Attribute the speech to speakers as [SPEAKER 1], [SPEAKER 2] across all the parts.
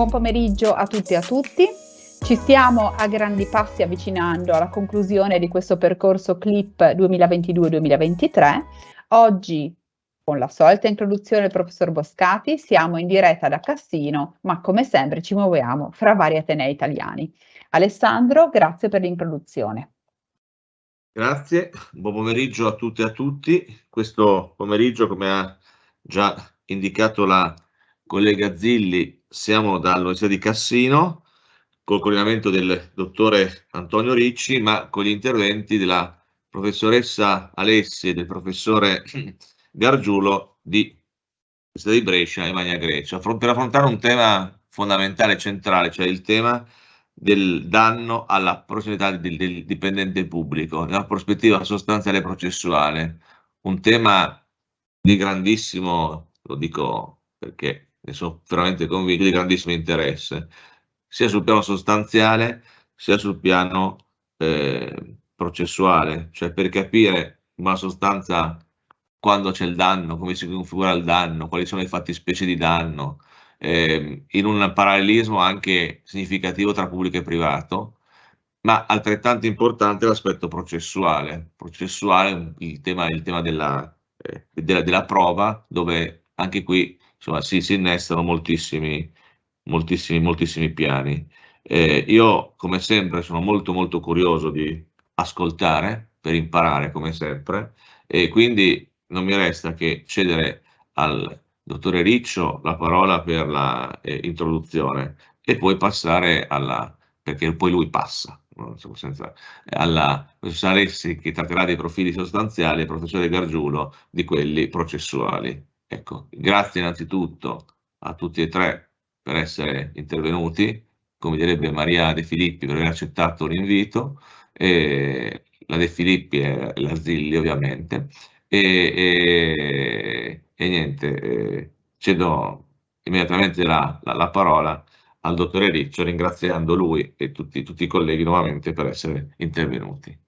[SPEAKER 1] Buon pomeriggio a tutti e a tutti. Ci stiamo a grandi passi avvicinando alla conclusione di questo percorso CLIP 2022-2023. Oggi, con la solita introduzione del professor Boscati, siamo in diretta da Cassino, ma come sempre ci muoviamo fra vari atenei italiani. Alessandro, grazie per l'introduzione.
[SPEAKER 2] Grazie, buon pomeriggio a tutte e a tutti. Questo pomeriggio, come ha già indicato la collega Zilli, siamo dall'Università di Cassino, col coordinamento del dottore Antonio Ricci, ma con gli interventi della professoressa Alessi e del professore Gargiulo di Università di Brescia e Magna Grecia, per affrontare un tema fondamentale e centrale, cioè il tema del danno alla professionalità del dipendente pubblico, nella prospettiva sostanziale e processuale. Un tema di grandissimo, lo dico perché ne sono veramente convinto, di grandissimo interesse, sia sul piano sostanziale, sia sul piano processuale, cioè per capire una sostanza quando c'è il danno, come si configura il danno, quali sono le fattispecie di danno, in un parallelismo anche significativo tra pubblico e privato, ma altrettanto importante l'aspetto processuale. Processuale, il tema della prova, dove anche qui insomma, si innestano moltissimi piani. Io, come sempre, sono molto curioso di ascoltare per imparare, come sempre, e quindi non mi resta che cedere al dottore Riccio la parola per la introduzione e poi passare perché poi lui passa, no? Alla professoressa Alessi che tratterà dei profili sostanziali e il professore Gargiulo di quelli processuali. Ecco, grazie innanzitutto a tutti e tre per essere intervenuti, come direbbe Maria De Filippi, per aver accettato l'invito, la De Filippi e la Zilli ovviamente, e niente, cedo immediatamente la parola al dottore Riccio, ringraziando lui e tutti i colleghi nuovamente per essere intervenuti.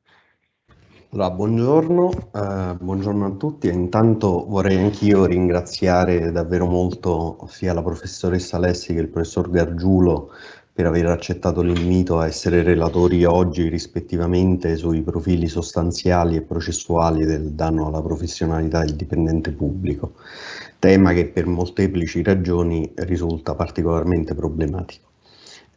[SPEAKER 3] Allora, buongiorno a tutti. Intanto vorrei anch'io ringraziare davvero molto sia la professoressa Alessi che il professor Gargiulo per aver accettato l'invito a essere relatori oggi rispettivamente sui profili sostanziali e processuali del danno alla professionalità del dipendente pubblico, tema che per molteplici ragioni risulta particolarmente problematico.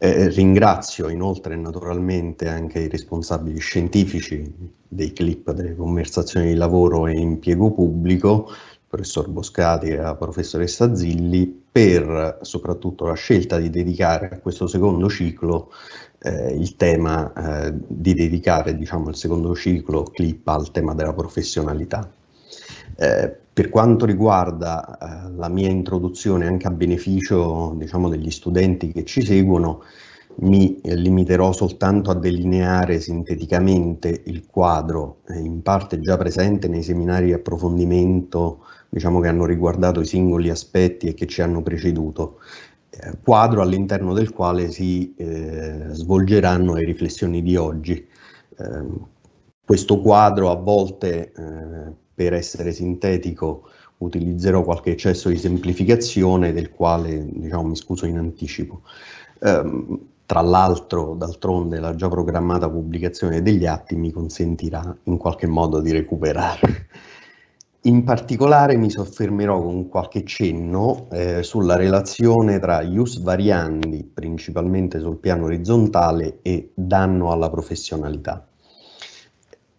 [SPEAKER 3] Ringrazio inoltre naturalmente anche i responsabili scientifici dei CLIP, delle conversazioni di lavoro e impiego pubblico, il professor Boscati e la professoressa Zilli, per soprattutto la scelta di dedicare a questo secondo ciclo il tema di dedicare, diciamo, il secondo ciclo CLIP al tema della professionalità. Per quanto riguarda la mia introduzione, anche a beneficio, diciamo, degli studenti che ci seguono, mi limiterò soltanto a delineare sinteticamente il quadro, in parte già presente nei seminari di approfondimento, diciamo, che hanno riguardato i singoli aspetti e che ci hanno preceduto, quadro all'interno del quale si svolgeranno le riflessioni di oggi. Questo quadro a volte, per essere sintetico, utilizzerò qualche eccesso di semplificazione del quale, diciamo, mi scuso in anticipo. Tra l'altro, d'altronde, la già programmata pubblicazione degli atti mi consentirà in qualche modo di recuperare. In particolare mi soffermerò con qualche cenno sulla relazione tra ius variandi, principalmente sul piano orizzontale, e danno alla professionalità.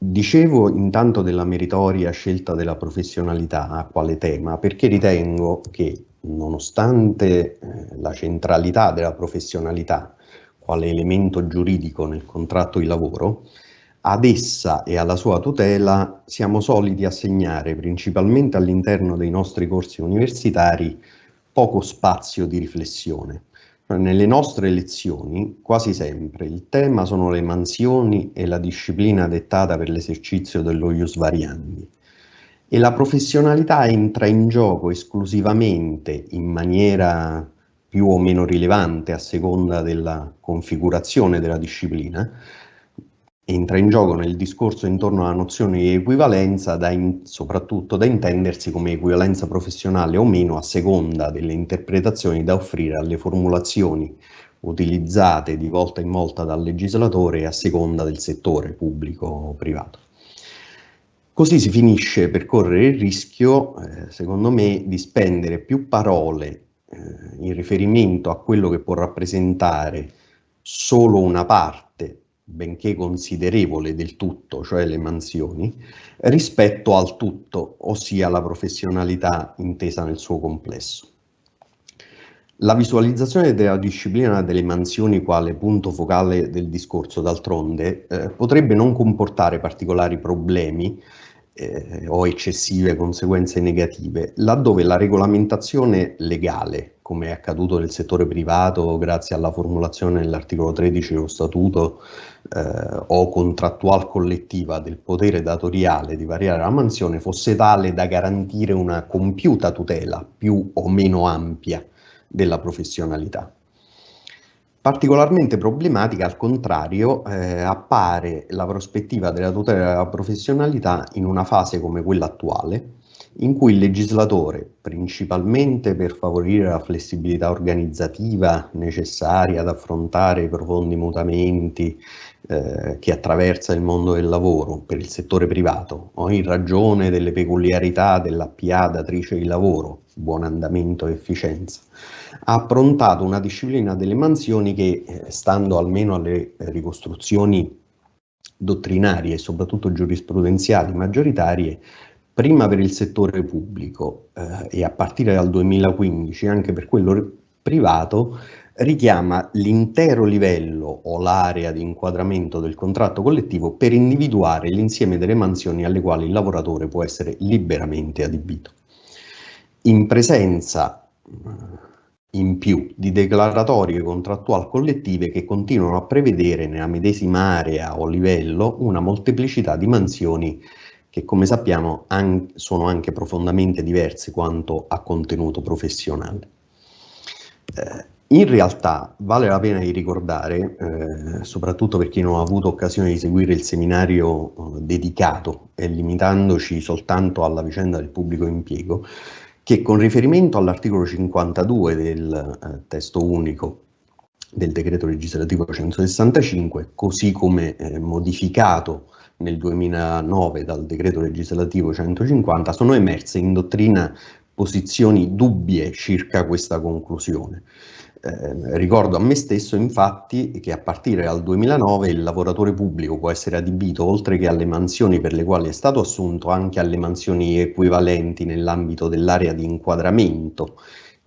[SPEAKER 3] Dicevo intanto della meritoria scelta della professionalità quale tema, perché ritengo che, nonostante la centralità della professionalità quale elemento giuridico nel contratto di lavoro, ad essa e alla sua tutela siamo soliti assegnare, principalmente all'interno dei nostri corsi universitari, poco spazio di riflessione. Nelle nostre lezioni, quasi sempre, il tema sono le mansioni e la disciplina dettata per l'esercizio dello ius variandi. E la professionalità entra in gioco esclusivamente, in maniera più o meno rilevante a seconda della configurazione della disciplina, entra in gioco nel discorso intorno alla nozione di equivalenza, soprattutto da intendersi come equivalenza professionale o meno a seconda delle interpretazioni da offrire alle formulazioni utilizzate di volta in volta dal legislatore a seconda del settore pubblico o privato. Così si finisce per correre il rischio, secondo me, di spendere più parole in riferimento a quello che può rappresentare solo una parte, benché considerevole del tutto, cioè le mansioni, rispetto al tutto, ossia la professionalità intesa nel suo complesso. La visualizzazione della disciplina delle mansioni quale punto focale del discorso, d'altronde, potrebbe non comportare particolari problemi o eccessive conseguenze negative, laddove la regolamentazione legale, come è accaduto nel settore privato grazie alla formulazione dell'articolo 13 dello Statuto o contrattual collettiva del potere datoriale di variare la mansione, fosse tale da garantire una compiuta tutela più o meno ampia della professionalità. Particolarmente problematica, al contrario, appare la prospettiva della tutela della professionalità in una fase come quella attuale, in cui il legislatore, principalmente per favorire la flessibilità organizzativa necessaria ad affrontare i profondi mutamenti che attraversa il mondo del lavoro per il settore privato, o in ragione delle peculiarità della PA datrice di lavoro, buon andamento e efficienza, ha approntato una disciplina delle mansioni che, stando almeno alle ricostruzioni dottrinarie e soprattutto giurisprudenziali maggioritarie, prima per il settore pubblico e a partire dal 2015 anche per quello privato, richiama l'intero livello o l'area di inquadramento del contratto collettivo per individuare l'insieme delle mansioni alle quali il lavoratore può essere liberamente adibito. In presenza in più di declaratorie contrattuali collettive che continuano a prevedere nella medesima area o livello una molteplicità di mansioni che, come sappiamo, sono anche profondamente diverse quanto a contenuto professionale. In realtà vale la pena di ricordare, soprattutto per chi non ha avuto occasione di seguire il seminario dedicato e limitandoci soltanto alla vicenda del pubblico impiego, che con riferimento all'articolo 52 del testo unico del decreto legislativo 165, così come modificato nel 2009 dal decreto legislativo 150, sono emerse in dottrina posizioni dubbie circa questa conclusione. Ricordo a me stesso infatti che a partire dal 2009 il lavoratore pubblico può essere adibito, oltre che alle mansioni per le quali è stato assunto, anche alle mansioni equivalenti nell'ambito dell'area di inquadramento,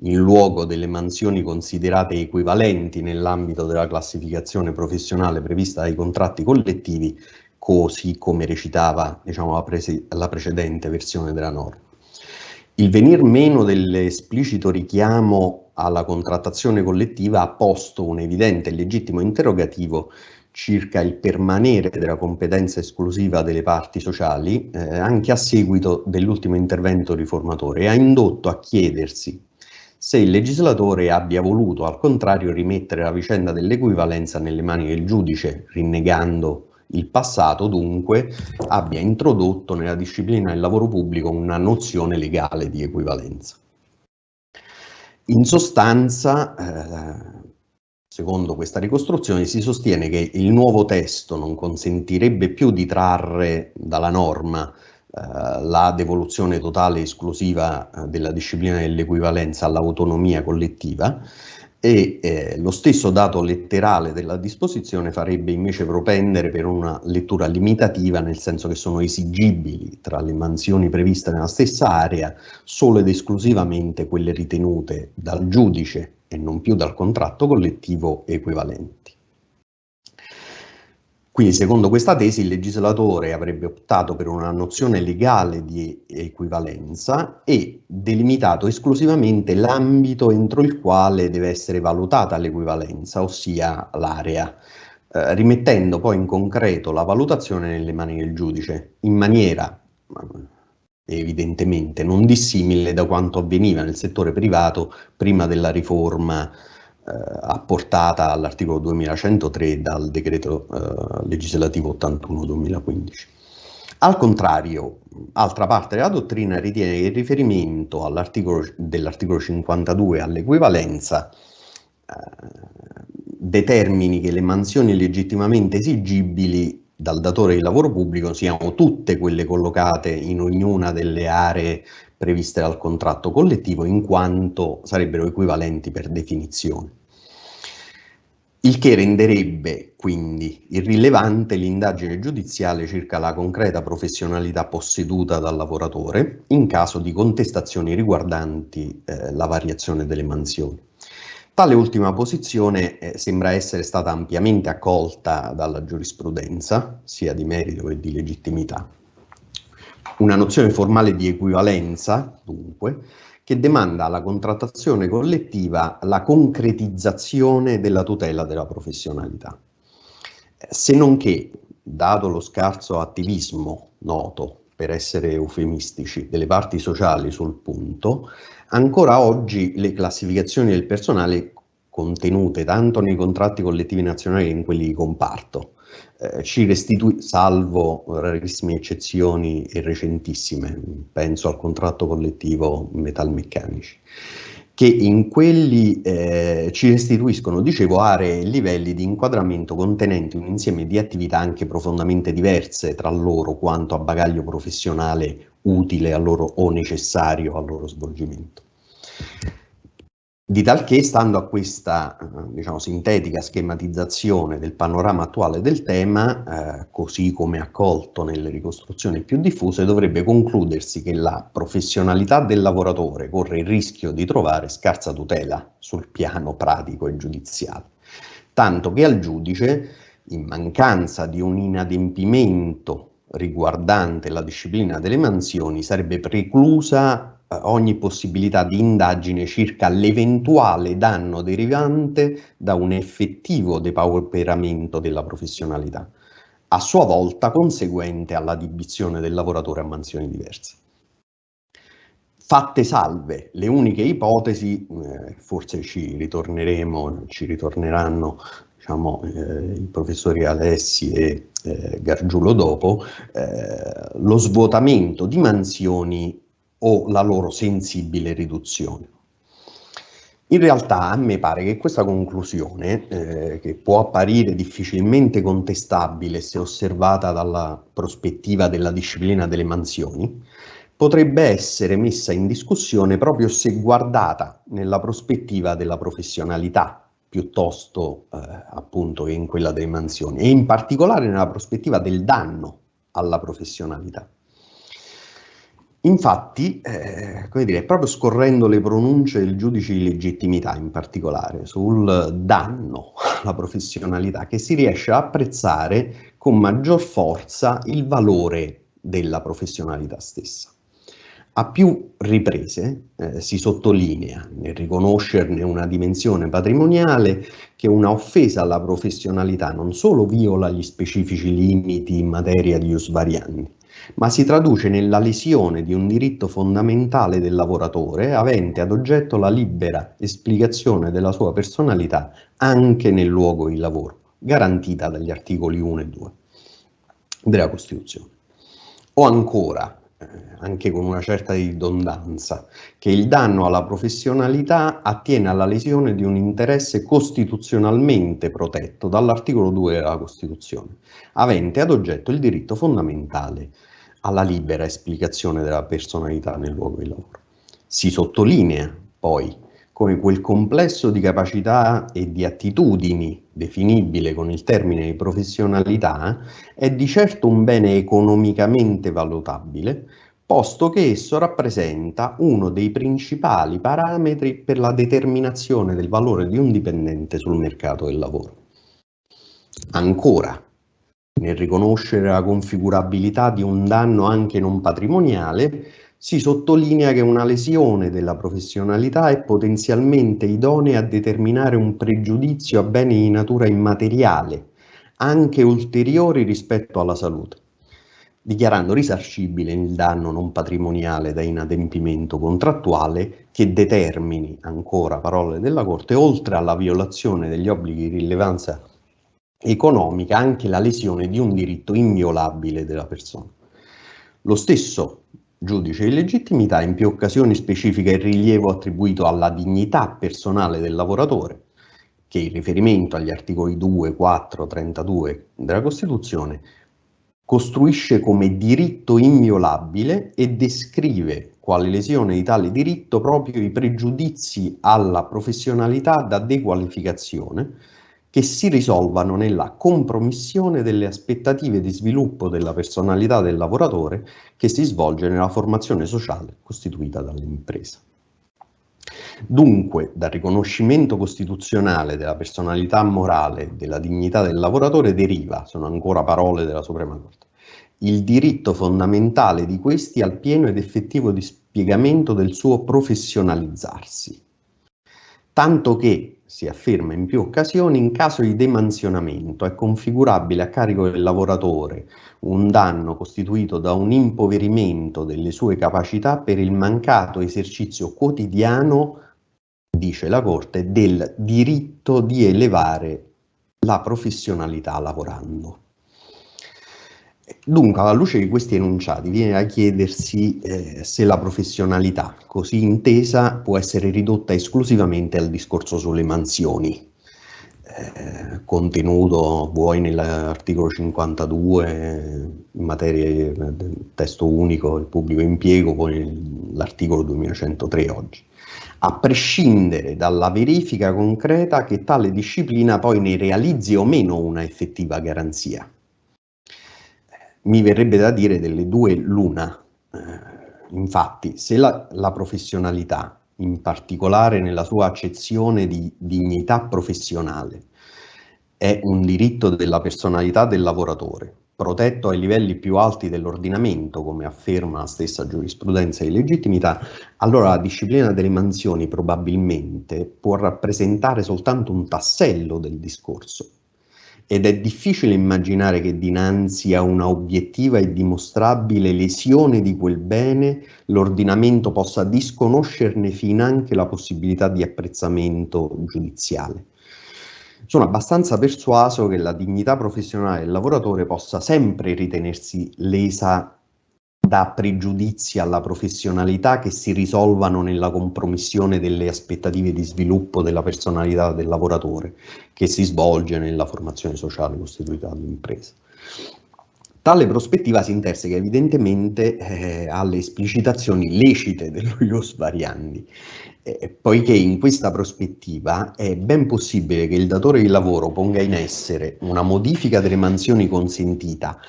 [SPEAKER 3] in luogo delle mansioni considerate equivalenti nell'ambito della classificazione professionale prevista dai contratti collettivi, così come recitava, diciamo, la precedente versione della norma. Il venir meno dell'esplicito richiamo alla contrattazione collettiva ha posto un evidente e legittimo interrogativo circa il permanere della competenza esclusiva delle parti sociali, anche a seguito dell'ultimo intervento riformatore, e ha indotto a chiedersi se il legislatore abbia voluto al contrario rimettere la vicenda dell'equivalenza nelle mani del giudice, rinnegando il passato, dunque abbia introdotto nella disciplina del lavoro pubblico una nozione legale di equivalenza. In sostanza, secondo questa ricostruzione, si sostiene che il nuovo testo non consentirebbe più di trarre dalla norma la devoluzione totale e esclusiva della disciplina dell'equivalenza all'autonomia collettiva, e lo stesso dato letterale della disposizione farebbe invece propendere per una lettura limitativa, nel senso che sono esigibili tra le mansioni previste nella stessa area solo ed esclusivamente quelle ritenute dal giudice e non più dal contratto collettivo equivalenti. Quindi, secondo questa tesi, il legislatore avrebbe optato per una nozione legale di equivalenza e delimitato esclusivamente l'ambito entro il quale deve essere valutata l'equivalenza, ossia l'area, rimettendo poi in concreto la valutazione nelle mani del giudice, in maniera evidentemente non dissimile da quanto avveniva nel settore privato prima della riforma apportata all'articolo 2103 dal decreto legislativo 81-2015. Al contrario, altra parte della dottrina ritiene che il riferimento dell'articolo 52 all'equivalenza determini che le mansioni legittimamente esigibili dal datore di lavoro pubblico siano tutte quelle collocate in ognuna delle aree previste dal contratto collettivo, in quanto sarebbero equivalenti per definizione. Il che renderebbe quindi irrilevante l'indagine giudiziale circa la concreta professionalità posseduta dal lavoratore in caso di contestazioni riguardanti la variazione delle mansioni. Tale ultima posizione sembra essere stata ampiamente accolta dalla giurisprudenza, sia di merito che di legittimità. Una nozione formale di equivalenza, dunque, che demanda alla contrattazione collettiva la concretizzazione della tutela della professionalità. Se non che, dato lo scarso attivismo noto, per essere eufemistici, delle parti sociali sul punto, ancora oggi le classificazioni del personale contenute tanto nei contratti collettivi nazionali che in quelli di comparto, salvo rarissime eccezioni e recentissime, penso al contratto collettivo metalmeccanici, che in quelli ci restituiscono, dicevo, aree e livelli di inquadramento contenenti un insieme di attività anche profondamente diverse tra loro quanto a bagaglio professionale utile a loro o necessario al loro svolgimento. Di talché, stando a questa sintetica schematizzazione del panorama attuale del tema, così come accolto nelle ricostruzioni più diffuse, dovrebbe concludersi che la professionalità del lavoratore corre il rischio di trovare scarsa tutela sul piano pratico e giudiziale, tanto che al giudice, in mancanza di un inadempimento riguardante la disciplina delle mansioni, sarebbe preclusa ogni possibilità di indagine circa l'eventuale danno derivante da un effettivo depauperamento della professionalità, a sua volta conseguente alla addizione del lavoratore a mansioni diverse. Fatte salve le uniche ipotesi, forse ci ritorneranno i professori Alessi e Gargiulo dopo, lo svuotamento di mansioni o la loro sensibile riduzione. In realtà a me pare che questa conclusione, che può apparire difficilmente contestabile se osservata dalla prospettiva della disciplina delle mansioni, potrebbe essere messa in discussione proprio se guardata nella prospettiva della professionalità, piuttosto appunto che in quella delle mansioni, e in particolare nella prospettiva del danno alla professionalità. Infatti, proprio scorrendo le pronunce del giudice di legittimità, in particolare sul danno alla professionalità, che si riesce a apprezzare con maggior forza il valore della professionalità stessa. A più riprese si sottolinea, nel riconoscerne una dimensione patrimoniale, che una offesa alla professionalità non solo viola gli specifici limiti in materia di iusvariandi, ma si traduce nella lesione di un diritto fondamentale del lavoratore avente ad oggetto la libera esplicazione della sua personalità anche nel luogo di lavoro, garantita dagli articoli 1 e 2 della Costituzione. O ancora, anche con una certa ridondanza, che il danno alla professionalità attiene alla lesione di un interesse costituzionalmente protetto dall'articolo 2 della Costituzione, avente ad oggetto il diritto fondamentale alla libera esplicazione della personalità nel luogo di lavoro. Si sottolinea poi come quel complesso di capacità e di attitudini definibile con il termine di professionalità è di certo un bene economicamente valutabile, posto che esso rappresenta uno dei principali parametri per la determinazione del valore di un dipendente sul mercato del lavoro. Ancora, nel riconoscere la configurabilità di un danno anche non patrimoniale, si sottolinea che una lesione della professionalità è potenzialmente idonea a determinare un pregiudizio a beni di natura immateriale, anche ulteriori rispetto alla salute. dichiarando risarcibile il danno non patrimoniale da inadempimento contrattuale che determini, ancora parole della Corte, oltre alla violazione degli obblighi di rilevanza economica, anche la lesione di un diritto inviolabile della persona. Lo stesso giudice di legittimità in più occasioni specifica il rilievo attribuito alla dignità personale del lavoratore, che in riferimento agli articoli 2, 4, 32 della Costituzione costruisce come diritto inviolabile e descrive quale lesione di tale diritto proprio i pregiudizi alla professionalità da dequalificazione che si risolvano nella compromissione delle aspettative di sviluppo della personalità del lavoratore che si svolge nella formazione sociale costituita dall'impresa. Dunque, dal riconoscimento costituzionale della personalità morale e della dignità del lavoratore deriva, sono ancora parole della Suprema Corte, il diritto fondamentale di questi al pieno ed effettivo dispiegamento del suo professionalizzarsi, tanto che, si afferma in più occasioni, in caso di demansionamento è configurabile a carico del lavoratore un danno costituito da un impoverimento delle sue capacità per il mancato esercizio quotidiano, dice la Corte, del diritto di elevare la professionalità lavorando. Dunque, alla luce di questi enunciati, viene da chiedersi se la professionalità, così intesa, può essere ridotta esclusivamente al discorso sulle mansioni, contenuto vuoi nell'articolo 52 in materia del testo unico del pubblico impiego, poi nell'articolo 2103 oggi, a prescindere dalla verifica concreta che tale disciplina poi ne realizzi o meno una effettiva garanzia. Mi verrebbe da dire delle due l'una. Infatti, se la professionalità, in particolare nella sua accezione di dignità professionale, è un diritto della personalità del lavoratore, protetto ai livelli più alti dell'ordinamento, come afferma la stessa giurisprudenza di legittimità, allora la disciplina delle mansioni probabilmente può rappresentare soltanto un tassello del discorso. Ed è difficile immaginare che dinanzi a una obiettiva e dimostrabile lesione di quel bene l'ordinamento possa disconoscerne finanche la possibilità di apprezzamento giudiziale. Sono abbastanza persuaso che la dignità professionale del lavoratore possa sempre ritenersi lesa da pregiudizi alla professionalità che si risolvano nella compromissione delle aspettative di sviluppo della personalità del lavoratore che si svolge nella formazione sociale costituita dall'impresa. Tale prospettiva si interseca evidentemente alle esplicitazioni lecite dello ius variandi, poiché in questa prospettiva è ben possibile che il datore di lavoro ponga in essere una modifica delle mansioni consentita,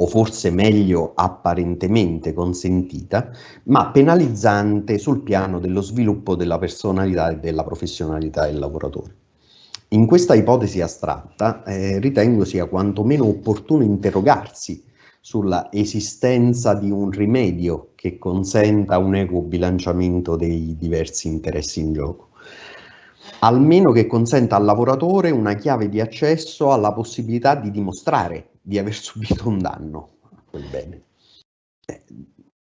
[SPEAKER 3] o forse meglio apparentemente consentita, ma penalizzante sul piano dello sviluppo della personalità e della professionalità del lavoratore. In questa ipotesi astratta ritengo sia quantomeno opportuno interrogarsi sulla esistenza di un rimedio che consenta un equo bilanciamento dei diversi interessi in gioco, almeno che consenta al lavoratore una chiave di accesso alla possibilità di dimostrare di aver subito un danno a quel bene.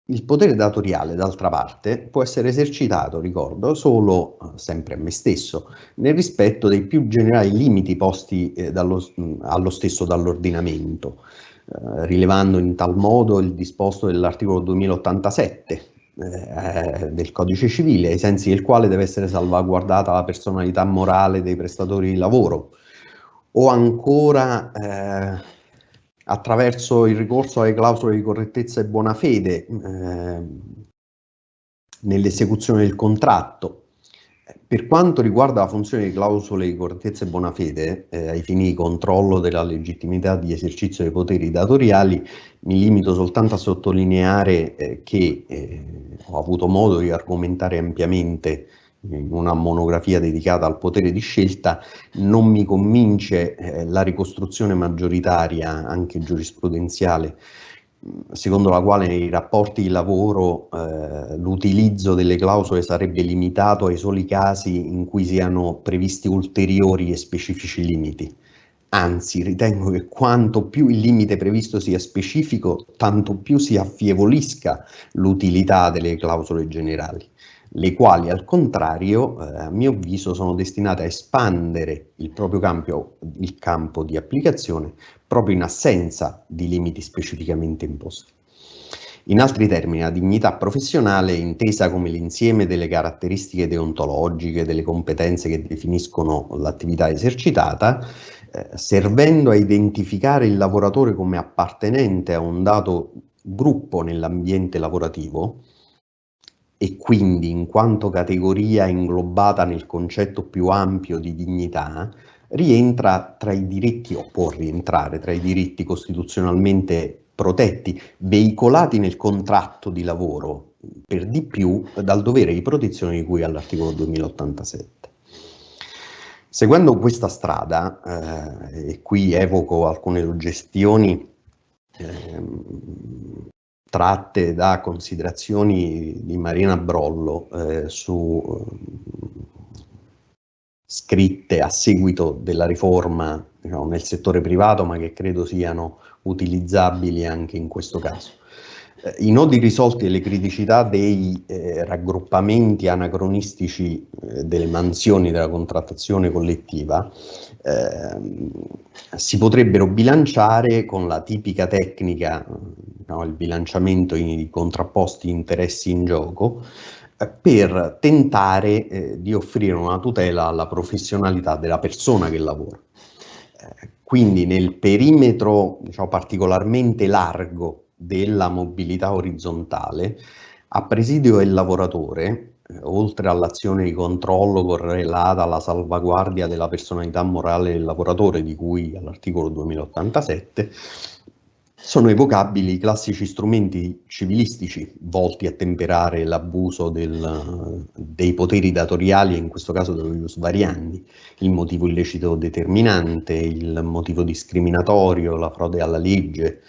[SPEAKER 3] Il potere datoriale, d'altra parte, può essere esercitato, ricordo, solo, sempre a me stesso, nel rispetto dei più generali limiti posti allo stesso dall'ordinamento, rilevando in tal modo il disposto dell'articolo 2087 del Codice Civile, ai sensi del quale deve essere salvaguardata la personalità morale dei prestatori di lavoro, o ancora attraverso il ricorso alle clausole di correttezza e buona fede nell'esecuzione del contratto. Per quanto riguarda la funzione di clausole di correttezza e buona fede, ai fini di controllo della legittimità di esercizio dei poteri datoriali, mi limito soltanto a sottolineare che ho avuto modo di argomentare ampiamente in una monografia dedicata al potere di scelta. Non mi convince la ricostruzione maggioritaria, anche giurisprudenziale, secondo la quale nei rapporti di lavoro l'utilizzo delle clausole sarebbe limitato ai soli casi in cui siano previsti ulteriori e specifici limiti. Anzi, ritengo che quanto più il limite previsto sia specifico, tanto più si affievolisca l'utilità delle clausole generali, le quali al contrario, a mio avviso, sono destinate a espandere il campo di applicazione proprio in assenza di limiti specificamente imposti. In altri termini, la dignità professionale è intesa come l'insieme delle caratteristiche deontologiche, delle competenze che definiscono l'attività esercitata, servendo a identificare il lavoratore come appartenente a un dato gruppo nell'ambiente lavorativo e quindi in quanto categoria inglobata nel concetto più ampio di dignità, rientra tra i diritti, o può rientrare tra i diritti costituzionalmente protetti, veicolati nel contratto di lavoro, per di più dal dovere di protezione di cui all'articolo 2087. Seguendo questa strada, e qui evoco alcune suggestioni tratte da considerazioni di Marina Brollo scritte a seguito della riforma, diciamo, nel settore privato, ma che credo siano utilizzabili anche in questo caso. I nodi risolti e le criticità dei raggruppamenti anacronistici delle mansioni della contrattazione collettiva si potrebbero bilanciare con la tipica tecnica, no, il bilanciamento di contrapposti interessi in gioco, per tentare di offrire una tutela alla professionalità della persona che lavora. Quindi nel perimetro, diciamo, particolarmente largo della mobilità orizzontale, a presidio del lavoratore, oltre all'azione di controllo correlata alla salvaguardia della personalità morale del lavoratore di cui all'articolo 2087, sono evocabili i classici strumenti civilistici volti a temperare l'abuso dei poteri datoriali, e in questo caso dello ius variandi, il motivo illecito determinante, il motivo discriminatorio, la frode alla legge,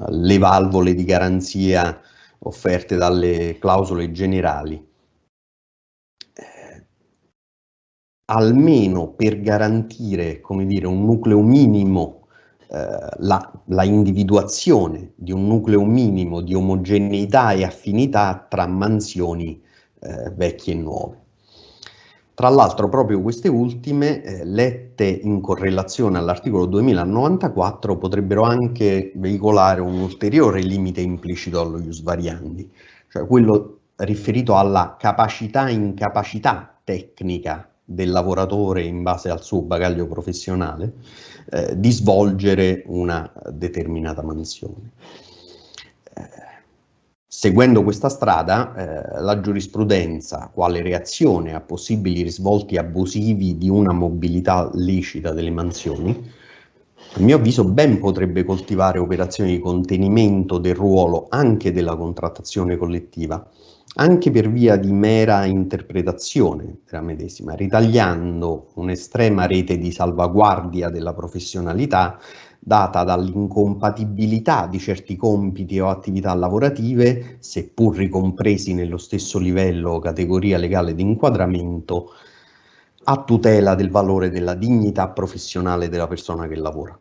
[SPEAKER 3] le valvole di garanzia offerte dalle clausole generali, almeno per garantire, come dire, un nucleo minimo, la individuazione di un nucleo minimo di omogeneità e affinità tra mansioni vecchie e nuove. Tra l'altro proprio queste ultime, lette in correlazione all'articolo 2094, potrebbero anche veicolare un ulteriore limite implicito allo ius variandi, cioè quello riferito alla capacità-incapacità tecnica del lavoratore in base al suo bagaglio professionale di svolgere una determinata mansione. Seguendo questa strada, la giurisprudenza, quale reazione a possibili risvolti abusivi di una mobilità lecita delle mansioni, a mio avviso ben potrebbe coltivare operazioni di contenimento del ruolo anche della contrattazione collettiva, anche per via di mera interpretazione della medesima, ritagliando un'estrema rete di salvaguardia della professionalità data dall'incompatibilità di certi compiti o attività lavorative, seppur ricompresi nello stesso livello o categoria legale di inquadramento, a tutela del valore della dignità professionale della persona che lavora.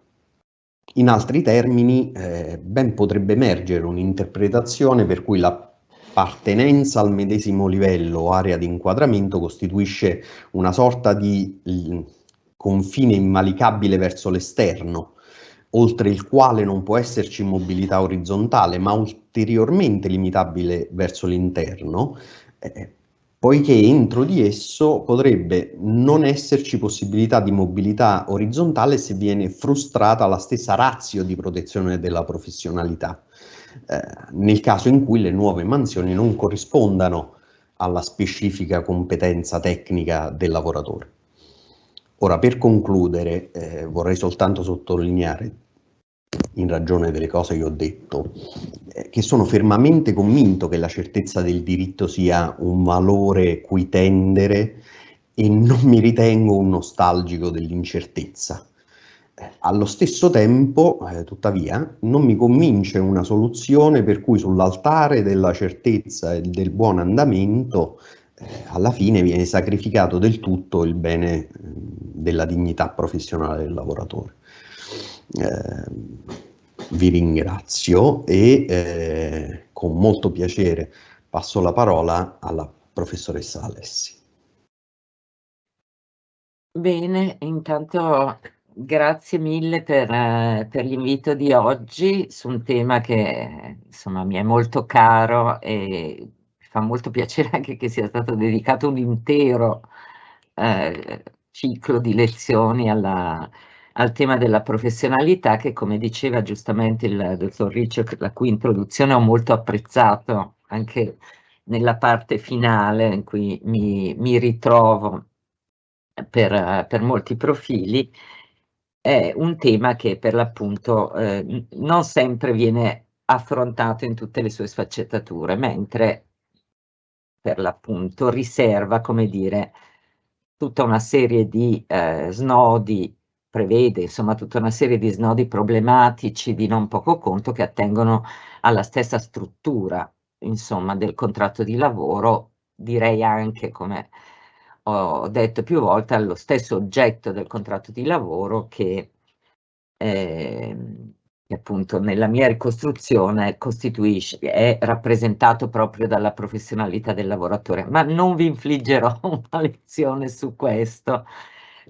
[SPEAKER 3] In altri termini, ben potrebbe emergere un'interpretazione per cui l'appartenenza al medesimo livello o area di inquadramento costituisce una sorta di confine immalicabile verso l'esterno, oltre il quale non può esserci mobilità orizzontale, ma ulteriormente limitabile verso l'interno, poiché entro di esso potrebbe non esserci possibilità di mobilità orizzontale se viene frustrata la stessa ratio di protezione della professionalità, nel caso in cui le nuove mansioni non corrispondano alla specifica competenza tecnica del lavoratore. Ora, per concludere, vorrei soltanto sottolineare, in ragione delle cose che ho detto, che sono fermamente convinto che la certezza del diritto sia un valore cui tendere e non mi ritengo un nostalgico dell'incertezza. Allo stesso tempo, tuttavia, non mi convince una soluzione per cui sull'altare della certezza e del buon andamento alla fine viene sacrificato del tutto il bene della dignità professionale del lavoratore. Vi ringrazio e con molto piacere passo la parola alla professoressa Alessi.
[SPEAKER 4] Bene, intanto grazie mille per l'invito di oggi su un tema che insomma mi è molto caro e mi fa molto piacere anche che sia stato dedicato un intero ciclo di lezioni al tema della professionalità che, come diceva giustamente il dottor Riccio, la cui introduzione ho molto apprezzato anche nella parte finale in cui mi ritrovo per molti profili, è un tema che per l'appunto non sempre viene affrontato in tutte le sue sfaccettature, mentre per l'appunto riserva, come dire, tutta una serie di snodi, prevede insomma tutta una serie di snodi problematici di non poco conto che attengono alla stessa struttura, insomma, del contratto di lavoro, direi anche, come ho detto più volte, allo stesso oggetto del contratto di lavoro che appunto nella mia ricostruzione è rappresentato proprio dalla professionalità del lavoratore. Ma non vi infliggerò una lezione su questo,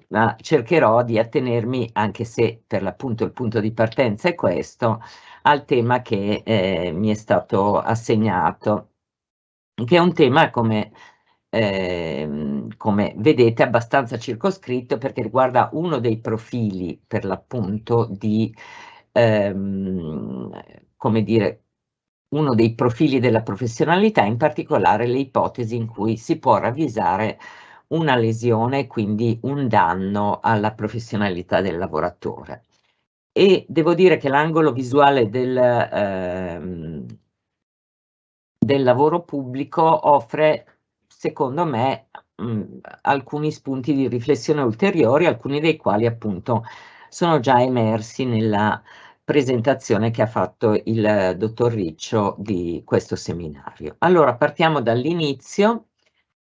[SPEAKER 4] ma cercherò di attenermi, anche se per l'appunto il punto di partenza è questo, al tema che mi è stato assegnato, che è un tema come vedete abbastanza circoscritto, perché riguarda uno dei profili per l'appunto come dire, uno dei profili della professionalità, in particolare le ipotesi in cui si può ravvisare una lesione, quindi un danno alla professionalità del lavoratore. E devo dire che l'angolo visuale del lavoro pubblico offre, secondo me, alcuni spunti di riflessione ulteriori, alcuni dei quali appunto sono già emersi nella presentazione che ha fatto il dottor Riccio di questo seminario. Allora, partiamo dall'inizio,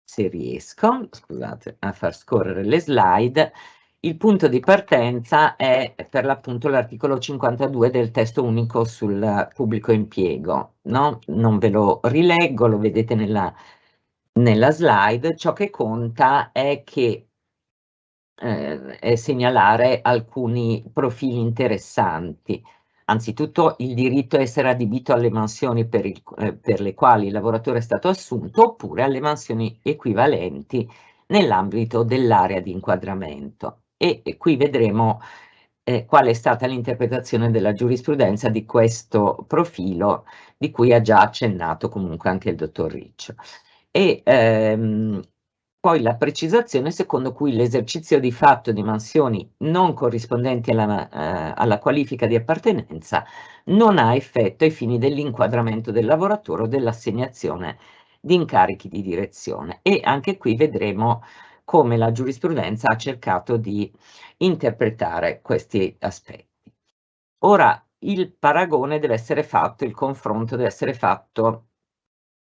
[SPEAKER 4] se riesco, scusate, a far scorrere le slide. Il punto di partenza è per l'appunto l'articolo 52 del testo unico sul pubblico impiego, no? Non ve lo rileggo, lo vedete nella slide. Ciò che conta è segnalare alcuni profili interessanti. Anzitutto il diritto a essere adibito alle mansioni per le quali il lavoratore è stato assunto, oppure alle mansioni equivalenti nell'ambito dell'area di inquadramento. E qui vedremo qual è stata l'interpretazione della giurisprudenza di questo profilo, di cui ha già accennato comunque anche il dottor Riccio. E poi la precisazione secondo cui l'esercizio di fatto di mansioni non corrispondenti alla qualifica di appartenenza non ha effetto ai fini dell'inquadramento del lavoratore o dell'assegnazione di incarichi di direzione. E anche qui vedremo come la giurisprudenza ha cercato di interpretare questi aspetti. Ora, il paragone deve essere fatto, il confronto deve essere fatto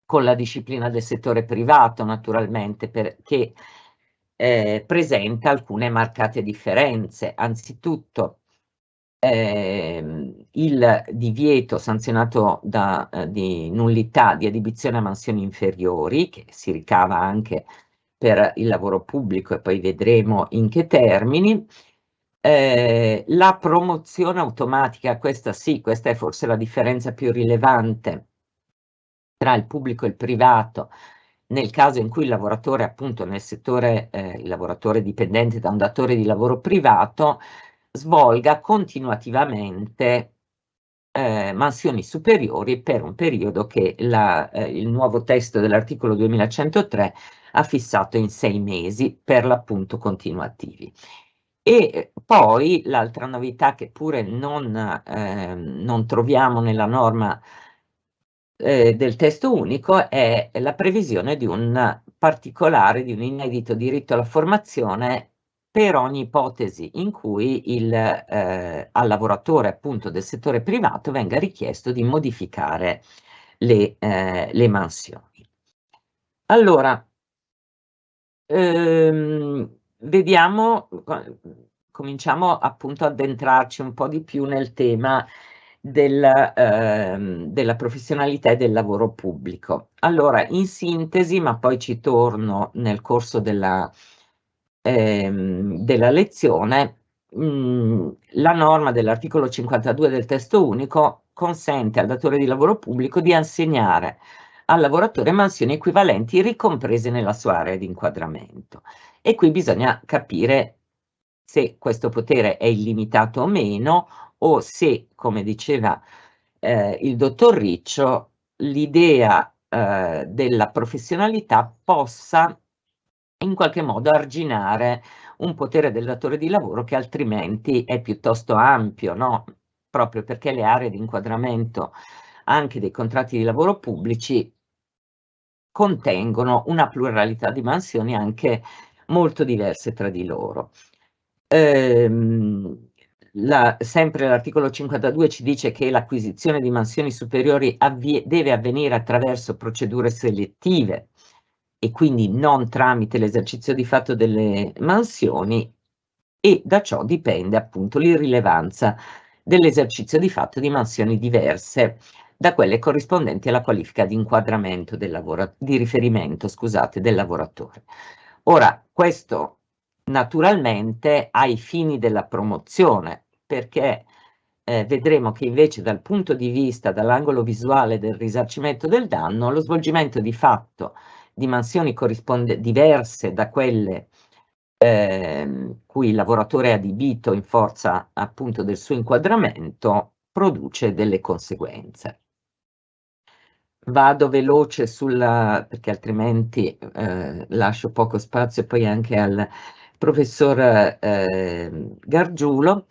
[SPEAKER 4] con la disciplina del settore privato, naturalmente, perché presenta alcune marcate differenze. Anzitutto, il divieto sanzionato di nullità di addizione a mansioni inferiori, che si ricava anche per il lavoro pubblico e poi vedremo in che termini. La promozione automatica, questa sì, questa è forse la differenza più rilevante tra il pubblico e il privato, nel caso in cui il lavoratore, appunto nel settore, il lavoratore dipendente da un datore di lavoro privato, svolga continuativamente mansioni superiori per un periodo che il nuovo testo dell'articolo 2103 ha fissato in 6 mesi, per l'appunto continuativi. E poi l'altra novità che pure non troviamo nella norma del testo unico è la previsione di un particolare, di un inedito diritto alla formazione per ogni ipotesi in cui al lavoratore appunto del settore privato venga richiesto di modificare le mansioni. Allora, vediamo, cominciamo appunto ad addentrarci un po' di più nel tema della professionalità e del lavoro pubblico. Allora, in sintesi, ma poi ci torno nel corso della lezione, la norma dell'articolo 52 del testo unico consente al datore di lavoro pubblico di assegnare al lavoratore mansioni equivalenti ricomprese nella sua area di inquadramento. E qui bisogna capire se questo potere è illimitato o meno, o se, come diceva il dottor Riccio, l'idea della professionalità possa in qualche modo arginare un potere del datore di lavoro che altrimenti è piuttosto ampio, no? Proprio perché le aree di inquadramento anche dei contratti di lavoro pubblici contengono una pluralità di mansioni anche molto diverse tra di loro. Sempre l'articolo 52 ci dice che l'acquisizione di mansioni superiori deve avvenire attraverso procedure selettive e quindi non tramite l'esercizio di fatto delle mansioni, e da ciò dipende appunto l'irrilevanza dell'esercizio di fatto di mansioni diverse da quelle corrispondenti alla qualifica di inquadramento di riferimento, scusate, del lavoratore. Ora, questo naturalmente ai fini della promozione, perché vedremo che invece dal punto di vista, dall'angolo visuale del risarcimento del danno, lo svolgimento di fatto di mansioni diverse da quelle cui il lavoratore è adibito in forza appunto del suo inquadramento produce delle conseguenze. Vado veloce perché altrimenti lascio poco spazio poi anche al professor Gargiulo.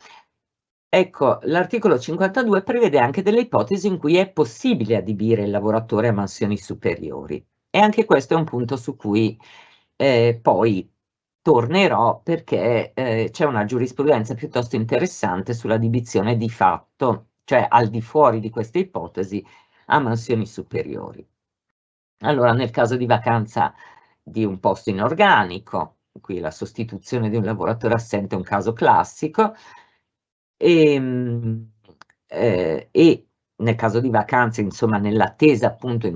[SPEAKER 4] Ecco, l'articolo 52 prevede anche delle ipotesi in cui è possibile adibire il lavoratore a mansioni superiori, e anche questo è un punto su cui poi tornerò, perché c'è una giurisprudenza piuttosto interessante sull'adibizione di fatto, cioè al di fuori di queste ipotesi, a mansioni superiori. Allora, nel caso di vacanza di un posto in organico, qui la sostituzione di un lavoratore assente è un caso classico, e nel caso di vacanze, insomma, nell'attesa appunto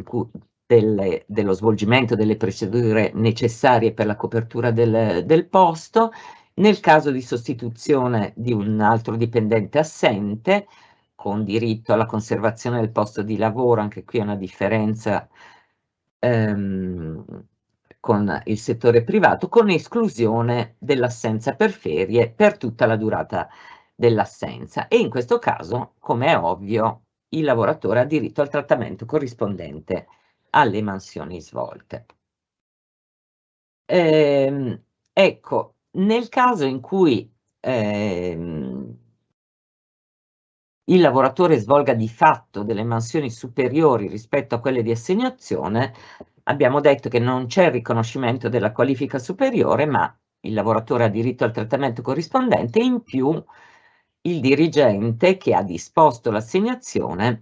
[SPEAKER 4] dello svolgimento delle procedure necessarie per la copertura del posto, nel caso di sostituzione di un altro dipendente assente, con diritto alla conservazione del posto di lavoro, anche qui è una differenza con il settore privato, con esclusione dell'assenza per ferie per tutta la durata dell'assenza, e in questo caso, come è ovvio, il lavoratore ha diritto al trattamento corrispondente alle mansioni svolte. Ecco, nel caso in cui il lavoratore svolga di fatto delle mansioni superiori rispetto a quelle di assegnazione, abbiamo detto che non c'è il riconoscimento della qualifica superiore, ma il lavoratore ha diritto al trattamento corrispondente, e in più il dirigente che ha disposto l'assegnazione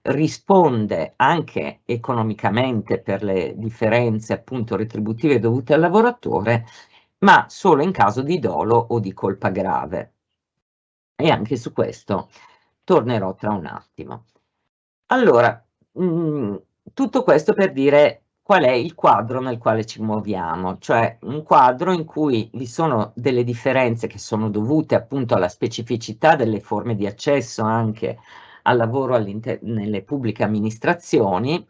[SPEAKER 4] risponde anche economicamente per le differenze appunto retributive dovute al lavoratore, ma solo in caso di dolo o di colpa grave. E anche su questo tornerò tra un attimo. Allora, tutto questo per dire qual è il quadro nel quale ci muoviamo, cioè un quadro in cui vi sono delle differenze che sono dovute appunto alla specificità delle forme di accesso anche al lavoro nelle pubbliche amministrazioni,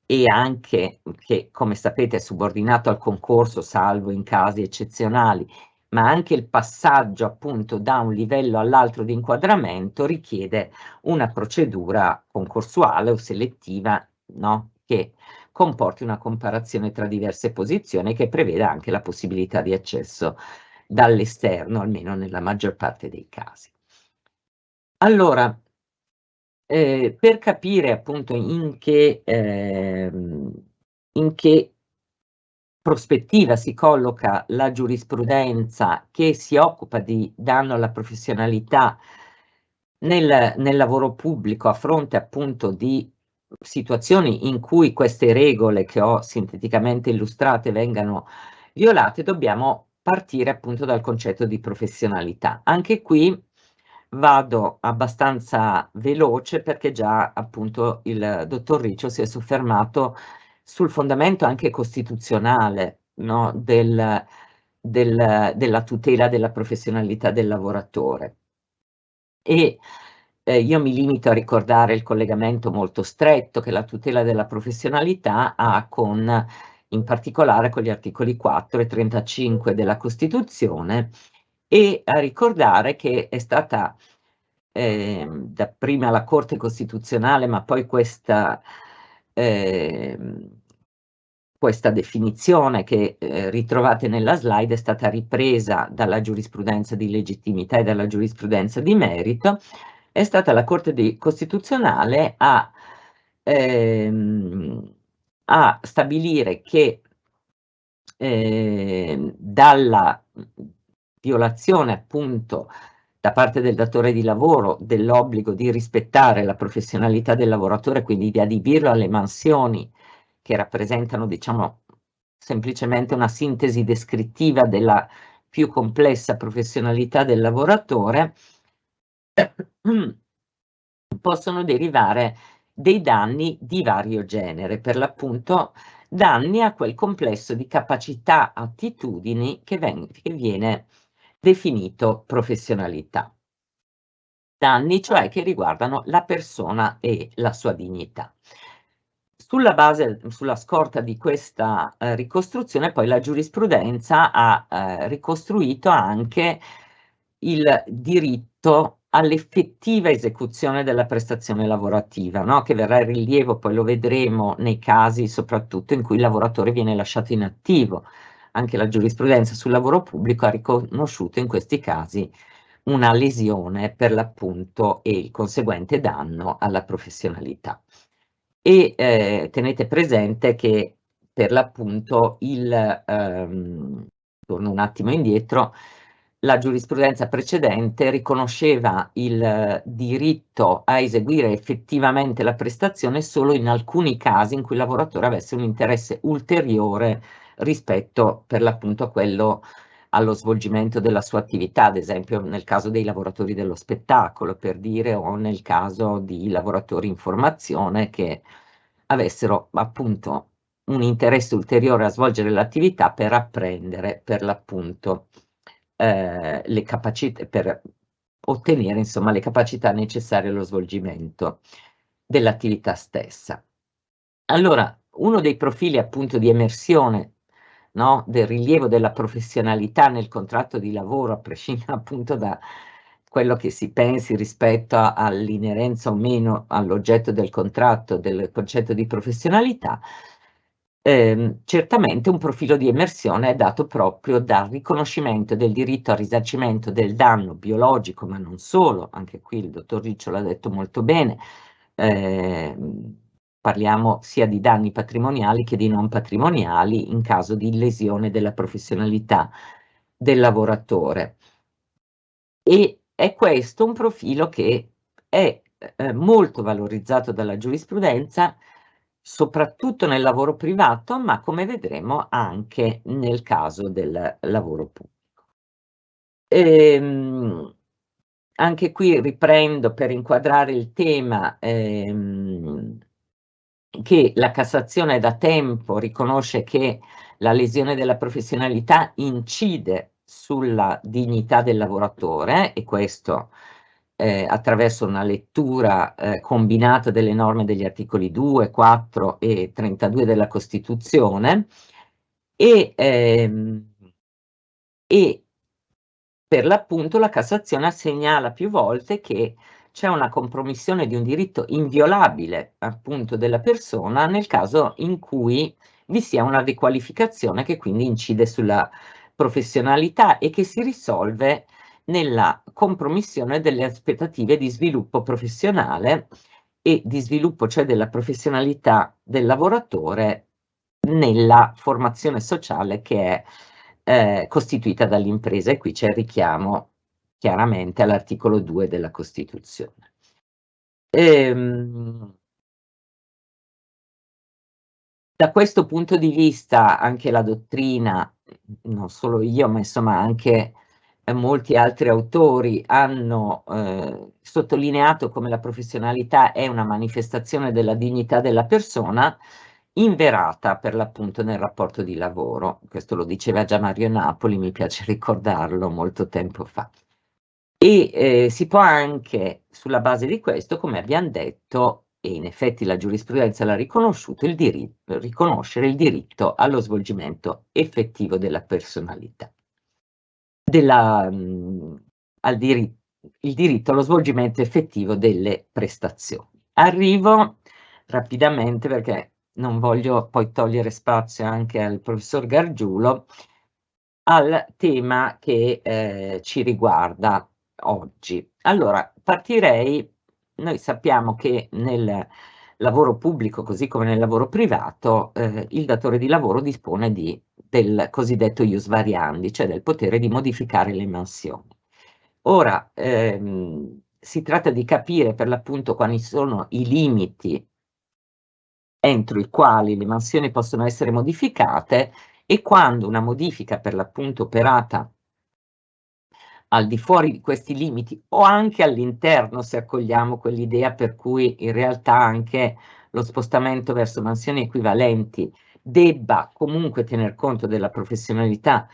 [SPEAKER 4] e anche che, come sapete, è subordinato al concorso, salvo in casi eccezionali, ma anche il passaggio appunto da un livello all'altro di inquadramento richiede una procedura concorsuale o selettiva, no? Che comporti una comparazione tra diverse posizioni, che preveda anche la possibilità di accesso dall'esterno, almeno nella maggior parte dei casi. Allora, per capire appunto in che prospettiva si colloca la giurisprudenza che si occupa di danno alla professionalità nel lavoro pubblico, a fronte appunto di situazioni in cui queste regole che ho sinteticamente illustrate vengano violate, dobbiamo partire appunto dal concetto di professionalità. Anche qui vado abbastanza veloce perché già appunto il dottor Riccio si è soffermato sul fondamento anche costituzionale, no, della tutela della professionalità del lavoratore. E io mi limito a ricordare il collegamento molto stretto che la tutela della professionalità ha con, in particolare con gli articoli 4 e 35 della Costituzione, e a ricordare che è stata dapprima la Corte Costituzionale, ma poi questa definizione che ritrovate nella slide è stata ripresa dalla giurisprudenza di legittimità e dalla giurisprudenza di merito. È stata la Corte Costituzionale a stabilire che dalla violazione appunto da parte del datore di lavoro dell'obbligo di rispettare la professionalità del lavoratore, quindi di adibirlo alle mansioni che rappresentano, diciamo, semplicemente una sintesi descrittiva della più complessa professionalità del lavoratore, possono derivare dei danni di vario genere, per l'appunto danni a quel complesso di capacità, attitudini che viene definito professionalità. Danni, cioè, che riguardano la persona e la sua dignità. Sulla scorta di questa ricostruzione, poi la giurisprudenza ha ricostruito anche il diritto all'effettiva esecuzione della prestazione lavorativa, no? Che verrà in rilievo, poi lo vedremo, nei casi soprattutto in cui il lavoratore viene lasciato inattivo. Anche la giurisprudenza sul lavoro pubblico ha riconosciuto in questi casi una lesione per l'appunto e il conseguente danno alla professionalità. E tenete presente che per l'appunto torno un attimo indietro, la giurisprudenza precedente riconosceva il diritto a eseguire effettivamente la prestazione solo in alcuni casi in cui il lavoratore avesse un interesse ulteriore rispetto per l'appunto a quello allo svolgimento della sua attività, ad esempio nel caso dei lavoratori dello spettacolo, per dire, o nel caso di lavoratori in formazione che avessero appunto un interesse ulteriore a svolgere l'attività per apprendere per l'appunto le capacità, per ottenere insomma le capacità necessarie allo svolgimento dell'attività stessa. Allora, uno dei profili appunto di emersione, no, del rilievo della professionalità nel contratto di lavoro, a prescindere appunto da quello che si pensi rispetto all'inerenza o meno all'oggetto del contratto, del concetto di professionalità, certamente un profilo di emersione è dato proprio dal riconoscimento del diritto al risarcimento del danno biologico, ma non solo, anche qui il dottor Riccio l'ha detto molto bene, parliamo sia di danni patrimoniali che di non patrimoniali in caso di lesione della professionalità del lavoratore. E è questo un profilo che è molto valorizzato dalla giurisprudenza, soprattutto nel lavoro privato, ma come vedremo anche nel caso del lavoro pubblico. Anche qui riprendo per inquadrare il tema che la Cassazione da tempo riconosce che la lesione della professionalità incide sulla dignità del lavoratore, e questo attraverso una lettura combinata delle norme degli articoli 2, 4 e 32 della Costituzione, e per l'appunto la Cassazione segnala più volte che c'è una compromissione di un diritto inviolabile appunto della persona nel caso in cui vi sia una riqualificazione che quindi incide sulla professionalità e che si risolve nella compromissione delle aspettative di sviluppo professionale e di sviluppo, cioè della professionalità del lavoratore nella formazione sociale che è costituita dall'impresa, e qui c'è il richiamo chiaramente all'articolo 2 della Costituzione. Da questo punto di vista anche la dottrina non solo io, ma insomma anche molti altri autori hanno sottolineato come la professionalità è una manifestazione della dignità della persona, inverata per l'appunto nel rapporto di lavoro. Questo lo diceva già Mario Napoli, mi piace ricordarlo, molto tempo fa. E si può anche, sulla base di questo, come abbiamo detto, e in effetti la giurisprudenza l'ha riconosciuto, riconoscere il diritto allo svolgimento effettivo della personalità, il diritto allo svolgimento effettivo delle prestazioni. Arrivo rapidamente, perché non voglio poi togliere spazio anche al professor Gargiulo, al tema che ci riguarda oggi. Allora, noi sappiamo che nel lavoro pubblico, così come nel lavoro privato, il datore di lavoro dispone del cosiddetto ius variandi, cioè del potere di modificare le mansioni. Ora, si tratta di capire per l'appunto quali sono i limiti entro i quali le mansioni possono essere modificate e quando una modifica per l'appunto operata al di fuori di questi limiti o anche all'interno, se accogliamo quell'idea per cui in realtà anche lo spostamento verso mansioni equivalenti debba comunque tener conto della professionalità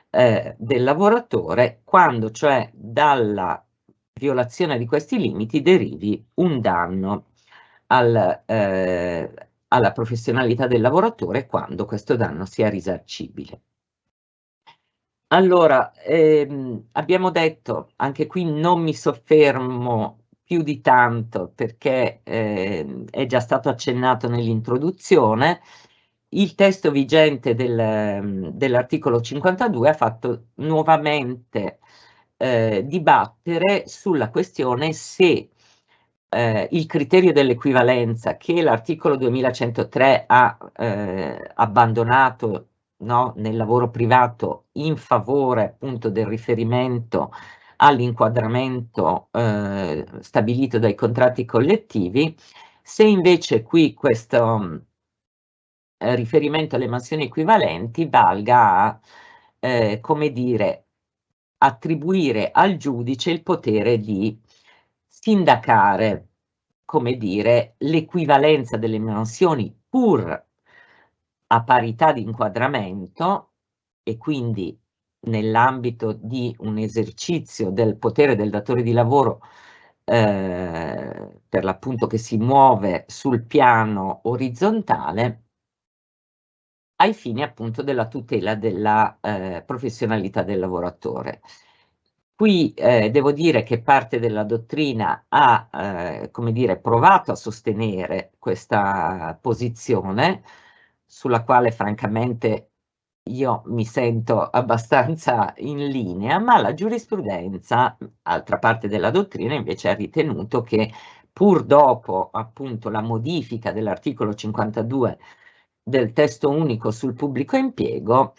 [SPEAKER 4] del lavoratore, quando cioè dalla violazione di questi limiti derivi un danno alla professionalità del lavoratore, quando questo danno sia risarcibile. Allora, abbiamo detto, anche qui non mi soffermo più di tanto perché è già stato accennato nell'introduzione, il testo vigente dell'articolo 52 ha fatto nuovamente dibattere sulla questione se il criterio dell'equivalenza che l'articolo 2103 ha abbandonato, no, nel lavoro privato in favore appunto del riferimento all'inquadramento stabilito dai contratti collettivi, se invece qui questo riferimento alle mansioni equivalenti valga a, come dire, attribuire al giudice il potere di sindacare, come dire, l'equivalenza delle mansioni pur a parità di inquadramento e quindi nell'ambito di un esercizio del potere del datore di lavoro per l'appunto che si muove sul piano orizzontale ai fini appunto della tutela della professionalità del lavoratore. Qui devo dire che parte della dottrina ha, come dire, provato a sostenere questa posizione, sulla quale francamente io mi sento abbastanza in linea, ma la giurisprudenza, altra parte della dottrina, invece ha ritenuto che pur dopo appunto la modifica dell'articolo 52 del testo unico sul pubblico impiego,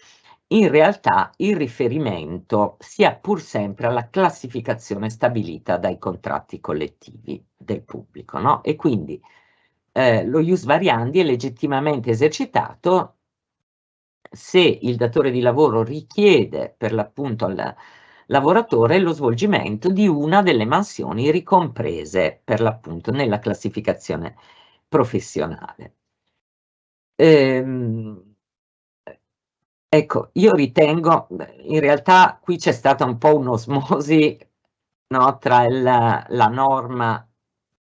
[SPEAKER 4] in realtà il riferimento sia pur sempre alla classificazione stabilita dai contratti collettivi del pubblico, no? E quindi lo ius variandi è legittimamente esercitato se il datore di lavoro richiede per l'appunto al lavoratore lo svolgimento di una delle mansioni ricomprese per l'appunto nella classificazione professionale. Ecco, io ritengo, in realtà qui c'è stata un po' un'osmosi, no, tra la norma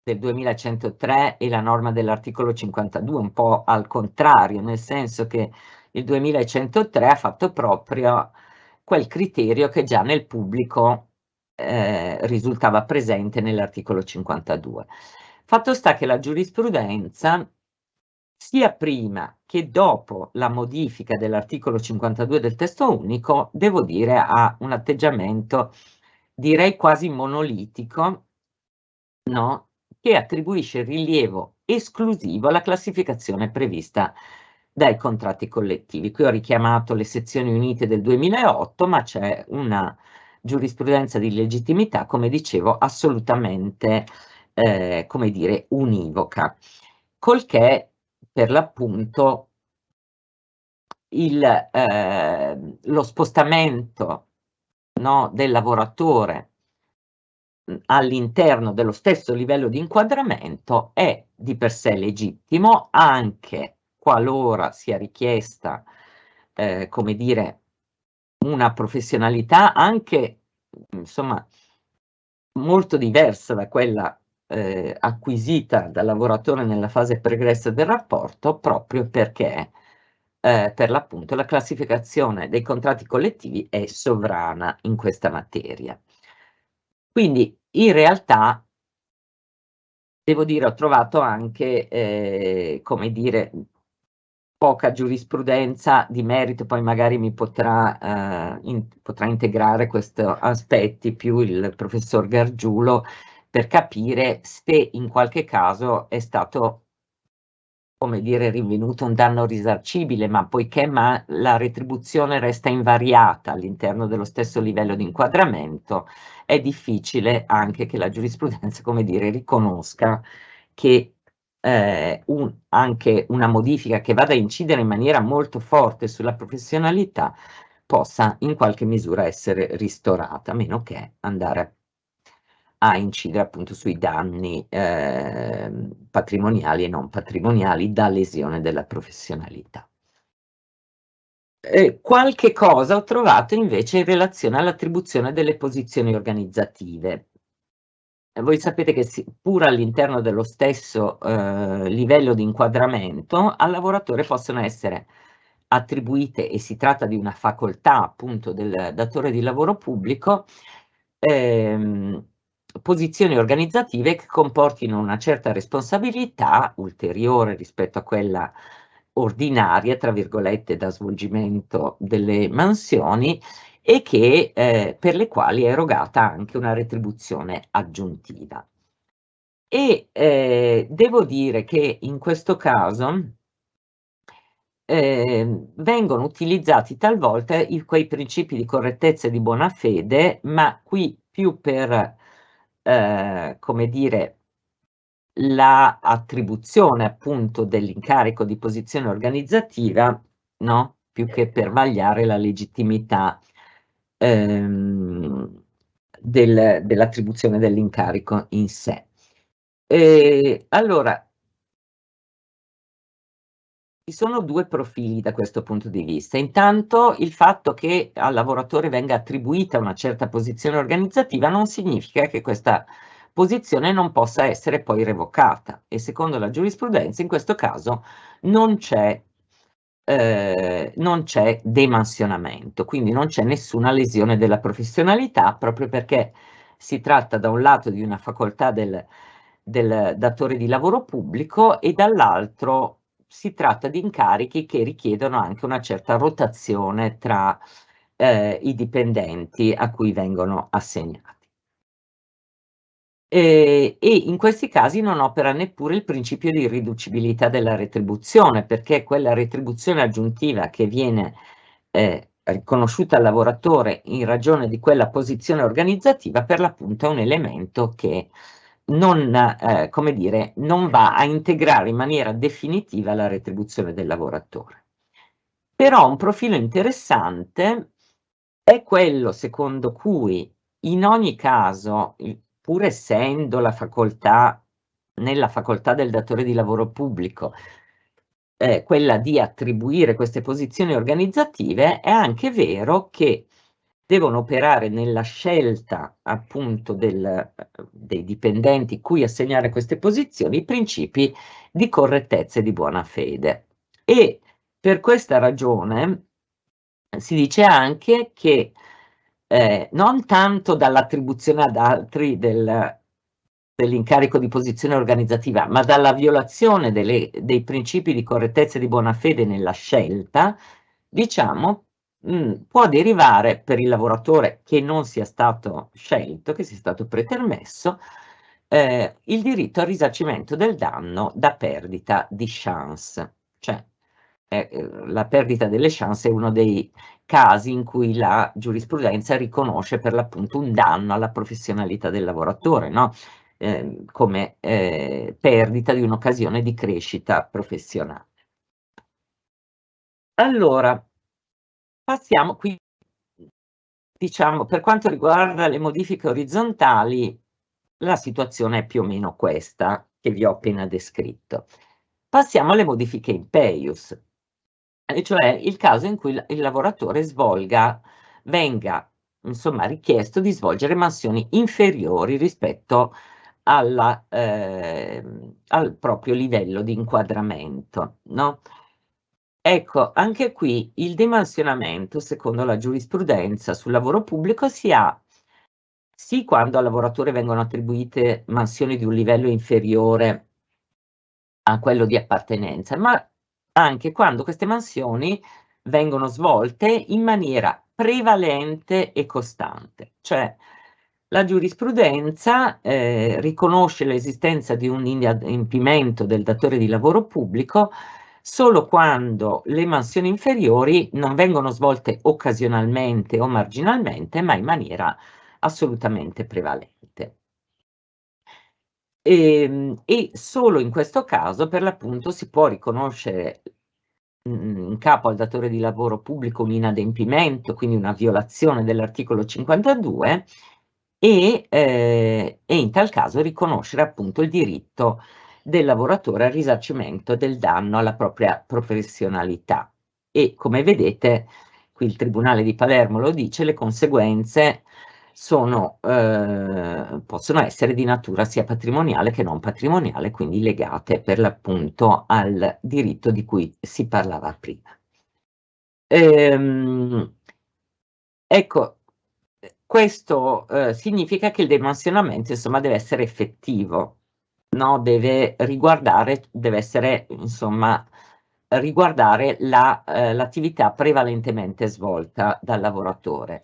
[SPEAKER 4] del 2103 e la norma dell'articolo 52, un po' al contrario, nel senso che il 2103 ha fatto proprio quel criterio che già nel pubblico risultava presente nell'articolo 52. Fatto sta che la giurisprudenza, sia prima che dopo la modifica dell'articolo 52 del testo unico, devo dire, ha un atteggiamento, direi quasi monolitico, no? Che attribuisce rilievo esclusivo alla classificazione prevista dai contratti collettivi. Qui ho richiamato le sezioni unite del 2008, ma c'è una giurisprudenza di legittimità, come dicevo, assolutamente, come dire, univoca, col che per l'appunto lo spostamento, no, del lavoratore all'interno dello stesso livello di inquadramento è di per sé legittimo, anche qualora sia richiesta, come dire, una professionalità anche, insomma, molto diversa da quella acquisita dal lavoratore nella fase pregressa del rapporto, proprio perché per l'appunto la classificazione dei contratti collettivi è sovrana in questa materia. Quindi in realtà devo dire, ho trovato anche, come dire, poca giurisprudenza di merito, poi magari mi potrà integrare questi aspetti più il professor Gargiulo per capire se in qualche caso è stato, come dire, rinvenuto un danno risarcibile, ma poiché la retribuzione resta invariata all'interno dello stesso livello di inquadramento, è difficile anche che la giurisprudenza, come dire, riconosca che anche una modifica che vada a incidere in maniera molto forte sulla professionalità possa in qualche misura essere ristorata, a meno che andare a incidere appunto sui danni patrimoniali e non patrimoniali da lesione della professionalità. Qualche cosa ho trovato invece in relazione all'attribuzione delle posizioni organizzative. Voi sapete che pur all'interno dello stesso livello di inquadramento, al lavoratore possono essere attribuite, e si tratta di una facoltà appunto del datore di lavoro pubblico, posizioni organizzative che comportino una certa responsabilità ulteriore rispetto a quella ordinaria, tra virgolette, da svolgimento delle mansioni, e che per le quali è erogata anche una retribuzione aggiuntiva. E devo dire che in questo caso vengono utilizzati talvolta quei principi di correttezza e di buona fede, ma qui più per, come dire, la attribuzione appunto dell'incarico di posizione organizzativa, no, più che per vagliare la legittimità dell'attribuzione dell'incarico in sé. Allora, ci sono due profili da questo punto di vista. Intanto il fatto che al lavoratore venga attribuita una certa posizione organizzativa non significa che questa posizione non possa essere poi revocata, e secondo la giurisprudenza in questo caso non c'è demansionamento, quindi non c'è nessuna lesione della professionalità, proprio perché si tratta da un lato di una facoltà del datore di lavoro pubblico e dall'altro si tratta di incarichi che richiedono anche una certa rotazione tra i dipendenti a cui vengono assegnati. E in questi casi non opera neppure il principio di irriducibilità della retribuzione, perché quella retribuzione aggiuntiva che viene riconosciuta al lavoratore in ragione di quella posizione organizzativa, per l'appunto è un elemento che non, come dire, non va a integrare in maniera definitiva la retribuzione del lavoratore. Però un profilo interessante è quello secondo cui in ogni caso, pur essendo la facoltà, nella facoltà del datore di lavoro pubblico, quella di attribuire queste posizioni organizzative, è anche vero che devono operare nella scelta appunto dei dipendenti cui assegnare queste posizioni i principi di correttezza e di buona fede. E per questa ragione si dice anche che non tanto dall'attribuzione ad altri dell'incarico di posizione organizzativa, ma dalla violazione dei principi di correttezza e di buona fede nella scelta, diciamo, può derivare per il lavoratore che non sia stato scelto, che sia stato pretermesso, il diritto al risarcimento del danno da perdita di chance. Cioè, la perdita delle chance è uno dei casi in cui la giurisprudenza riconosce per l'appunto un danno alla professionalità del lavoratore, no? Come perdita di un'occasione di crescita professionale. Allora, passiamo qui, diciamo, per quanto riguarda le modifiche orizzontali, la situazione è più o meno questa che vi ho appena descritto. Passiamo alle modifiche in peius, e cioè il caso in cui il lavoratore venga insomma richiesto di svolgere mansioni inferiori rispetto al proprio livello di inquadramento, no? Ecco, anche qui il dimensionamento, secondo la giurisprudenza sul lavoro pubblico, si ha sì quando al lavoratore vengono attribuite mansioni di un livello inferiore a quello di appartenenza, ma anche quando queste mansioni vengono svolte in maniera prevalente e costante. Cioè, la giurisprudenza riconosce l'esistenza di un inadempimento del datore di lavoro pubblico solo quando le mansioni inferiori non vengono svolte occasionalmente o marginalmente, ma in maniera assolutamente prevalente. E solo in questo caso, per l'appunto, si può riconoscere in capo al datore di lavoro pubblico un inadempimento, quindi una violazione dell'articolo 52, e in tal caso riconoscere appunto il diritto del lavoratore al risarcimento del danno alla propria professionalità. E come vedete, qui il Tribunale di Palermo lo dice, le conseguenze possono essere di natura sia patrimoniale che non patrimoniale, quindi legate per l'appunto al diritto di cui si parlava prima. Ecco, questo significa che il demansionamento insomma deve essere effettivo, no? Deve essere insomma riguardare l'attività prevalentemente svolta dal lavoratore.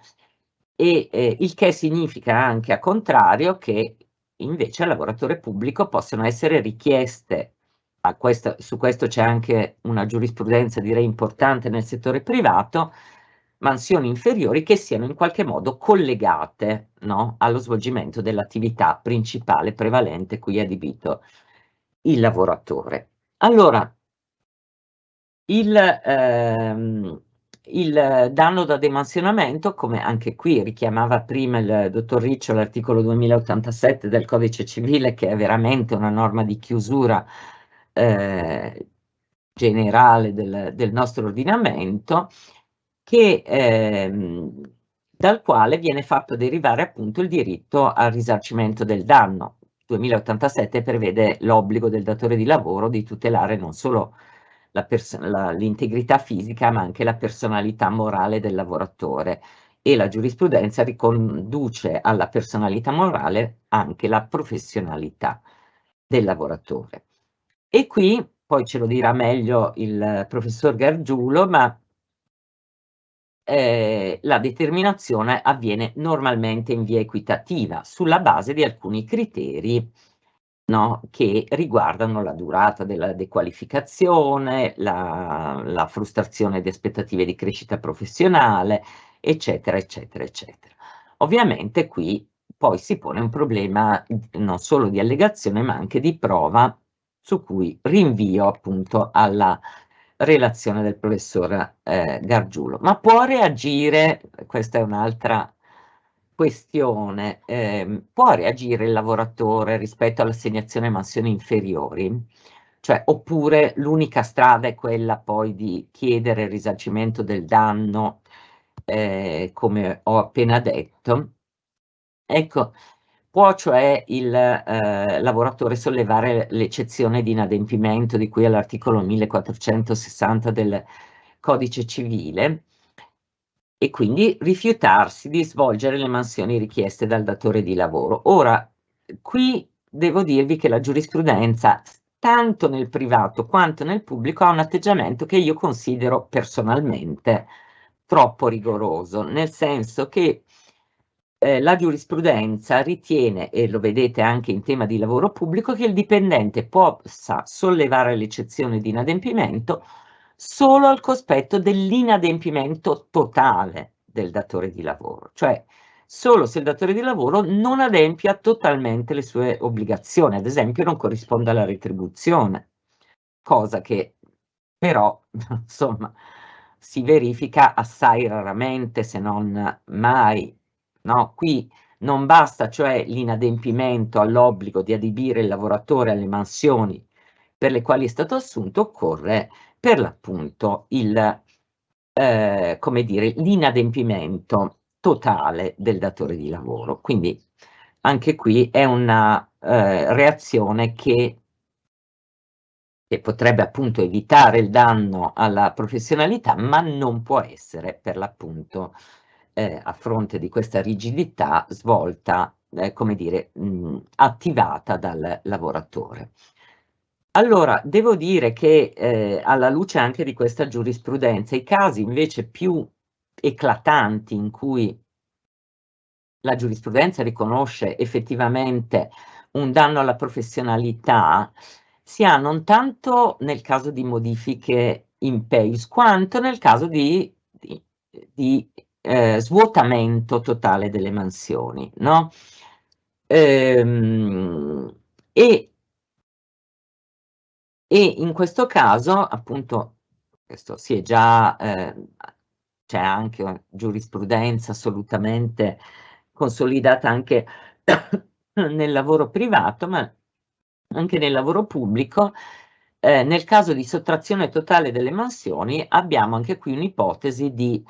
[SPEAKER 4] Il che significa anche, a contrario, che invece al lavoratore pubblico possono essere richieste, su questo c'è anche una giurisprudenza direi importante nel settore privato, mansioni inferiori che siano in qualche modo collegate, no, allo svolgimento dell'attività principale prevalente cui è adibito il lavoratore. Allora, il danno da demansionamento, come anche qui richiamava prima il dottor Riccio l'articolo 2087 del Codice Civile, che è veramente una norma di chiusura generale del nostro ordinamento, dal quale viene fatto derivare appunto il diritto al risarcimento del danno. 2087 prevede l'obbligo del datore di lavoro di tutelare non solo l'integrità fisica, ma anche la personalità morale del lavoratore, e la giurisprudenza riconduce alla personalità morale anche la professionalità del lavoratore. E qui poi ce lo dirà meglio il professor Gargiulo, ma la determinazione avviene normalmente in via equitativa sulla base di alcuni criteri, no, che riguardano la durata della dequalificazione, la frustrazione di aspettative di crescita professionale, eccetera, eccetera, eccetera. Ovviamente qui poi si pone un problema non solo di allegazione, ma anche di prova, su cui rinvio appunto alla relazione del professor Gargiulo. Ma può reagire, questa è un'altra questione, può reagire il lavoratore rispetto all'assegnazione a mansioni inferiori? Cioè, oppure l'unica strada è quella poi di chiedere il risarcimento del danno, come ho appena detto? Ecco, può cioè il lavoratore sollevare l'eccezione di inadempimento di cui all'articolo 1460 del Codice Civile e quindi rifiutarsi di svolgere le mansioni richieste dal datore di lavoro. Ora, qui devo dirvi che la giurisprudenza, tanto nel privato quanto nel pubblico, ha un atteggiamento che io considero personalmente troppo rigoroso, nel senso che la giurisprudenza ritiene, e lo vedete anche in tema di lavoro pubblico, che il dipendente possa sollevare l'eccezione di inadempimento solo al cospetto dell'inadempimento totale del datore di lavoro, cioè solo se il datore di lavoro non adempia totalmente le sue obbligazioni, ad esempio non corrisponde alla retribuzione, cosa che però insomma si verifica assai raramente, se non mai, no? Qui non basta cioè l'inadempimento all'obbligo di adibire il lavoratore alle mansioni per le quali è stato assunto, occorre per l'appunto come dire, l'inadempimento totale del datore di lavoro. Quindi anche qui è una reazione che potrebbe appunto evitare il danno alla professionalità, ma non può essere per l'appunto a fronte di questa rigidità svolta, come dire, attivata dal lavoratore. Allora, devo dire che alla luce anche di questa giurisprudenza, i casi invece più eclatanti in cui la giurisprudenza riconosce effettivamente un danno alla professionalità si ha non tanto nel caso di modifiche in PEIS, quanto nel caso di svuotamento totale delle mansioni, no? E in questo caso, appunto, questo si è già, c'è anche giurisprudenza assolutamente consolidata anche nel lavoro privato, ma anche nel lavoro pubblico, nel caso di sottrazione totale delle mansioni abbiamo anche qui un'ipotesi di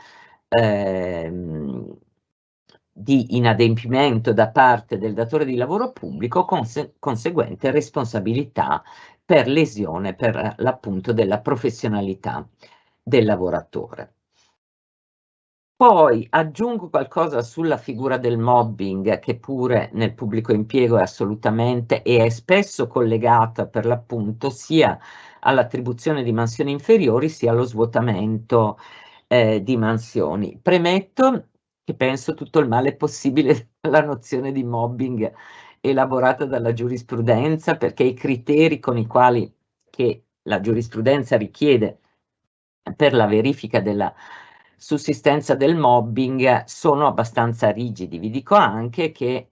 [SPEAKER 4] inadempimento da parte del datore di lavoro pubblico, conseguente responsabilità per lesione per l'appunto della professionalità del lavoratore. Poi aggiungo qualcosa sulla figura del mobbing, che pure nel pubblico impiego è assolutamente e è spesso collegata per l'appunto sia all'attribuzione di mansioni inferiori sia allo svuotamento di mansioni. Premetto che penso tutto il male possibile alla nozione di mobbing elaborata dalla giurisprudenza, perché i criteri con i quali che la giurisprudenza richiede per la verifica della sussistenza del mobbing sono abbastanza rigidi. Vi dico anche che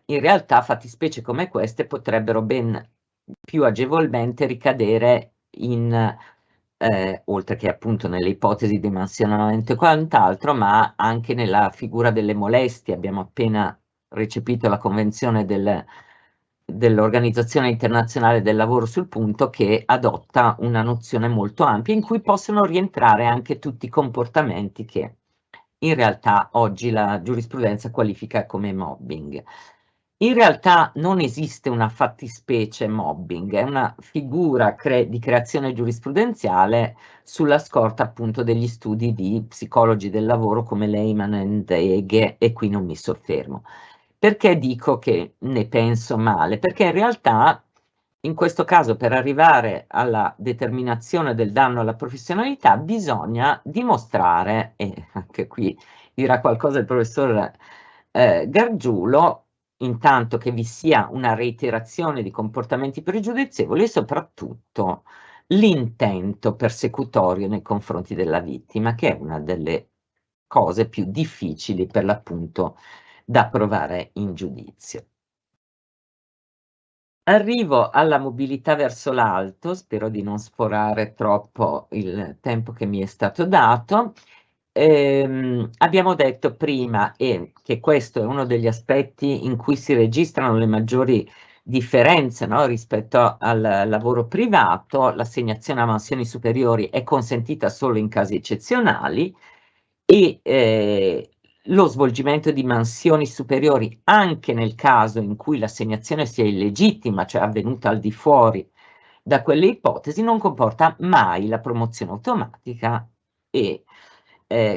[SPEAKER 4] in realtà fattispecie come queste potrebbero ben più agevolmente ricadere in oltre che appunto nelle ipotesi di mansionamento e quant'altro, ma anche nella figura delle molestie. Abbiamo appena recepito la convenzione dell'Organizzazione Internazionale del Lavoro sul punto, che adotta una nozione molto ampia in cui possono rientrare anche tutti i comportamenti che in realtà oggi la giurisprudenza qualifica come mobbing. In realtà non esiste una fattispecie mobbing, è una figura di creazione giurisprudenziale sulla scorta appunto degli studi di psicologi del lavoro come Lehmann e Ege, e qui non mi soffermo. Perché dico che ne penso male? Perché in realtà in questo caso per arrivare alla determinazione del danno alla professionalità bisogna dimostrare, e anche qui dirà qualcosa il professor Gargiulo, intanto che vi sia una reiterazione di comportamenti pregiudizievoli e soprattutto l'intento persecutorio nei confronti della vittima, che è una delle cose più difficili per l'appunto da provare in giudizio. Arrivo alla mobilità verso l'alto, spero di non sforare troppo il tempo che mi è stato dato. Abbiamo detto prima che questo è uno degli aspetti in cui si registrano le maggiori differenze, no, rispetto al lavoro privato. L'assegnazione a mansioni superiori è consentita solo in casi eccezionali e lo svolgimento di mansioni superiori anche nel caso in cui l'assegnazione sia illegittima, cioè avvenuta al di fuori da quelle ipotesi, non comporta mai la promozione automatica e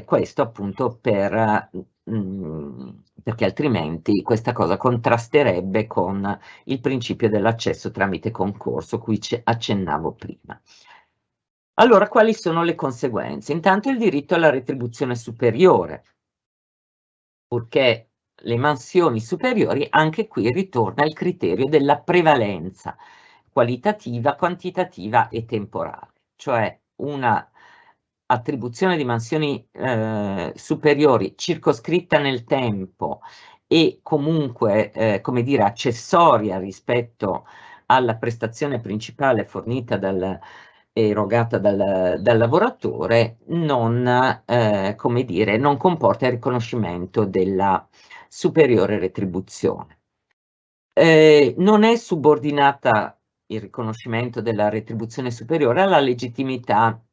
[SPEAKER 4] questo appunto perché altrimenti questa cosa contrasterebbe con il principio dell'accesso tramite concorso, cui accennavo prima. Allora, quali sono le conseguenze? Intanto il diritto alla retribuzione superiore, purché le mansioni superiori, anche qui ritorna il criterio della prevalenza qualitativa, quantitativa e temporale, cioè una attribuzione di mansioni superiori circoscritta nel tempo e comunque, come dire, accessoria rispetto alla prestazione principale fornita erogata dal lavoratore non, come dire, non comporta il riconoscimento della superiore retribuzione. Non è subordinata il riconoscimento della retribuzione superiore alla legittimità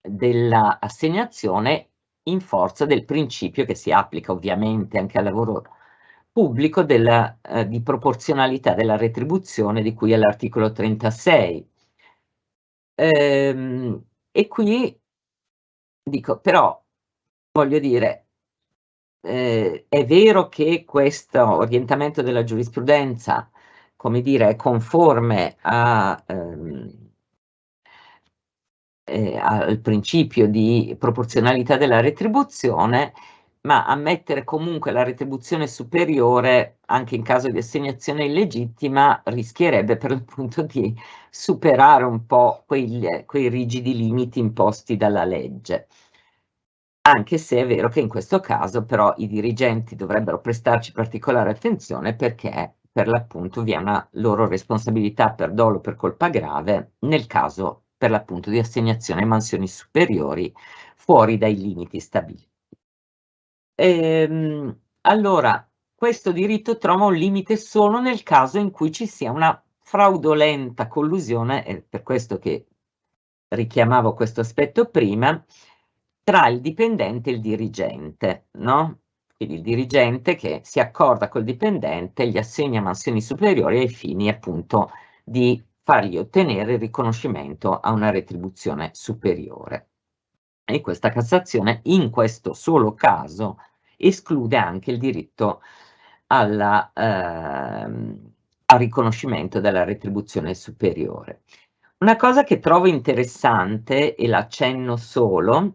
[SPEAKER 4] della assegnazione in forza del principio che si applica ovviamente anche al lavoro pubblico di proporzionalità della retribuzione di cui all'articolo 36. E qui dico, però voglio dire, è vero che questo orientamento della giurisprudenza, come dire, è conforme al principio di proporzionalità della retribuzione, ma ammettere comunque la retribuzione superiore anche in caso di assegnazione illegittima rischierebbe per l'appunto di superare un po' quei rigidi limiti imposti dalla legge. Anche se è vero che in questo caso però i dirigenti dovrebbero prestarci particolare attenzione perché per l'appunto vi è una loro responsabilità per dolo per colpa grave nel caso per l'appunto di assegnazione a mansioni superiori fuori dai limiti stabiliti. Allora, questo diritto trova un limite solo nel caso in cui ci sia una fraudolenta collusione, è per questo che richiamavo questo aspetto prima, tra il dipendente e il dirigente, no? Quindi il dirigente che si accorda col dipendente, gli assegna mansioni superiori ai fini appunto di fargli ottenere il riconoscimento a una retribuzione superiore. E questa Cassazione, in questo solo caso, esclude anche il diritto al riconoscimento della retribuzione superiore. Una cosa che trovo interessante, e l'accenno solo,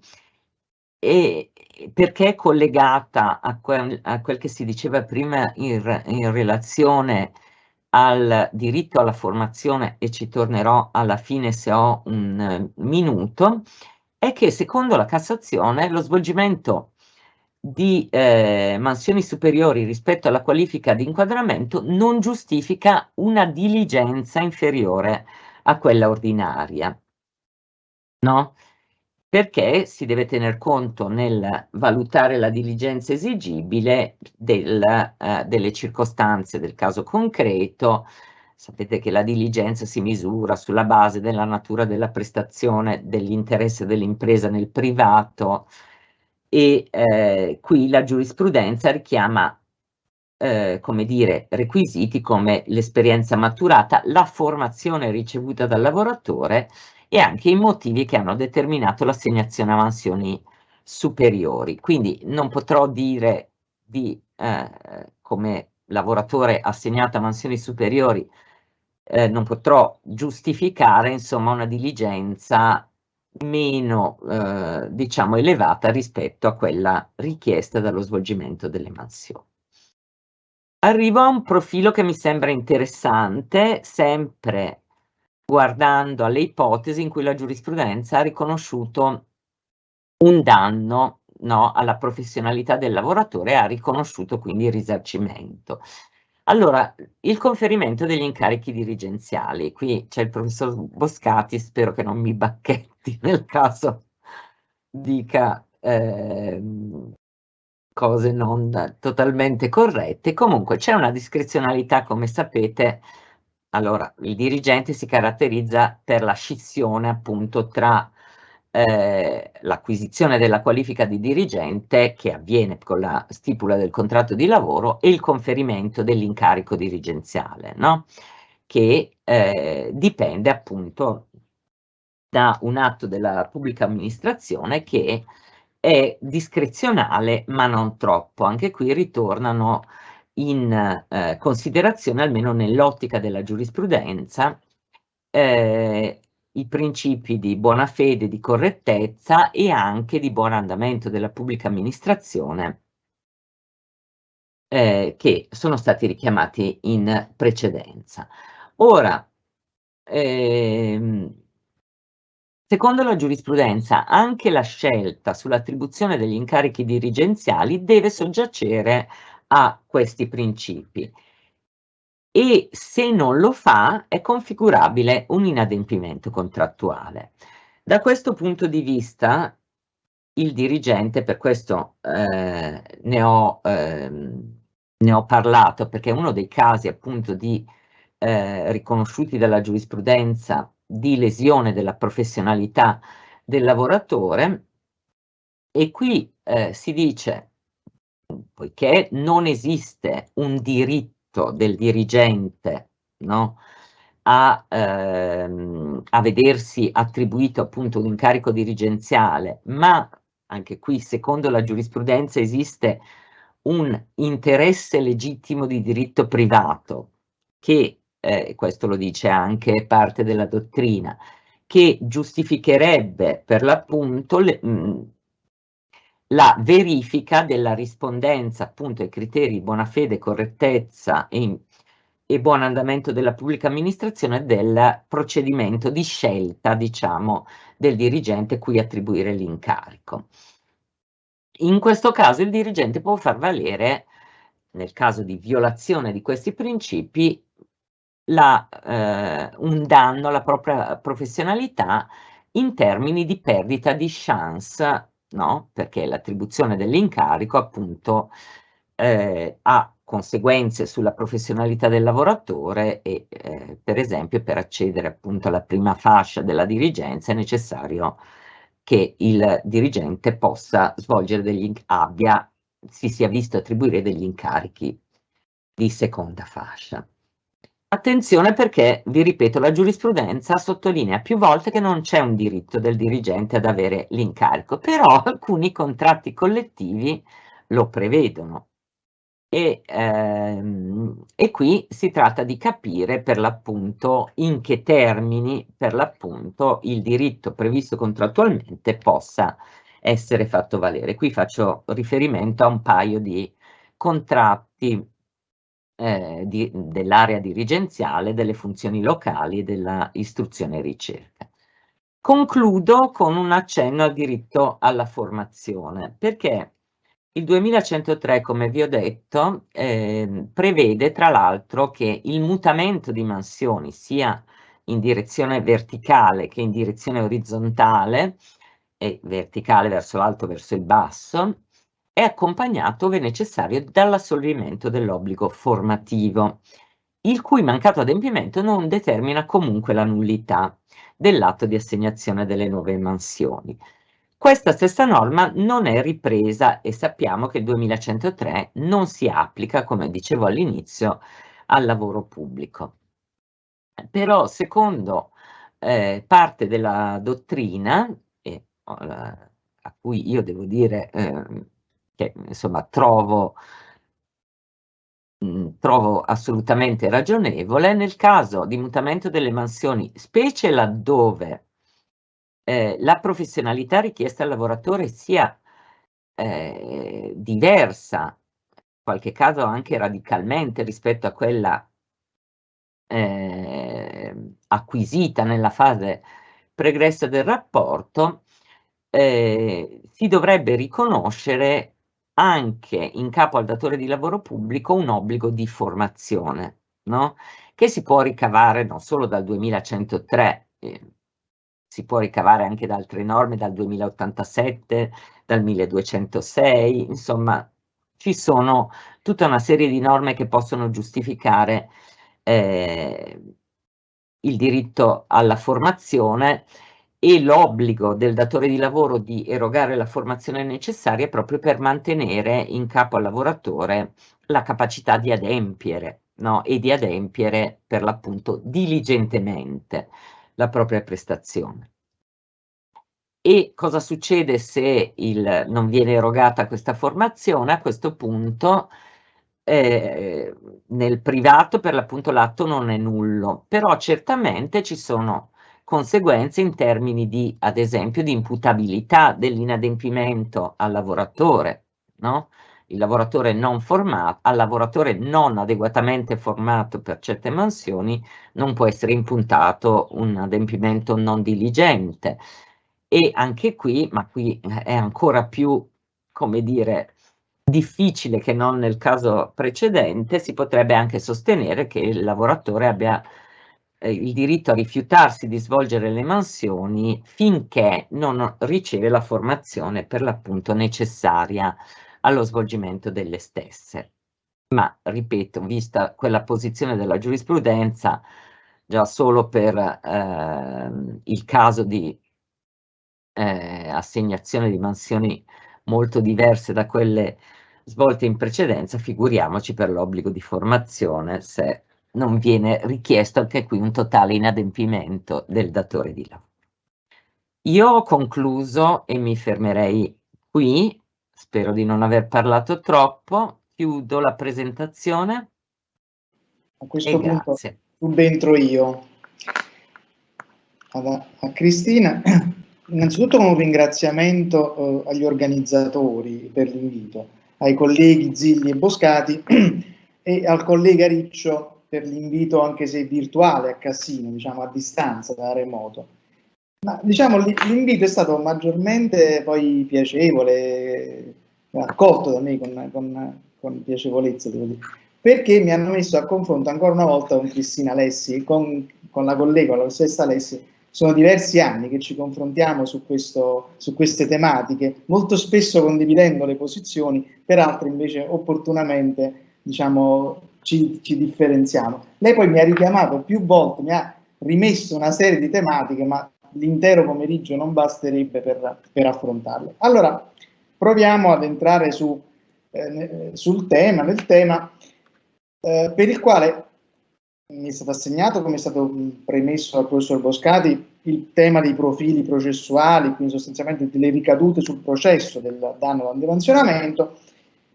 [SPEAKER 4] perché è collegata a quel che si diceva prima in relazione al diritto alla formazione, e ci tornerò alla fine se ho un minuto, è che secondo la Cassazione lo svolgimento di mansioni superiori rispetto alla qualifica di inquadramento non giustifica una diligenza inferiore a quella ordinaria, no? Perché si deve tener conto nel valutare la diligenza esigibile delle circostanze del caso concreto. Sapete che la diligenza si misura sulla base della natura della prestazione, dell'interesse dell'impresa nel privato e qui la giurisprudenza richiama come dire, requisiti come l'esperienza maturata, la formazione ricevuta dal lavoratore e anche i motivi che hanno determinato l'assegnazione a mansioni superiori. Quindi non potrò dire come lavoratore assegnato a mansioni superiori, non potrò giustificare insomma una diligenza meno diciamo elevata rispetto a quella richiesta dallo svolgimento delle mansioni. Arrivo a un profilo che mi sembra interessante, sempre guardando alle ipotesi in cui la giurisprudenza ha riconosciuto un danno, no, alla professionalità del lavoratore e ha riconosciuto quindi il risarcimento. Allora, il conferimento degli incarichi dirigenziali. Qui c'è il professor Boscati, spero che non mi bacchetti nel caso dica cose non totalmente corrette. Comunque c'è una discrezionalità, come sapete. Allora, il dirigente si caratterizza per la scissione appunto tra l'acquisizione della qualifica di dirigente, che avviene con la stipula del contratto di lavoro, e il conferimento dell'incarico dirigenziale, no? Che dipende appunto da un atto della pubblica amministrazione che è discrezionale ma non troppo. Anche qui ritornano in considerazione, almeno nell'ottica della giurisprudenza, i principi di buona fede, di correttezza e anche di buon andamento della pubblica amministrazione che sono stati richiamati in precedenza. Ora, secondo la giurisprudenza, anche la scelta sull'attribuzione degli incarichi dirigenziali deve soggiacere a questi principi. e se non lo fa è configurabile un inadempimento contrattuale. Da questo punto di vista il dirigente, per questo ne ho parlato, perché è uno dei casi appunto riconosciuti dalla giurisprudenza di lesione della professionalità del lavoratore, e qui si dice, poiché non esiste un diritto del dirigente, no, a vedersi attribuito appunto un incarico dirigenziale, ma anche qui secondo la giurisprudenza esiste un interesse legittimo di diritto privato che, questo lo dice anche parte della dottrina, che giustificherebbe per l'appunto la verifica della rispondenza appunto ai criteri di buona fede, correttezza e buon andamento della pubblica amministrazione del procedimento di scelta, diciamo, del dirigente cui attribuire l'incarico. In questo caso il dirigente può far valere, nel caso di violazione di questi principi, un danno alla propria professionalità in termini di perdita di chance, no? Perché l'attribuzione dell'incarico appunto ha conseguenze sulla professionalità del lavoratore e per esempio per accedere appunto alla prima fascia della dirigenza è necessario che il dirigente possa svolgere si sia visto attribuire degli incarichi di seconda fascia. Attenzione perché, vi ripeto, la giurisprudenza sottolinea più volte che non c'è un diritto del dirigente ad avere l'incarico, però alcuni contratti collettivi lo prevedono. E qui si tratta di capire per l'appunto in che termini per l'appunto il diritto previsto contrattualmente possa essere fatto valere. Qui faccio riferimento a un paio di contratti dell'area dirigenziale, delle funzioni locali e della istruzione e ricerca. Concludo con un accenno al diritto alla formazione, perché il 2103, come vi ho detto, prevede tra l'altro che il mutamento di mansioni sia in direzione verticale che in direzione orizzontale, e verticale verso l'alto verso il basso, è accompagnato, ove necessario, dall'assolvimento dell'obbligo formativo, il cui mancato adempimento non determina comunque la nullità dell'atto di assegnazione delle nuove mansioni. Questa stessa norma non è ripresa e sappiamo che il 2103 non si applica, come dicevo all'inizio, al lavoro pubblico. Però secondo parte della dottrina, a cui io devo dire che insomma trovo assolutamente ragionevole, nel caso di mutamento delle mansioni, specie laddove la professionalità richiesta al lavoratore sia diversa, in qualche caso anche radicalmente rispetto a quella acquisita nella fase pregressa del rapporto, si dovrebbe riconoscere anche in capo al datore di lavoro pubblico un obbligo di formazione, no? Che si può ricavare non solo dal 2103, si può ricavare anche da altre norme, dal 2087, dal 1206, insomma ci sono tutta una serie di norme che possono giustificare il diritto alla formazione e l'obbligo del datore di lavoro di erogare la formazione necessaria proprio per mantenere in capo al lavoratore la capacità di adempiere, no? E di adempiere per l'appunto diligentemente la propria prestazione. E cosa succede se non viene erogata questa formazione? A questo punto nel privato per l'appunto l'atto non è nullo, però certamente ci sono conseguenze in termini di, ad esempio, di imputabilità dell'inadempimento al lavoratore, no? Il lavoratore non formato, al lavoratore non adeguatamente formato per certe mansioni non può essere imputato un adempimento non diligente. E anche qui, ma qui è ancora più, come dire, difficile che non nel caso precedente, si potrebbe anche sostenere che il lavoratore abbia il diritto a rifiutarsi di svolgere le mansioni finché non riceve la formazione per l'appunto necessaria allo svolgimento delle stesse. Ma, ripeto, vista quella posizione della giurisprudenza, già solo per il caso di assegnazione di mansioni molto diverse da quelle svolte in precedenza, figuriamoci per l'obbligo di formazione, se non viene richiesto anche qui un totale inadempimento del datore di lavoro. Io ho concluso e mi fermerei qui, spero di non aver parlato troppo, chiudo la presentazione.
[SPEAKER 5] A questo punto
[SPEAKER 4] grazie.
[SPEAKER 5] subentro io a Cristina. Innanzitutto con un ringraziamento agli organizzatori per l'invito, ai colleghi Zilli e Boscati e al collega Riccio per l'invito, anche se virtuale, a Cassino, diciamo a distanza, da remoto. Ma diciamo l'invito è stato maggiormente poi piacevole, accolto da me con piacevolezza, devo dire, perché mi hanno messo a confronto ancora una volta con Cristina Alessi, con la collega, la professoressa Alessi. Sono diversi anni che ci confrontiamo su queste tematiche, molto spesso condividendo le posizioni, per altre invece opportunamente, diciamo, ci differenziamo. Lei poi mi ha richiamato più volte, mi ha rimesso una serie di tematiche, ma l'intero pomeriggio non basterebbe per affrontarle. Allora, proviamo ad entrare nel tema per il quale mi è stato assegnato, come è stato premesso dal professor Boscati, il tema dei profili processuali, quindi sostanzialmente delle ricadute sul processo del danno all'antipensionamento.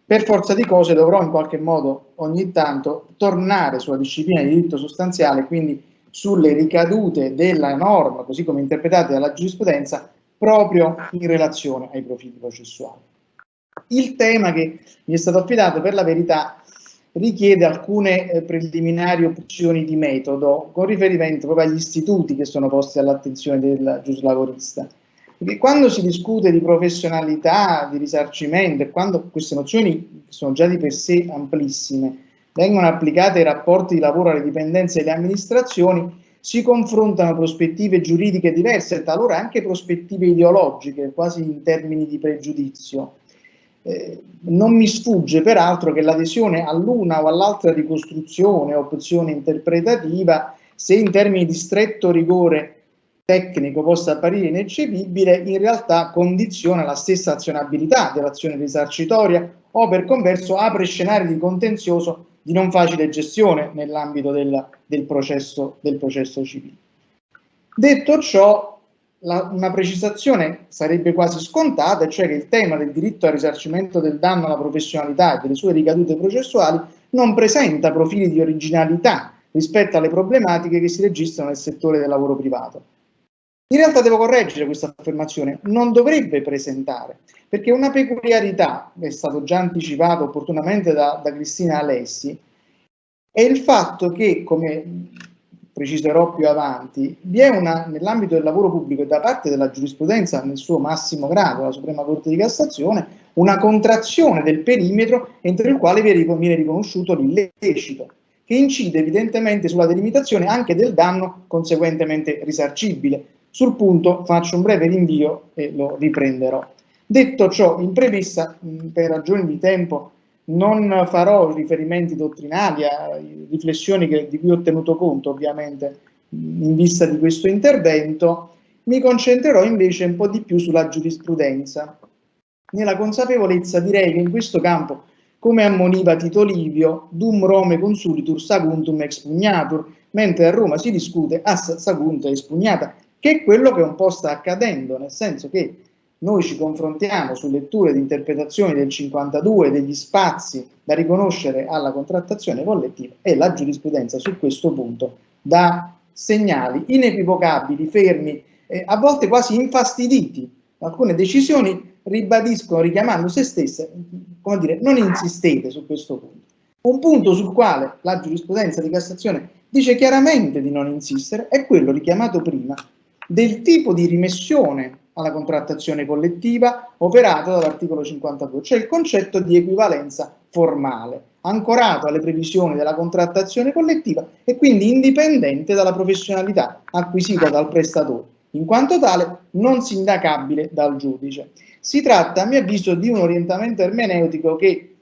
[SPEAKER 5] Per forza di cose dovrò in qualche modo ogni tanto tornare sulla disciplina di diritto sostanziale, quindi sulle ricadute della norma, così come interpretate dalla giurisprudenza, proprio in relazione ai profili processuali. Il tema che mi è stato affidato, per la verità, richiede alcune preliminari opzioni di metodo con riferimento proprio agli istituti che sono posti all'attenzione del giuslavorista. Perché quando si discute di professionalità, di risarcimento, e quando queste nozioni, che sono già di per sé amplissime, vengono applicate ai rapporti di lavoro, alle dipendenze e alle amministrazioni, si confrontano prospettive giuridiche diverse e talora anche prospettive ideologiche, quasi in termini di pregiudizio. Non mi sfugge peraltro che l'adesione all'una o all'altra ricostruzione o opzione interpretativa, se in termini di stretto rigore tecnico possa apparire ineccepibile, in realtà condiziona la stessa azionabilità dell'azione risarcitoria o per converso apre scenari di contenzioso di non facile gestione nell'ambito del processo civile. Detto ciò, una precisazione sarebbe quasi scontata, cioè che il tema del diritto al risarcimento del danno alla professionalità e delle sue ricadute processuali non presenta profili di originalità rispetto alle problematiche che si registrano nel settore del lavoro privato. In realtà devo correggere questa affermazione, non dovrebbe presentare, perché una peculiarità, è stato già anticipato opportunamente da Cristina Alessi, è il fatto che, come preciserò più avanti, vi è nell'ambito del lavoro pubblico e da parte della giurisprudenza nel suo massimo grado, la Suprema Corte di Cassazione, una contrazione del perimetro entro il quale viene riconosciuto l'illecito, che incide evidentemente sulla delimitazione anche del danno conseguentemente risarcibile. Sul punto faccio un breve rinvio e lo riprenderò. Detto ciò, in premessa, per ragioni di tempo, non farò riferimenti dottrinali a riflessioni di cui ho tenuto conto ovviamente in vista di questo intervento, mi concentrerò invece un po' di più sulla giurisprudenza, nella consapevolezza, direi, che in questo campo, come ammoniva Tito Livio, dum Rome consulitur saguntum expugnatur, mentre a Roma si discute as sagunta espugnata, che è quello che un po' sta accadendo, nel senso che noi ci confrontiamo su letture di interpretazioni del 52 degli spazi da riconoscere alla contrattazione collettiva e la giurisprudenza su questo punto dà segnali inequivocabili, fermi, a volte quasi infastiditi. Alcune decisioni ribadiscono, richiamando se stesse, come dire, non insistete su questo punto. Un punto sul quale la giurisprudenza di Cassazione dice chiaramente di non insistere è quello richiamato prima del tipo di rimessione alla contrattazione collettiva operato dall'articolo 52, cioè il concetto di equivalenza formale, ancorato alle previsioni della contrattazione collettiva e quindi indipendente dalla professionalità acquisita dal prestatore, in quanto tale non sindacabile dal giudice. Si tratta, a mio avviso, di un orientamento ermeneutico che,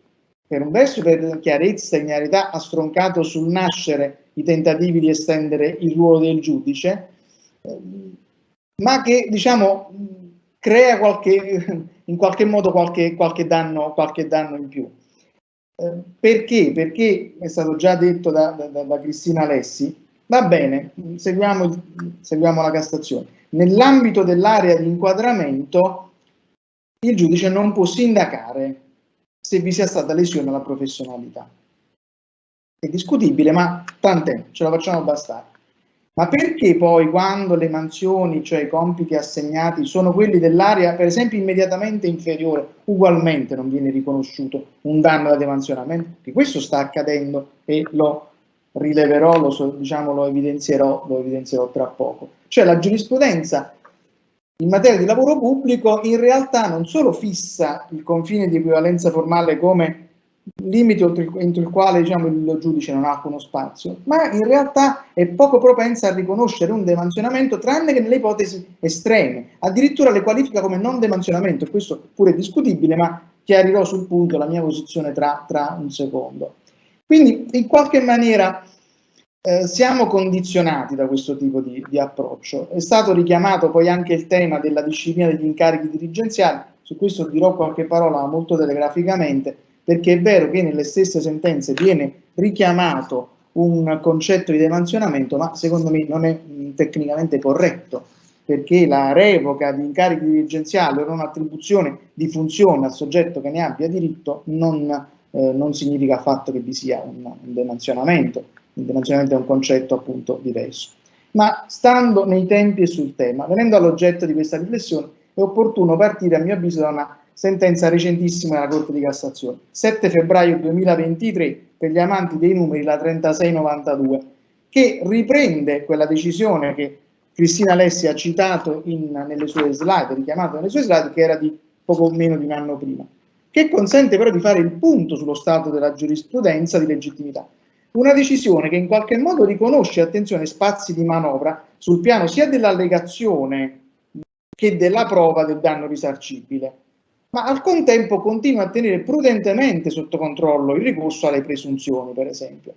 [SPEAKER 5] per un verso, per chiarezza e linearità, ha stroncato sul nascere i tentativi di estendere il ruolo del giudice, ma che, diciamo, crea in qualche modo qualche danno in più. Perché? Perché è stato già detto da Cristina Alessi, va bene, seguiamo la Cassazione. Nell'ambito dell'area di inquadramento il giudice non può sindacare se vi sia stata lesione alla professionalità. È discutibile, ma tant'è, ce la facciamo bastare. Ma perché poi quando le mansioni, cioè i compiti assegnati, sono quelli dell'area, per esempio, immediatamente inferiore, ugualmente non viene riconosciuto un danno da demansionamento? Che questo sta accadendo e lo rileverò, lo evidenzierò tra poco. Cioè la giurisprudenza in materia di lavoro pubblico in realtà non solo fissa il confine di equivalenza formale come limite entro il quale, diciamo, il giudice non ha alcuno spazio, ma in realtà è poco propensa a riconoscere un demansionamento, tranne che nelle ipotesi estreme. Addirittura le qualifica come non demansionamento, e questo pure è discutibile, ma chiarirò sul punto la mia posizione tra un secondo. Quindi in qualche maniera siamo condizionati da questo tipo di approccio. È stato richiamato poi anche il tema della disciplina degli incarichi dirigenziali, su questo dirò qualche parola molto telegraficamente, perché è vero che nelle stesse sentenze viene richiamato un concetto di demansionamento, ma secondo me non è tecnicamente corretto, perché la revoca di incarichi dirigenziali o non attribuzione di funzione al soggetto che ne abbia diritto non significa affatto che vi sia un demansionamento. Il demansionamento è un concetto appunto diverso. Ma stando nei tempi e sul tema, venendo all'oggetto di questa riflessione, è opportuno partire, a mio avviso, da una sentenza recentissima della Corte di Cassazione, 7 febbraio 2023, per gli amanti dei numeri, la 3692, che riprende quella decisione che Cristina Alessi ha citato nelle sue slide, richiamato nelle sue slide, che era di poco meno di un anno prima, che consente però di fare il punto sullo stato della giurisprudenza di legittimità. Una decisione che in qualche modo riconosce, attenzione, spazi di manovra sul piano sia dell'allegazione che della prova del danno risarcibile, ma al contempo continua a tenere prudentemente sotto controllo il ricorso alle presunzioni, per esempio.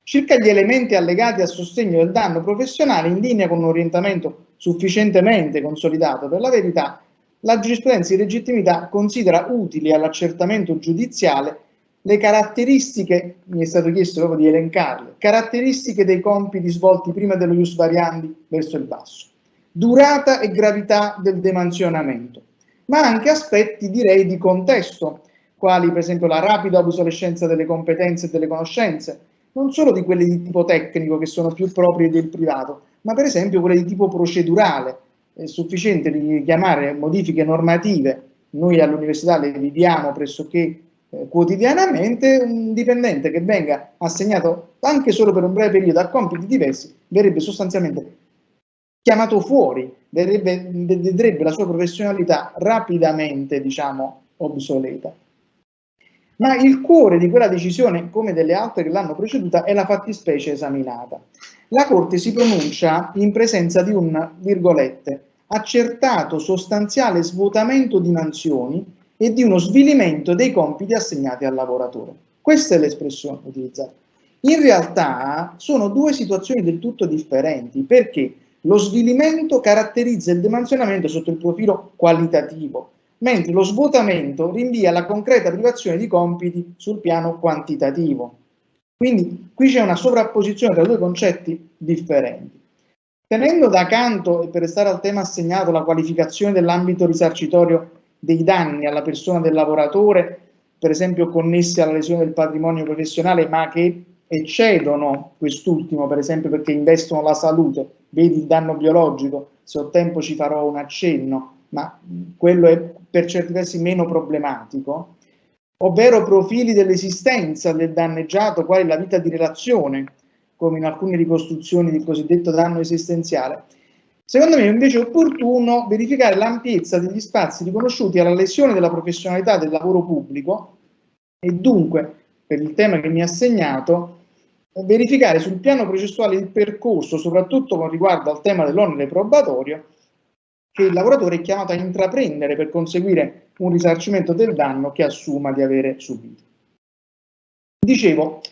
[SPEAKER 5] Circa gli elementi allegati a sostegno del danno professionale, in linea con un orientamento sufficientemente consolidato per la verità, la giurisprudenza di legittimità considera utili all'accertamento giudiziale le caratteristiche, mi è stato chiesto proprio di elencarle, caratteristiche dei compiti svolti prima dello ius variandi verso il basso, durata e gravità del demansionamento, ma anche aspetti, direi, di contesto, quali per esempio la rapida obsolescenza delle competenze e delle conoscenze, non solo di quelle di tipo tecnico che sono più proprie del privato, ma per esempio quelle di tipo procedurale. È sufficiente richiamare modifiche normative. Noi all'università le viviamo pressoché quotidianamente. Un dipendente che venga assegnato anche solo per un breve periodo a compiti diversi verrebbe sostanzialmente chiamato fuori, vedrebbe la sua professionalità rapidamente, diciamo, obsoleta. Ma il cuore di quella decisione, come delle altre che l'hanno preceduta, è la fattispecie esaminata. La Corte si pronuncia in presenza di un, virgolette, accertato sostanziale svuotamento di mansioni e di uno svilimento dei compiti assegnati al lavoratore. Questa è l'espressione utilizzata. In realtà sono due situazioni del tutto differenti, perché lo svilimento caratterizza il demansionamento sotto il profilo qualitativo, mentre lo svuotamento rinvia alla concreta privazione di compiti sul piano quantitativo. Quindi qui c'è una sovrapposizione tra due concetti differenti. Tenendo da canto, e per restare al tema assegnato, la qualificazione dell'ambito risarcitorio dei danni alla persona del lavoratore, per esempio connessi alla lesione del patrimonio professionale, ma che eccedono quest'ultimo, per esempio perché investono la salute, vedi il danno biologico, se ho tempo ci farò un accenno, ma quello è per certi versi meno problematico, ovvero profili dell'esistenza del danneggiato, quali la vita di relazione, come in alcune ricostruzioni del cosiddetto danno esistenziale. Secondo me è invece opportuno verificare l'ampiezza degli spazi riconosciuti alla lesione della professionalità del lavoro pubblico e dunque, per il tema che mi ha assegnato, verificare sul piano processuale il percorso, soprattutto con riguardo al tema dell'onere probatorio, che il lavoratore è chiamato a intraprendere per conseguire un risarcimento del danno che assuma di avere subito. Dicevo,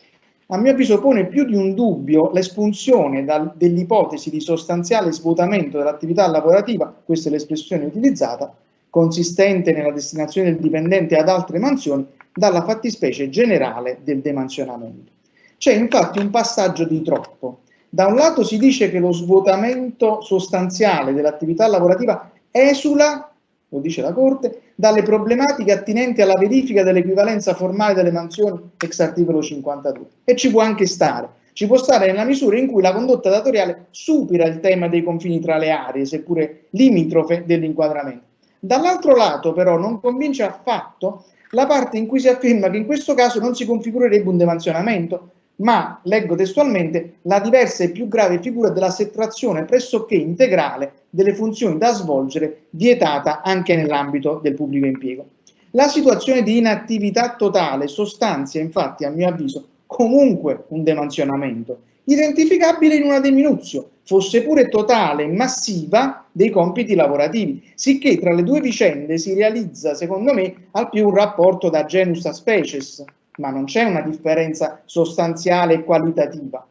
[SPEAKER 5] a mio avviso pone più di un dubbio l'espunzione dell'ipotesi di sostanziale svuotamento dell'attività lavorativa, questa è l'espressione utilizzata, consistente nella destinazione del dipendente ad altre mansioni, dalla fattispecie generale del demansionamento. C'è infatti un passaggio di troppo. Da un lato si dice che lo svuotamento sostanziale dell'attività lavorativa esula, lo dice la Corte, dalle problematiche attinenti alla verifica dell'equivalenza formale delle mansioni ex articolo 52. E ci può anche stare. Ci può stare nella misura in cui la condotta datoriale supera il tema dei confini tra le aree, seppure limitrofe dell'inquadramento. Dall'altro lato, però, non convince affatto la parte in cui si afferma che in questo caso non si configurerebbe un demansionamento, ma, leggo testualmente, la diversa e più grave figura della sottrazione pressoché integrale delle funzioni da svolgere, vietata anche nell'ambito del pubblico impiego. La situazione di inattività totale sostanzia, infatti, a mio avviso, comunque un demansionamento, identificabile in una deminuzio, fosse pure totale e massiva, dei compiti lavorativi, sicché tra le due vicende si realizza, secondo me, al più un rapporto da genus a species, ma non c'è una differenza sostanziale e qualitativa.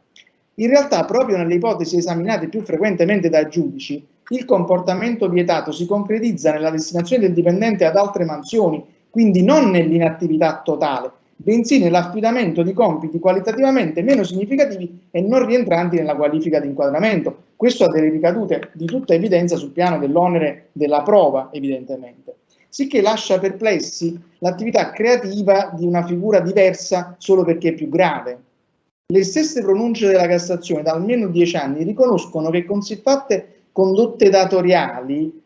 [SPEAKER 5] In realtà, proprio nelle ipotesi esaminate più frequentemente dai giudici, il comportamento vietato si concretizza nella destinazione del dipendente ad altre mansioni, quindi non nell'inattività totale, bensì nell'affidamento di compiti qualitativamente meno significativi e non rientranti nella qualifica di inquadramento. Questo ha delle ricadute di tutta evidenza sul piano dell'onere della prova, evidentemente. Sicché lascia perplessi l'attività creativa di una figura diversa solo perché è più grave. Le stesse pronunce della Cassazione da almeno 10 anni riconoscono che con siffatte condotte datoriali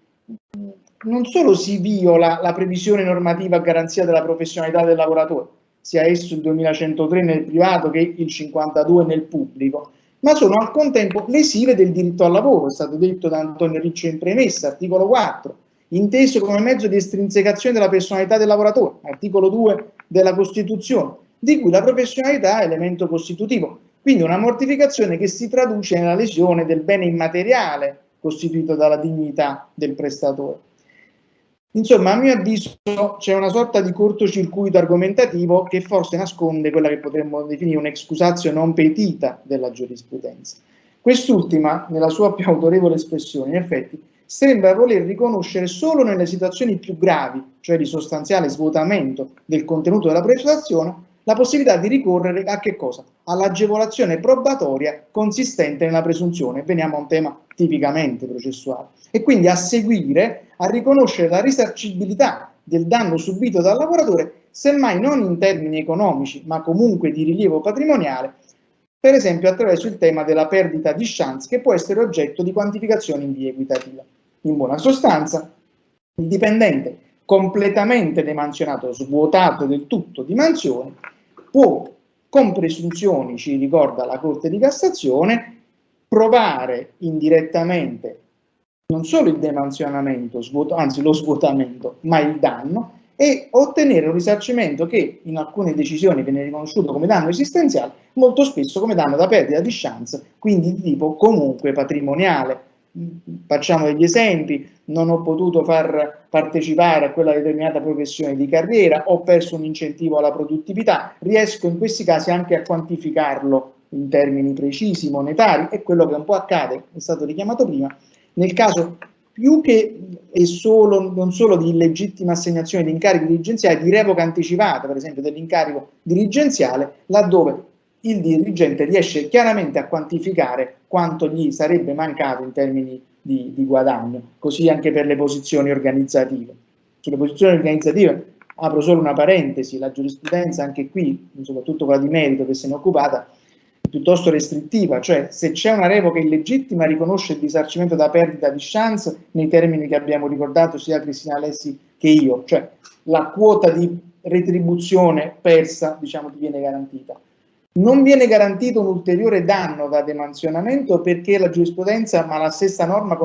[SPEAKER 5] non solo si viola la previsione normativa a garanzia della professionalità del lavoratore, sia esso il 2103 nel privato che il 52 nel pubblico, ma sono al contempo lesive del diritto al lavoro, è stato detto da Antonio Riccio in premessa, articolo 4, inteso come mezzo di estrinsecazione della personalità del lavoratore, articolo 2 della Costituzione, di cui la professionalità è elemento costitutivo, quindi una mortificazione che si traduce nella lesione del bene immateriale costituito dalla dignità del prestatore. Insomma, a mio avviso c'è una sorta di cortocircuito argomentativo che forse nasconde quella che potremmo definire un'excusatio non petita della giurisprudenza. Quest'ultima, nella sua più autorevole espressione, in effetti, sembra voler riconoscere solo nelle situazioni più gravi, cioè di sostanziale svuotamento del contenuto della prestazione, la possibilità di ricorrere a che cosa? All'agevolazione probatoria consistente nella presunzione. Veniamo a un tema tipicamente processuale. E quindi a seguire a riconoscere la risarcibilità del danno subito dal lavoratore, semmai non in termini economici, ma comunque di rilievo patrimoniale, per esempio attraverso il tema della perdita di chance che può essere oggetto di quantificazione in via equitativa. In buona sostanza, il dipendente completamente demansionato, svuotato del tutto di mansioni, può, con presunzioni, ci ricorda la Corte di Cassazione, provare indirettamente non solo il demansionamento, anzi lo svuotamento, ma il danno, e ottenere un risarcimento che in alcune decisioni viene riconosciuto come danno esistenziale, molto spesso come danno da perdita di chance, quindi di tipo comunque patrimoniale. Facciamo degli esempi: non ho potuto far partecipare a quella determinata professione di carriera, ho perso un incentivo alla produttività, riesco in questi casi anche a quantificarlo in termini precisi, monetari, e quello che un po' accade, è stato richiamato prima, nel caso più che non solo di illegittima assegnazione di incarichi dirigenziali, di revoca anticipata, per esempio, dell'incarico dirigenziale, laddove il dirigente riesce chiaramente a quantificare quanto gli sarebbe mancato in termini di guadagno, così anche per le posizioni organizzative. Sulle posizioni organizzative apro solo una parentesi: la giurisprudenza anche qui, soprattutto quella di merito che se ne è occupata, piuttosto restrittiva, cioè se c'è una revoca illegittima riconosce il risarcimento da perdita di chance nei termini che abbiamo ricordato sia Cristina Alessi che io, cioè la quota di retribuzione persa, diciamo, ti viene garantita. Non viene garantito un ulteriore danno da demansionamento perché la giurisprudenza, ma la stessa norma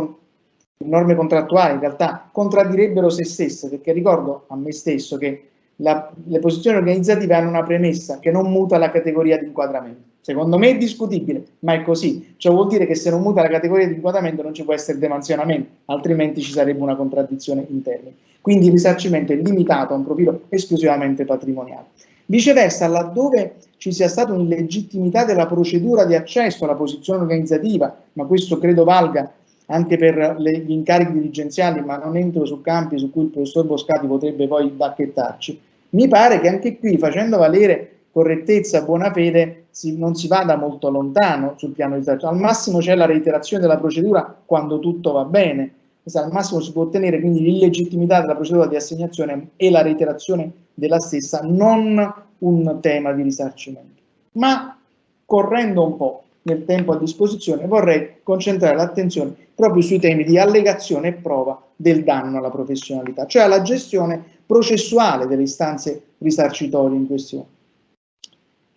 [SPEAKER 5] norme contrattuali in realtà contraddirebbero se stesse, perché ricordo a me stesso che le posizioni organizzative hanno una premessa che non muta la categoria di inquadramento. Secondo me è discutibile, ma è così. Ciò vuol dire che se non muta la categoria di inquadramento non ci può essere demansionamento, altrimenti ci sarebbe una contraddizione in termini. Quindi il risarcimento è limitato a un profilo esclusivamente patrimoniale. Viceversa, laddove ci sia stata un'illegittimità della procedura di accesso alla posizione organizzativa, ma questo credo valga anche per gli incarichi dirigenziali, ma non entro su campi su cui il professor Boscati potrebbe poi bacchettarci, mi pare che anche qui, facendo valere correttezza e buona fede, non si vada molto lontano sul piano di al massimo c'è la reiterazione della procedura quando tutto va bene, al massimo si può ottenere quindi l'illegittimità della procedura di assegnazione e la reiterazione della stessa, non un tema di risarcimento. Ma correndo un po' nel tempo a disposizione, vorrei concentrare l'attenzione proprio sui temi di allegazione e prova del danno alla professionalità, cioè alla gestione processuale delle istanze risarcitorie in questione.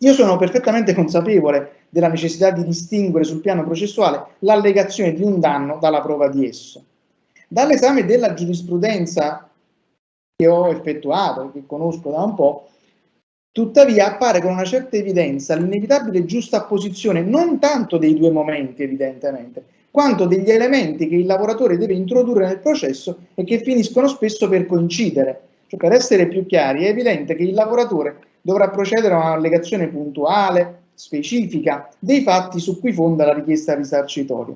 [SPEAKER 5] Io sono perfettamente consapevole della necessità di distinguere sul piano processuale l'allegazione di un danno dalla prova di esso. Dall'esame della giurisprudenza che ho effettuato, che conosco da un po', tuttavia appare con una certa evidenza l'inevitabile giustapposizione non tanto dei due momenti, evidentemente, quanto degli elementi che il lavoratore deve introdurre nel processo e che finiscono spesso per coincidere. Cioè, per essere più chiari, è evidente che il lavoratore dovrà procedere a un'allegazione puntuale, specifica, dei fatti su cui fonda la richiesta risarcitoria.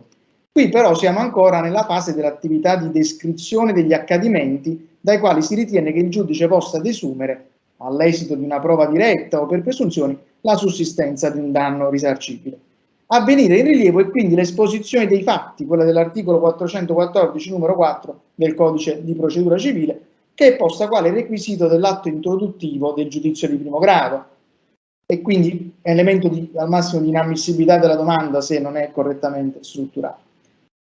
[SPEAKER 5] Qui però siamo ancora nella fase dell'attività di descrizione degli accadimenti dai quali si ritiene che il giudice possa desumere, all'esito di una prova diretta o per presunzioni, la sussistenza di un danno risarcibile. A venire in rilievo è quindi l'esposizione dei fatti, quella dell'articolo 414 numero 4 del Codice di Procedura Civile, che è posta quale requisito dell'atto introduttivo del giudizio di primo grado e quindi elemento al massimo di inammissibilità della domanda se non è correttamente strutturato.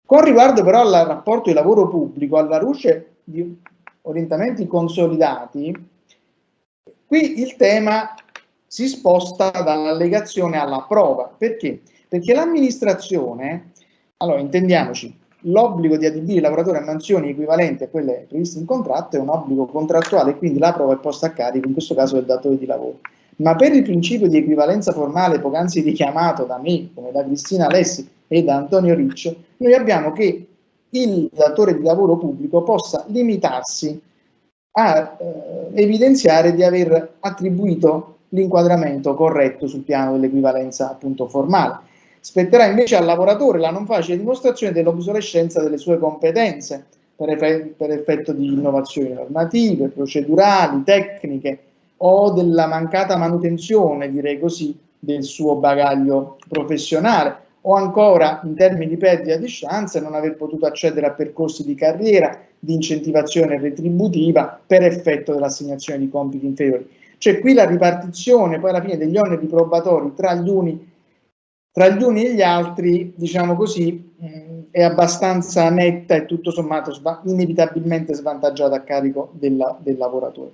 [SPEAKER 5] Con riguardo però al rapporto di lavoro pubblico, alla luce di orientamenti consolidati, qui il tema si sposta dall'allegazione alla prova. Perché? Perché l'amministrazione, allora intendiamoci, l'obbligo di adibire il lavoratore a mansioni equivalenti a quelle previste in contratto è un obbligo contrattuale, quindi la prova è posta a carico, in questo caso del datore di lavoro. Ma per il principio di equivalenza formale poc'anzi richiamato da me, come da Cristina Alessi e da Antonio Riccio, noi abbiamo che il datore di lavoro pubblico possa limitarsi a evidenziare di aver attribuito l'inquadramento corretto sul piano dell'equivalenza appunto formale. Spetterà invece al lavoratore la non facile dimostrazione dell'obsolescenza delle sue competenze per effetto di innovazioni normative, procedurali, tecniche o della mancata manutenzione, direi così, del suo bagaglio professionale, o ancora in termini di perdita di chance non aver potuto accedere a percorsi di carriera, di incentivazione retributiva per effetto dell'assegnazione di compiti inferiori. Cioè qui la ripartizione poi alla fine degli oneri probatori tra gli uni e gli altri, diciamo così, è abbastanza netta e tutto sommato inevitabilmente svantaggiata a carico del lavoratore.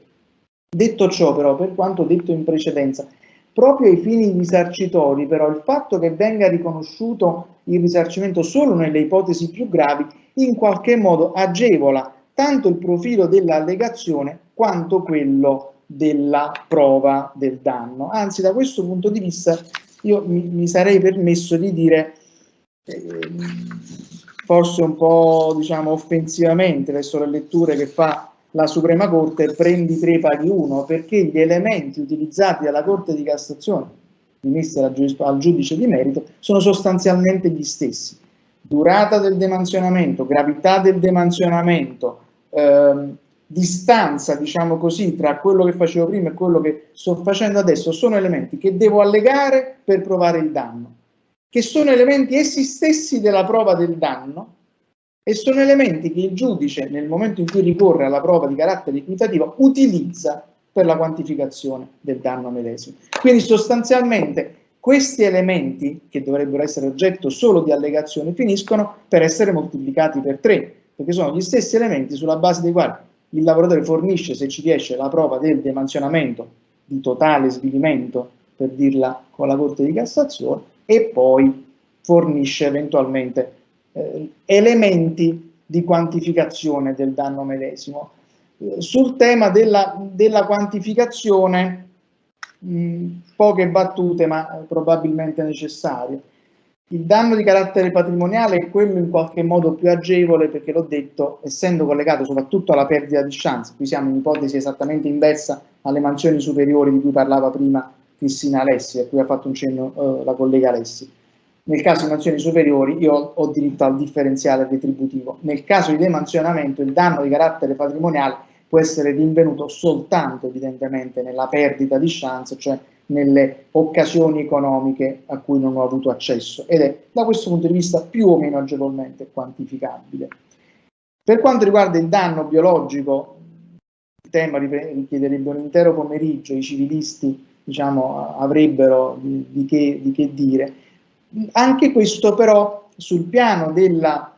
[SPEAKER 5] Detto ciò però, per quanto detto in precedenza, proprio ai fini risarcitori però il fatto che venga riconosciuto il risarcimento solo nelle ipotesi più gravi in qualche modo agevola tanto il profilo dell'allegazione quanto quello della prova del danno. Anzi, da questo punto di vista io mi sarei permesso di dire, forse un po' diciamo offensivamente verso le letture che fa la Suprema Corte, prendi 3 paghi 1, perché gli elementi utilizzati dalla Corte di Cassazione, rimessi al giudice di merito, sono sostanzialmente gli stessi. Durata del demansionamento, gravità del demansionamento, distanza, diciamo così, tra quello che facevo prima e quello che sto facendo adesso, sono elementi che devo allegare per provare il danno, che sono elementi essi stessi della prova del danno e sono elementi che il giudice, nel momento in cui ricorre alla prova di carattere equitativo, utilizza per la quantificazione del danno medesimo. Quindi sostanzialmente questi elementi, che dovrebbero essere oggetto solo di allegazione, finiscono per essere moltiplicati per 3, perché sono gli stessi elementi sulla base dei quali il lavoratore fornisce, se ci riesce, la prova del demansionamento di totale svilimento, per dirla con la Corte di Cassazione, e poi fornisce eventualmente elementi di quantificazione del danno medesimo. Sul tema della quantificazione, poche battute, ma probabilmente necessarie. Il danno di carattere patrimoniale è quello in qualche modo più agevole, perché l'ho detto, essendo collegato soprattutto alla perdita di chance. Qui siamo in ipotesi esattamente inversa alle mansioni superiori di cui parlava prima Cristina Alessi, a cui ha fatto un cenno la collega Alessi. Nel caso di mansioni superiori io ho diritto al differenziale retributivo. Nel caso di demansionamento il danno di carattere patrimoniale può essere rinvenuto soltanto evidentemente nella perdita di chance, cioè nelle occasioni economiche a cui non ho avuto accesso, ed è da questo punto di vista più o meno agevolmente quantificabile. Per quanto riguarda il danno biologico, il tema richiederebbe un intero pomeriggio, i civilisti diciamo avrebbero di che dire. Anche questo però sul piano della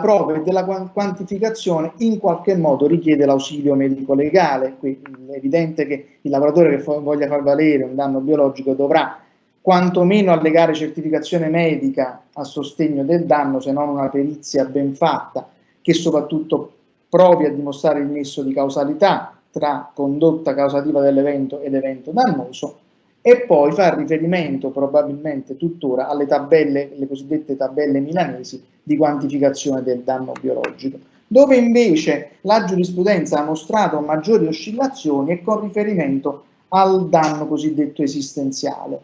[SPEAKER 5] prova e della quantificazione in qualche modo richiede l'ausilio medico-legale. Qui è evidente che il lavoratore che voglia far valere un danno biologico dovrà quantomeno allegare certificazione medica a sostegno del danno, se non una perizia ben fatta, che soprattutto provi a dimostrare il nesso di causalità tra condotta causativa dell'evento ed evento dannoso, e poi far riferimento probabilmente tuttora alle tabelle, le cosiddette tabelle milanesi di quantificazione del danno biologico, dove invece la giurisprudenza ha mostrato maggiori oscillazioni e con riferimento al danno cosiddetto esistenziale.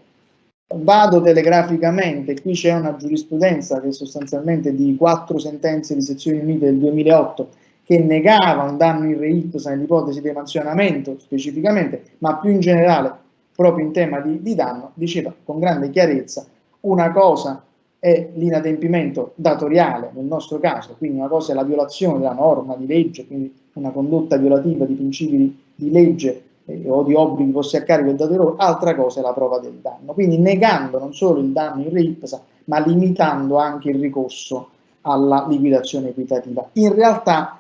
[SPEAKER 5] Vado telegraficamente, qui c'è una giurisprudenza che è sostanzialmente di 4 sentenze di sezioni unite del 2008 che negava un danno in re ipsa nell'ipotesi di demansionamento specificamente, ma più in generale proprio in tema di danno, diceva con grande chiarezza: una cosa è l'inadempimento datoriale nel nostro caso, quindi una cosa è la violazione della norma di legge, quindi una condotta violativa di principi di legge o di obblighi posti a carico del datore, altra cosa è la prova del danno, quindi negando non solo il danno in re ipsa, ma limitando anche il ricorso alla liquidazione equitativa. In realtà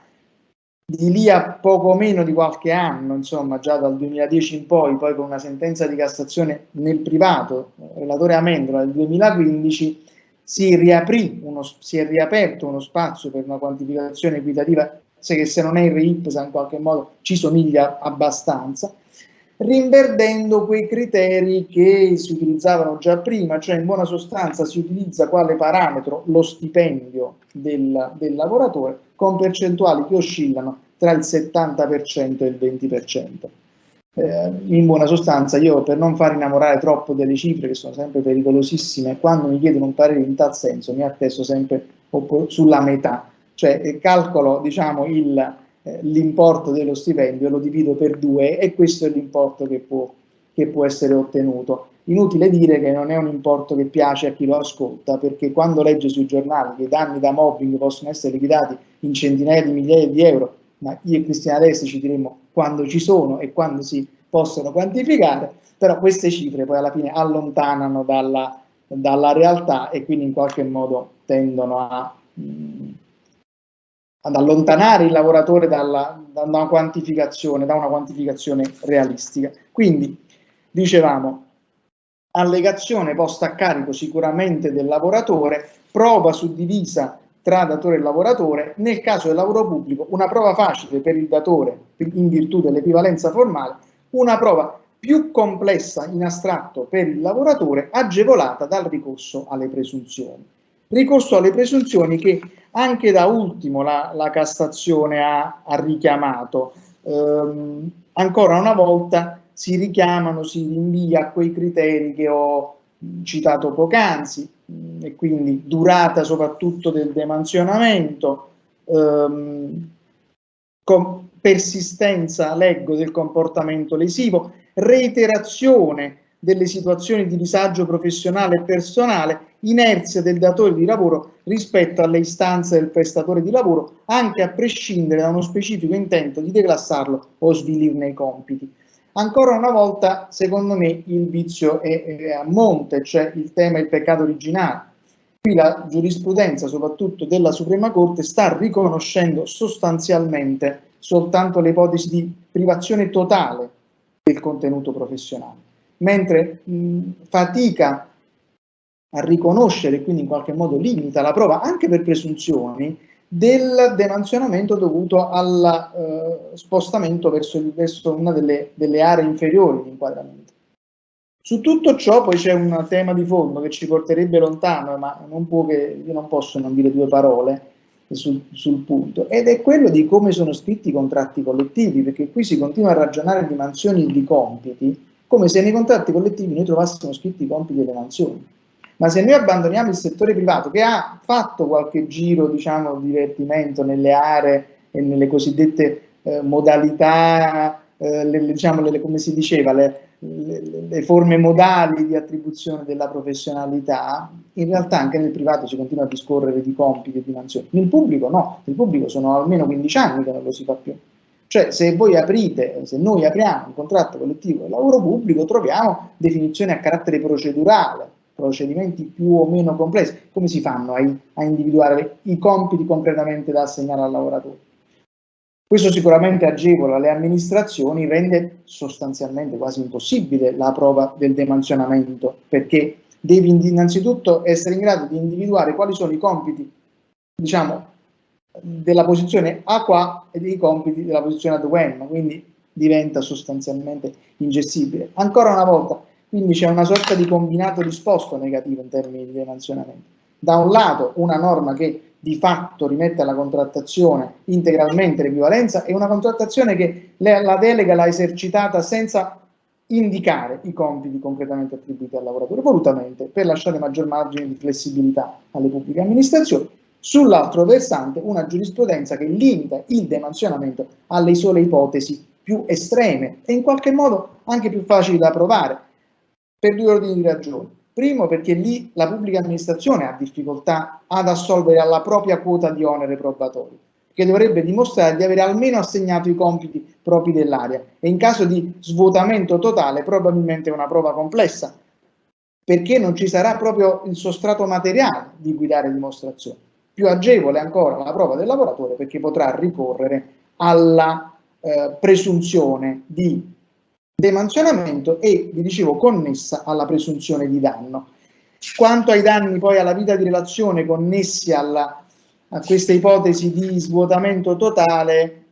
[SPEAKER 5] di lì a poco meno di qualche anno, insomma già dal 2010 in poi con una sentenza di Cassazione nel privato, relatore Amendola del 2015, si è riaperto uno spazio per una quantificazione equitativa che, se non è in re ipsa, in qualche modo ci somiglia abbastanza, rinverdendo quei criteri che si utilizzavano già prima, cioè in buona sostanza si utilizza quale parametro lo stipendio del lavoratore, con percentuali che oscillano tra il 70% e il 20%. In buona sostanza, io, per non far innamorare troppo delle cifre che sono sempre pericolosissime, quando mi chiedono un parere in tal senso mi attesto sempre sulla metà, cioè calcolo diciamo l'importo dello stipendio, lo divido per 2 e questo è l'importo che può essere ottenuto. Inutile dire che non è un importo che piace a chi lo ascolta, perché quando legge sui giornali che i danni da mobbing possono essere liquidati in centinaia di migliaia di euro, ma io e Cristina Alessi ci diremo quando ci sono e quando si possono quantificare, però queste cifre poi alla fine allontanano dalla realtà e quindi in qualche modo tendono ad allontanare il lavoratore da una quantificazione realistica. Quindi, dicevamo, allegazione posta a carico sicuramente del lavoratore, prova suddivisa tra datore e lavoratore, nel caso del lavoro pubblico una prova facile per il datore in virtù dell'equivalenza formale, una prova più complessa in astratto per il lavoratore, agevolata dal ricorso alle presunzioni. Ricorso alle presunzioni che anche da ultimo la Cassazione ha richiamato. Ancora una volta si rinvia a quei criteri che ho citato poc'anzi, e quindi durata soprattutto del demansionamento, persistenza, leggo, del comportamento lesivo, reiterazione delle situazioni di disagio professionale e personale, inerzia del datore di lavoro rispetto alle istanze del prestatore di lavoro, anche a prescindere da uno specifico intento di declassarlo o svilirne i compiti. Ancora una volta, secondo me, il vizio è a monte, cioè il tema è il peccato originale. Qui la giurisprudenza, soprattutto della Suprema Corte, sta riconoscendo sostanzialmente soltanto le ipotesi di privazione totale del contenuto professionale, mentre fatica a riconoscere, quindi in qualche modo limita la prova anche per presunzioni del demansionamento dovuto al spostamento verso una delle aree inferiori di inquadramento. Su tutto ciò poi c'è un tema di fondo che ci porterebbe lontano, ma io non posso non dire due parole sul punto, ed è quello di come sono scritti i contratti collettivi, perché qui si continua a ragionare di mansioni e di compiti, come se nei contratti collettivi noi trovassimo scritti i compiti e le mansioni. Ma se noi abbandoniamo il settore privato, che ha fatto qualche giro, diciamo, di divertimento nelle aree e nelle cosiddette modalità, come si diceva, le forme modali di attribuzione della professionalità, in realtà anche nel privato si continua a discorrere di compiti e di mansioni. Nel pubblico no, nel pubblico sono almeno 15 anni che non lo si fa più. Cioè, se noi apriamo un contratto collettivo del lavoro pubblico, troviamo definizioni a carattere procedurale, procedimenti più o meno complessi. Come si fanno a individuare i compiti concretamente da assegnare al lavoratore? Questo sicuramente agevola le amministrazioni, rende sostanzialmente quasi impossibile la prova del demansionamento, perché devi innanzitutto essere in grado di individuare quali sono i compiti, diciamo, della posizione A qua e dei compiti della posizione ad UM, quindi diventa sostanzialmente ingestibile. Ancora una volta, quindi c'è una sorta di combinato disposto negativo in termini di demansionamento. Da un lato una norma che di fatto rimette alla contrattazione integralmente l'equivalenza e una contrattazione che la delega l'ha esercitata senza indicare i compiti concretamente attribuiti al lavoratore, volutamente, per lasciare maggior margine di flessibilità alle pubbliche amministrazioni. Sull'altro versante una giurisprudenza che limita il demansionamento alle sole ipotesi più estreme e in qualche modo anche più facili da provare, per due ordini di ragioni. Primo, perché lì la pubblica amministrazione ha difficoltà ad assolvere alla propria quota di onere probatorio, che dovrebbe dimostrare di avere almeno assegnato i compiti propri dell'area, e in caso di svuotamento totale probabilmente è una prova complessa, perché non ci sarà proprio il sostrato materiale di cui dare dimostrazione. Più agevole ancora la prova del lavoratore, perché potrà ricorrere alla presunzione di demansionamento e, vi dicevo, connessa alla presunzione di danno. Quanto ai danni poi alla vita di relazione connessi a questa ipotesi di svuotamento totale,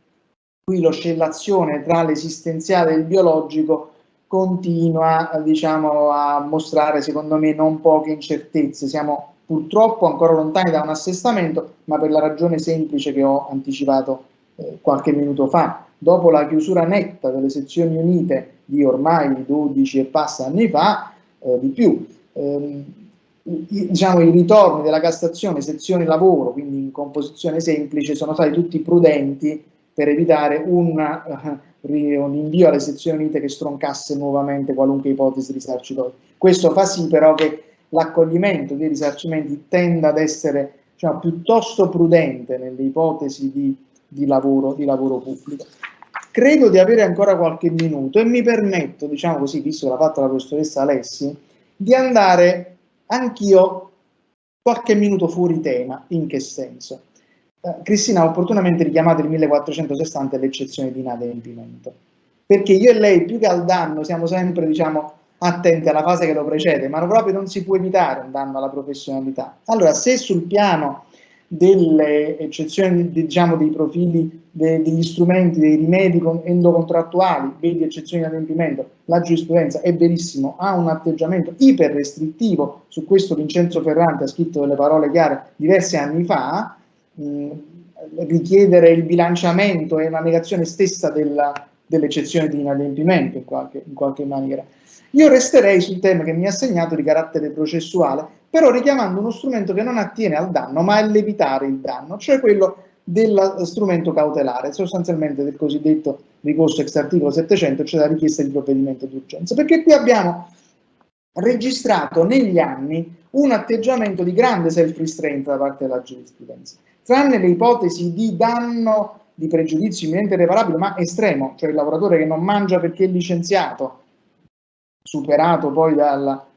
[SPEAKER 5] qui l'oscillazione tra l'esistenziale e il biologico continua, diciamo, a mostrare, secondo me, non poche incertezze. Siamo purtroppo ancora lontani da un assestamento, ma per la ragione semplice che ho anticipato qualche minuto fa. Dopo la chiusura netta delle sezioni unite di ormai 12 e passa anni fa, di più, diciamo, i ritorni della Cassazione, sezione lavoro, quindi in composizione semplice, sono stati tutti prudenti per evitare un invio alle sezioni unite che stroncasse nuovamente qualunque ipotesi risarcitoria. Questo fa sì però che l'accoglimento dei risarcimenti tenda ad essere, diciamo, piuttosto prudente nelle ipotesi di lavoro pubblico. Credo di avere ancora qualche minuto e mi permetto, diciamo così, visto che l'ha fatto la professoressa Alessi, di andare anch'io qualche minuto fuori tema. In che senso? Cristina ha opportunamente richiamato il 1460 e l'eccezione di inadempimento, perché io e lei, più che al danno, siamo sempre, diciamo, attenti alla fase che lo precede, ma proprio non si può evitare un danno alla professionalità. Allora, se sul piano delle eccezioni, diciamo, dei profili, degli strumenti, dei rimedi endocontrattuali, vedi eccezioni di adempimento, la giurisprudenza è verissimo, ha un atteggiamento iper restrittivo, su questo Vincenzo Ferrante ha scritto delle parole chiare diversi anni fa, richiedere il bilanciamento e una negazione stessa dell'eccezione di inadempimento in qualche maniera. Io resterei sul tema che mi ha assegnato di carattere processuale, però richiamando uno strumento che non attiene al danno, ma all'evitare il danno, cioè quello dello strumento cautelare, sostanzialmente del cosiddetto ricorso ex articolo 700, cioè la richiesta di provvedimento d'urgenza, perché qui abbiamo registrato negli anni un atteggiamento di grande self-restraint da parte della giurisprudenza, tranne le ipotesi di danno, di pregiudizio imminente e irreparabile, ma estremo, cioè il lavoratore che non mangia perché è licenziato, superato poi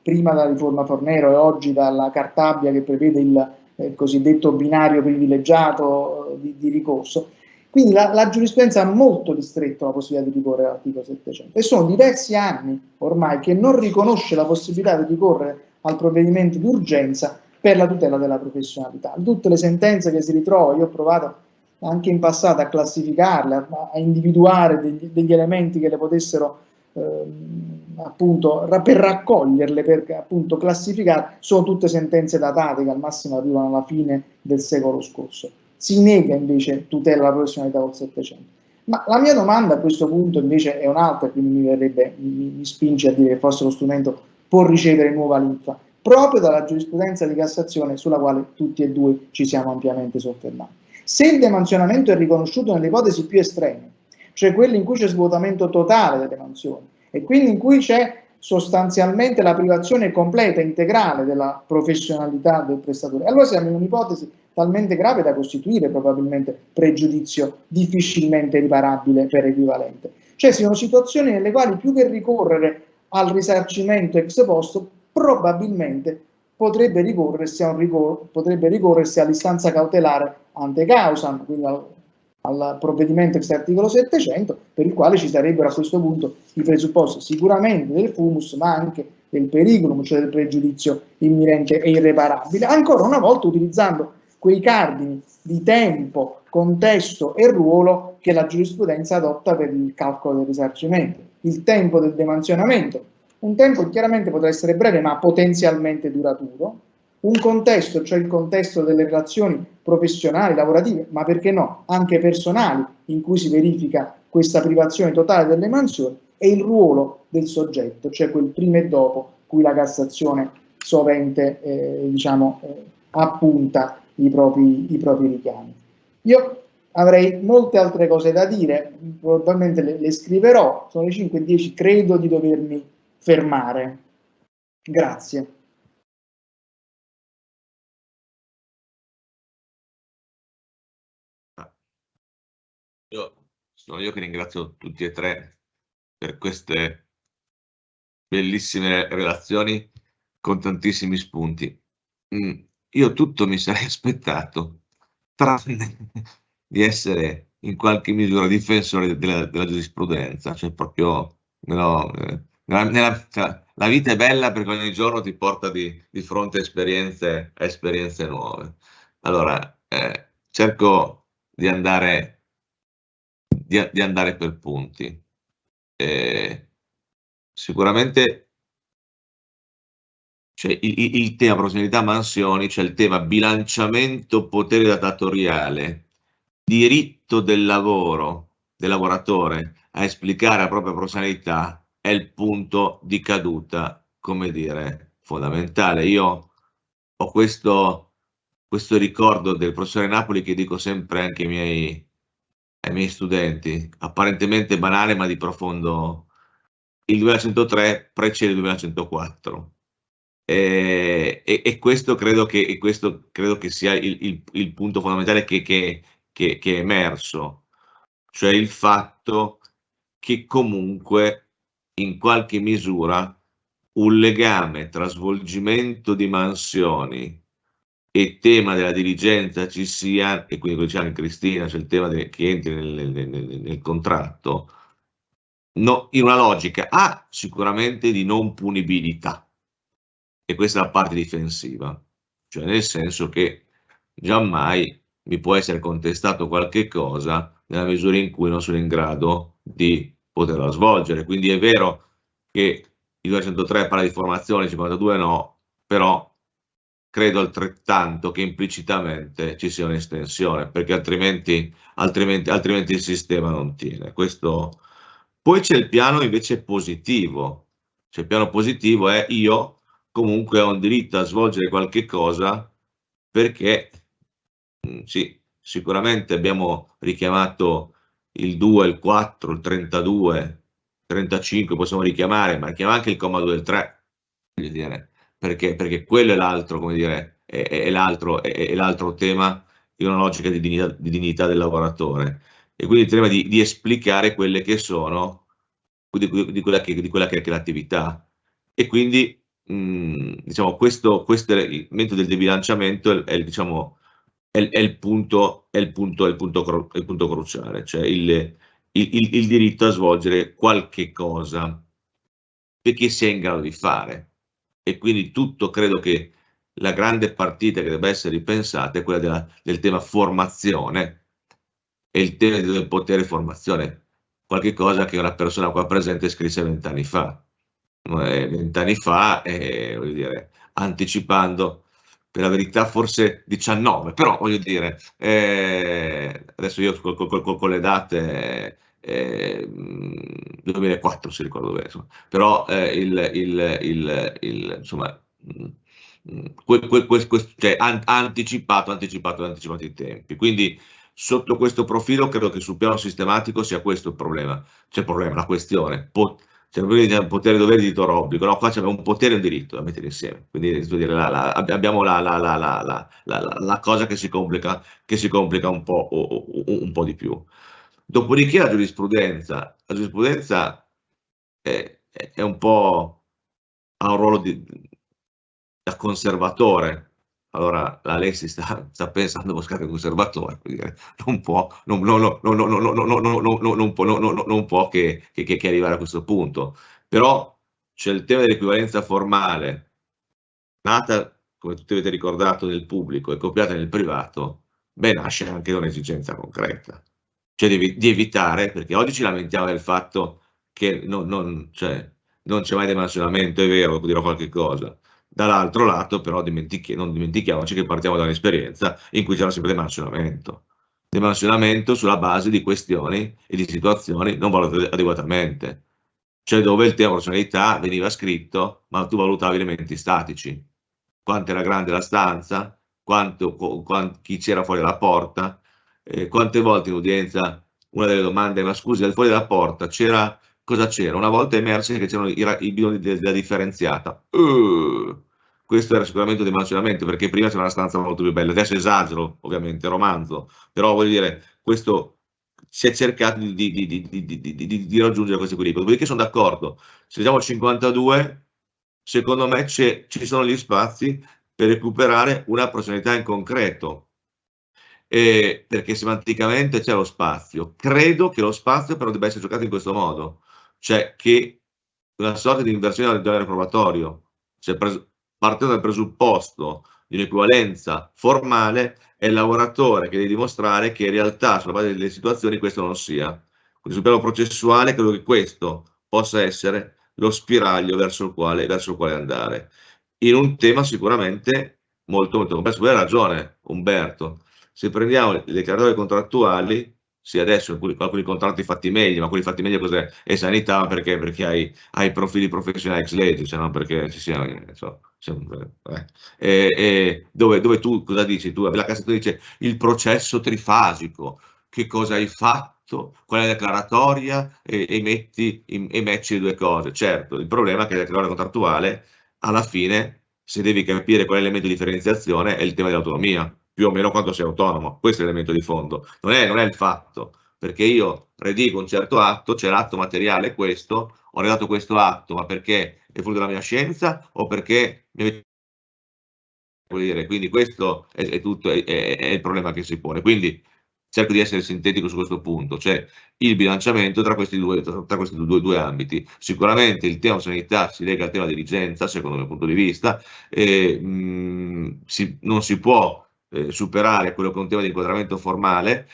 [SPEAKER 5] prima dalla riforma Fornero e oggi dalla Cartabia che prevede il cosiddetto binario privilegiato di ricorso. Quindi la giurisprudenza ha molto ristretto la possibilità di ricorrere all'articolo 700 e sono diversi anni ormai che non riconosce la possibilità di ricorrere al provvedimento d'urgenza per la tutela della professionalità. Tutte le sentenze che si ritrovano, io ho provato anche in passato a classificarle, a individuare degli elementi che le potessero appunto per raccoglierle, per appunto classificare, sono tutte sentenze datate che al massimo arrivano alla fine del secolo scorso. Si nega invece tutela della professionalità col 700. Ma la mia domanda a questo punto invece è un'altra, quindi mi spinge a dire che forse lo strumento può ricevere nuova linfa, proprio dalla giurisprudenza di Cassazione sulla quale tutti e due ci siamo ampiamente soffermati. Se il demansionamento è riconosciuto nelle ipotesi più estreme, cioè quelle in cui c'è svuotamento totale delle mansioni e quindi in cui c'è sostanzialmente la privazione completa, integrale della professionalità del prestatore, allora siamo in un'ipotesi talmente grave da costituire probabilmente pregiudizio difficilmente riparabile per equivalente. Cioè sono situazioni nelle quali più che ricorrere al risarcimento ex post probabilmente potrebbe ricorrersi all'istanza cautelare ante causam, quindi al provvedimento ex articolo 700, per il quale ci sarebbero a questo punto i presupposti sicuramente del fumus, ma anche del periculum, cioè del pregiudizio imminente e irreparabile, ancora una volta utilizzando quei cardini di tempo, contesto e ruolo che la giurisprudenza adotta per il calcolo del risarcimento. Il tempo del demansionamento, un tempo che chiaramente potrà essere breve ma potenzialmente duraturo, un contesto, cioè il contesto delle relazioni professionali, lavorative, ma perché no, anche personali, in cui si verifica questa privazione totale delle mansioni, e il ruolo del soggetto, cioè quel prima e dopo cui la Cassazione sovente appunta i propri richiami. Io avrei molte altre cose da dire, probabilmente le scriverò, sono le 5:10, credo di dovermi fermare. Grazie.
[SPEAKER 2] Sono io che ringrazio tutti e tre per queste bellissime relazioni con tantissimi spunti. Io tutto mi sarei aspettato, tranne di essere in qualche misura difensore della giurisprudenza, cioè proprio la vita è bella perché ogni giorno ti porta di fronte a esperienze nuove. Allora, cerco di andare per punti. Sicuramente c'è il tema professionalità mansioni, c'è il tema bilanciamento potere datoriale, diritto del lavoratore a esplicare la propria professionalità è il punto di caduta, come dire, fondamentale. Io ho questo ricordo del professore Napoli che dico sempre anche ai miei studenti, apparentemente banale ma di profondo. Il 2103 precede il 2104 e questo credo che sia il punto fondamentale che è emerso, cioè il fatto che comunque in qualche misura un legame tra svolgimento di mansioni e tema della dirigenza ci sia, e quindi come diceva anche Cristina, c'è il tema che entri nel contratto, no, in una logica sicuramente di non punibilità, e questa è la parte difensiva, cioè nel senso che giammai mi può essere contestato qualche cosa nella misura in cui non sono in grado di poterla svolgere. Quindi è vero che il 203 parla di formazione, il 52 no, però credo altrettanto che implicitamente ci sia un'estensione, perché altrimenti il sistema non tiene. Questo. Poi c'è il piano invece positivo, cioè il piano positivo è io comunque ho un diritto a svolgere qualche cosa perché sì, sicuramente abbiamo richiamato il 2, il 4, il 32, 35, possiamo richiamare, ma richiama anche il comma 2 del 3, voglio dire, perché quello è l'altro, come dire, è l'altro tema in una logica di dignità del lavoratore. E quindi il tema di esplicare quelle che sono, di quella che è l'attività. E quindi diciamo questo elemento del debilanciamento è il punto cruciale, cioè il diritto a svolgere qualche cosa perché si è in grado di fare. E quindi tutto credo che la grande partita che deve essere ripensata è quella del tema formazione e il tema del potere formazione, qualche cosa che una persona qua presente scrisse 20 anni fa. 20 anni fa, voglio dire, anticipando, per la verità forse 19, però voglio dire, adesso io con le date 2004 se ricordo bene, insomma. Però insomma, cioè, anticipato i tempi. Quindi sotto questo profilo credo che sul piano sistematico sia questo il problema. C'è il problema, la questione. Cioè, un potere, dovere, diritto, obbligo. No, qua c'è un potere e un diritto da mettere insieme. Quindi dire, abbiamo la cosa che si complica un po' di più. Dopodiché la giurisprudenza è un po', ha un ruolo da conservatore. Allora la Alessi sta pensando a Boscati conservatore, non può che arrivare a questo punto. Però c'è il tema dell'equivalenza formale, nata, come tutti avete ricordato, nel pubblico e copiata nel privato, nasce anche da un'esigenza concreta, cioè di evitare, perché oggi ci lamentiamo del fatto che non c'è mai demansionamento, è vero, dirò qualche cosa. Dall'altro lato però non dimentichiamoci che partiamo da un'esperienza in cui c'era sempre demansionamento sulla base di questioni e di situazioni non valutate adeguatamente, cioè dove il tema professionalità veniva scritto ma tu valutavi elementi statici, quanto era grande la stanza, chi c'era fuori dalla porta, quante volte in udienza una delle domande, ma scusi, al fuori dalla porta cosa c'era? Una volta emerse che c'erano i bidoni della differenziata. Questo era sicuramente un dimensionamento, perché prima c'era una stanza molto più bella. Adesso esagero, ovviamente, romanzo, però voglio dire, questo si è cercato di raggiungere questo equilibrio. Dopodiché sono d'accordo, se siamo al 52, secondo me ci sono gli spazi per recuperare una professionalità in concreto. Perché semanticamente c'è lo spazio. Credo che lo spazio però debba essere giocato in questo modo, cioè che una sorta di inversione del genere probatorio, cioè partendo dal presupposto di un'equivalenza formale, è il lavoratore che deve dimostrare che in realtà sulla base delle situazioni questo non sia. Quindi sul piano processuale credo che questo possa essere lo spiraglio verso il quale andare. In un tema sicuramente molto molto complesso. Voi hai ragione, Umberto. Se prendiamo le declaratorie contrattuali, sì, adesso alcuni contratti fatti meglio, ma quelli fatti meglio cos'è? È sanità, perché hai profili professionali ex legge, se non perché ci sia, dove tu cosa dici? La Cassazione dice il processo trifasico, che cosa hai fatto, qual è la declaratoria e matchi le due cose. Certo, il problema è che la declaratoria contrattuale, alla fine, se devi capire qual è l'elemento di differenziazione, è il tema dell'autonomia, più o meno quanto sei autonomo. Questo è l'elemento di fondo, non è il fatto, perché io redigo un certo atto, c'è l'atto materiale questo, ho redatto questo atto, ma perché è frutto della mia scienza o perché quindi questo è tutto, è il problema che si pone. Quindi cerco di essere sintetico su questo punto, cioè il bilanciamento tra questi due ambiti. Sicuramente il tema sanità si lega al tema dirigenza, secondo il mio punto di vista, non si può superare quello che è un tema di inquadramento formale.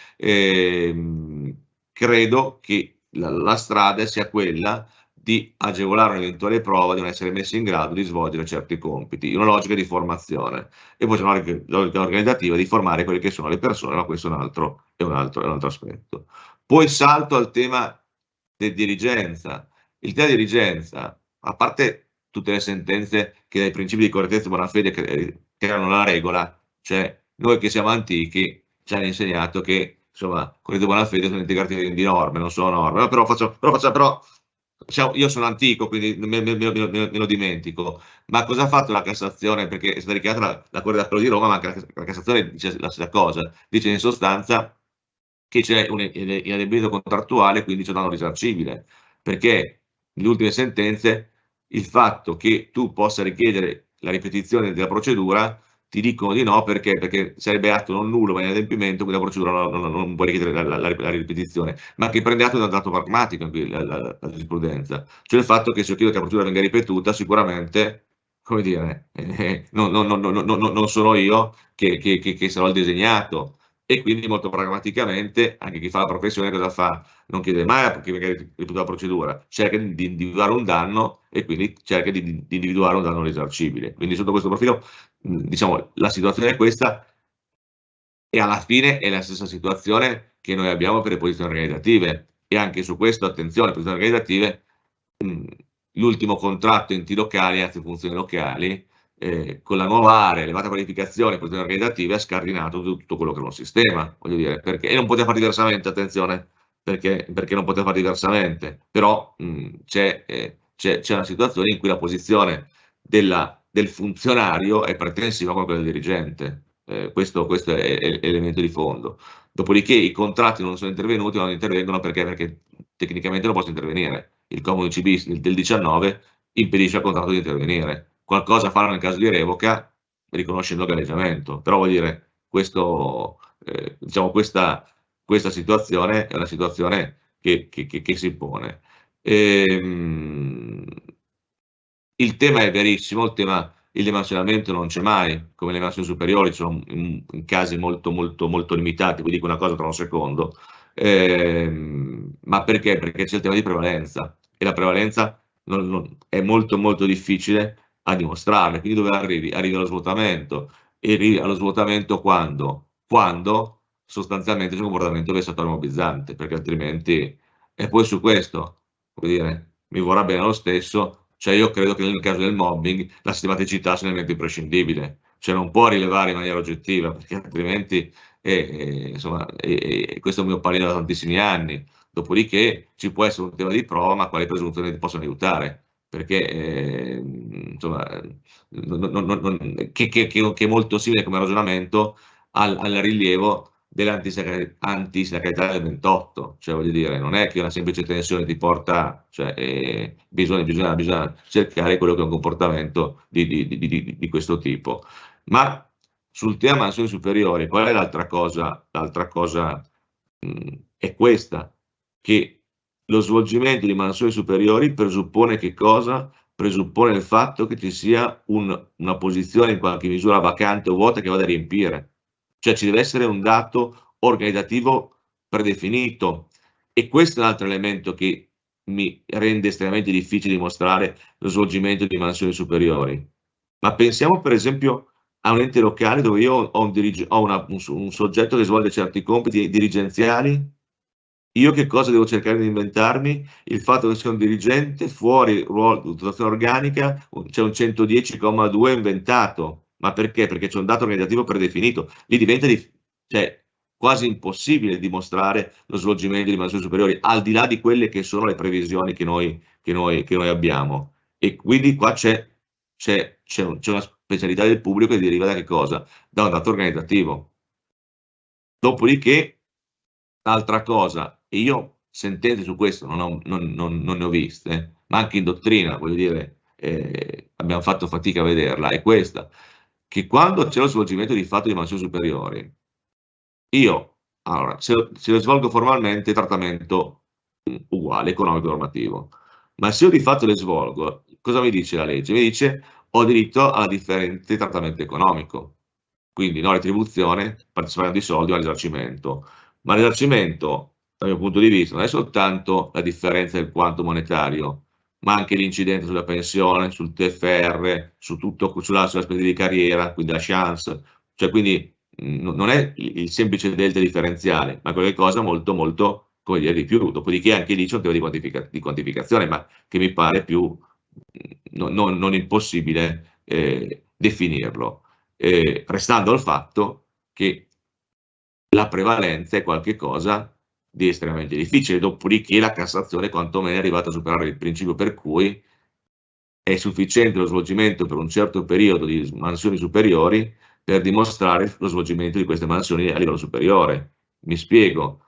[SPEAKER 2] Credo che la strada sia quella di agevolare un'eventuale prova di non essere messi in grado di svolgere certi compiti, in una logica di formazione, e poi c'è una logica organizzativa di formare quelle che sono le persone, ma questo è un altro aspetto. Poi salto al tema di dirigenza. Il tema di dirigenza, a parte tutte le sentenze che dai principi di correttezza e buona fede creano la regola, cioè noi che siamo antichi ci hanno insegnato che insomma correttezza e buona fede sono integrati di norme, non sono norme, però io sono antico, quindi me lo dimentico. Ma cosa ha fatto la Cassazione? Perché è stata richiamata la Corte d'Appello di Roma, ma la Cassazione dice la stessa cosa. Dice in sostanza che c'è un inadempimento contrattuale, quindi c'è un danno risarcibile. Perché nelle ultime sentenze il fatto che tu possa richiedere la ripetizione della procedura ti dicono di no perché sarebbe atto non nullo ma in adempimento, quindi la procedura non può richiedere la ripetizione, ma che prende atto da un dato pragmatico la giurisprudenza, cioè il fatto che se io chiedo che la procedura venga ripetuta sicuramente come dire, non sono io che sarò il disegnato, e quindi molto pragmaticamente anche chi fa la professione cosa fa? Non chiede mai a chi magari ripetuta la procedura, cerca di individuare un danno e quindi cerca di individuare un danno risarcibile. Quindi sotto questo profilo, diciamo, la situazione è questa, e alla fine è la stessa situazione che noi abbiamo per le posizioni organizzative, e anche su questo attenzione, posizioni organizzative, l'ultimo contratto enti locali, anzi funzioni locali, con la nuova area, elevata qualificazione, posizioni organizzative, ha scardinato tutto quello che era un sistema, voglio dire, perché, e non poteva fare diversamente, attenzione, perché non poteva fare diversamente, però c'è una situazione in cui la posizione del funzionario è pretensiva come quella del dirigente. Questo è l'elemento di fondo. Dopodiché i contratti non sono intervenuti, non intervengono perché tecnicamente non possono intervenire. Il Comune 11 bis del 19 impedisce al contratto di intervenire. Qualcosa farà nel caso di revoca, riconoscendo il galleggiamento. Però vuol dire, diciamo, questa situazione è una situazione che si pone. Il tema è verissimo, il dimensionamento non c'è mai, come le mansioni superiori sono in casi molto limitati, vi dico una cosa tra un secondo, ma perché? Perché c'è il tema di prevalenza, e la prevalenza è molto difficile a dimostrare, quindi dove arrivi? Arrivi allo svuotamento, e arrivi allo svuotamento quando sostanzialmente c'è un comportamento vessatorio mobbizzante, perché altrimenti, e poi su questo, come dire, mi vorrà bene lo stesso. Cioè io credo che nel caso del mobbing la sistematicità sia un elemento imprescindibile, cioè non può rilevare in maniera oggettiva, perché altrimenti, insomma, questo è il mio parere da tantissimi anni. Dopodiché ci può essere un tema di prova, ma quali presunzioni ti possono aiutare? Perché, insomma, che è molto simile come ragionamento al rilievo dell'antisacralità del 28, cioè voglio dire, non è che una semplice tensione ti porta, cioè bisogna cercare quello che è un comportamento di questo tipo. Ma sul tema mansioni superiori, qual è l'altra cosa? L'altra cosa è questa, che lo svolgimento di mansioni superiori presuppone che cosa? Presuppone il fatto che ci sia una posizione in qualche misura vacante o vuota che vada a riempire. Cioè ci deve essere un dato organizzativo predefinito, e questo è un altro elemento che mi rende estremamente difficile dimostrare lo svolgimento di mansioni superiori. Ma pensiamo per esempio a un ente locale dove io ho un soggetto che svolge certi compiti dirigenziali. Io che cosa devo cercare di inventarmi? Il fatto che sia un dirigente, fuori ruolo, dotazione organica, c'è un 110,2 inventato. Ma perché? Perché c'è un dato organizzativo predefinito. Lì diventa cioè, quasi impossibile dimostrare lo svolgimento di mansioni superiori, al di là di quelle che sono le previsioni che noi abbiamo. E quindi qua c'è una specialità del pubblico che deriva da che cosa? Da un dato organizzativo. Dopodiché, l'altra cosa, e io sentenze su questo non ne ho viste, ma anche in dottrina, voglio dire, abbiamo fatto fatica a vederla, è questa, che quando c'è lo svolgimento di fatto di mansioni superiori, allora, se lo svolgo formalmente, trattamento uguale, economico normativo, ma se io di fatto le svolgo, cosa mi dice la legge? Mi dice ho diritto alla differente trattamento economico, quindi no retribuzione, partecipando di soldi, ma risarcimento. Ma il risarcimento, dal mio punto di vista, non è soltanto la differenza del quanto monetario, ma anche l'incidente sulla pensione, sul TFR, su tutto, sulla spesa di carriera, quindi la chance, cioè quindi non è il semplice delta differenziale, ma qualcosa molto, come dire, di più. Dopodiché anche lì c'è un tema di quantificazione, ma che mi pare più non impossibile definirlo, restando al fatto che la prevalenza è qualcosa di estremamente difficile, dopodiché la Cassazione quantomeno è arrivata a superare il principio per cui è sufficiente lo svolgimento per un certo periodo di mansioni superiori per dimostrare lo svolgimento di queste mansioni a livello superiore. Mi spiego.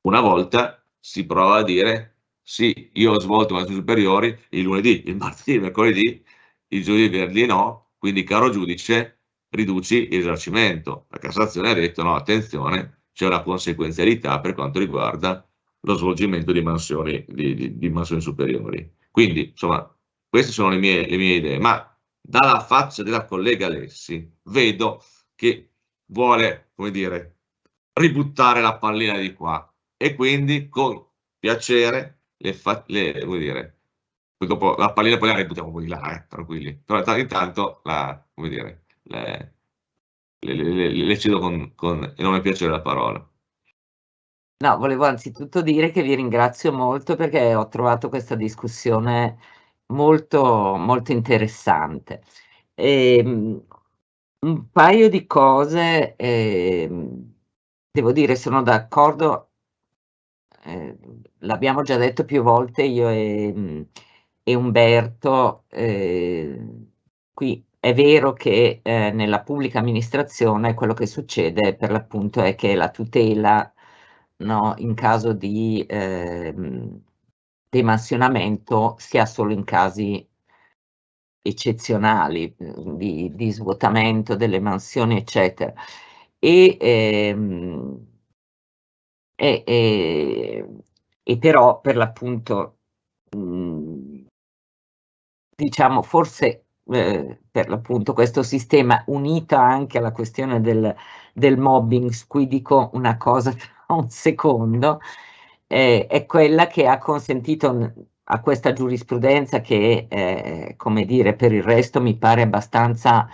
[SPEAKER 2] Una volta si prova a dire sì, io ho svolto mansioni superiori il lunedì, il martedì, il mercoledì, il giovedì, il venerdì no, quindi caro giudice riduci il risarcimento. La Cassazione ha detto no, attenzione, c'è una conseguenzialità per quanto riguarda lo svolgimento di mansioni, di mansioni superiori. Quindi, insomma, queste sono le mie idee, ma dalla faccia della collega Alessi vedo che vuole, come dire, ributtare la pallina di qua, e quindi con piacere come dire, poi dopo la pallina poi la ributtiamo poi di là, tranquilli. Però intanto come dire, le cedo con enorme piacere la parola.
[SPEAKER 4] No, volevo anzitutto dire che vi ringrazio molto perché ho trovato questa discussione molto, molto interessante. Un paio di cose, devo dire, sono d'accordo, l'abbiamo già detto più volte io e Umberto, qui è vero che nella pubblica amministrazione quello che succede per l'appunto è che la tutela, no, in caso di demansionamento si ha solo in casi eccezionali, di svuotamento delle mansioni, eccetera. E, e però per l'appunto, diciamo forse, per l'appunto questo sistema unito anche alla questione del mobbing, su cui dico una cosa tra un secondo, è quella che ha consentito a questa giurisprudenza che, come dire, per il resto mi pare abbastanza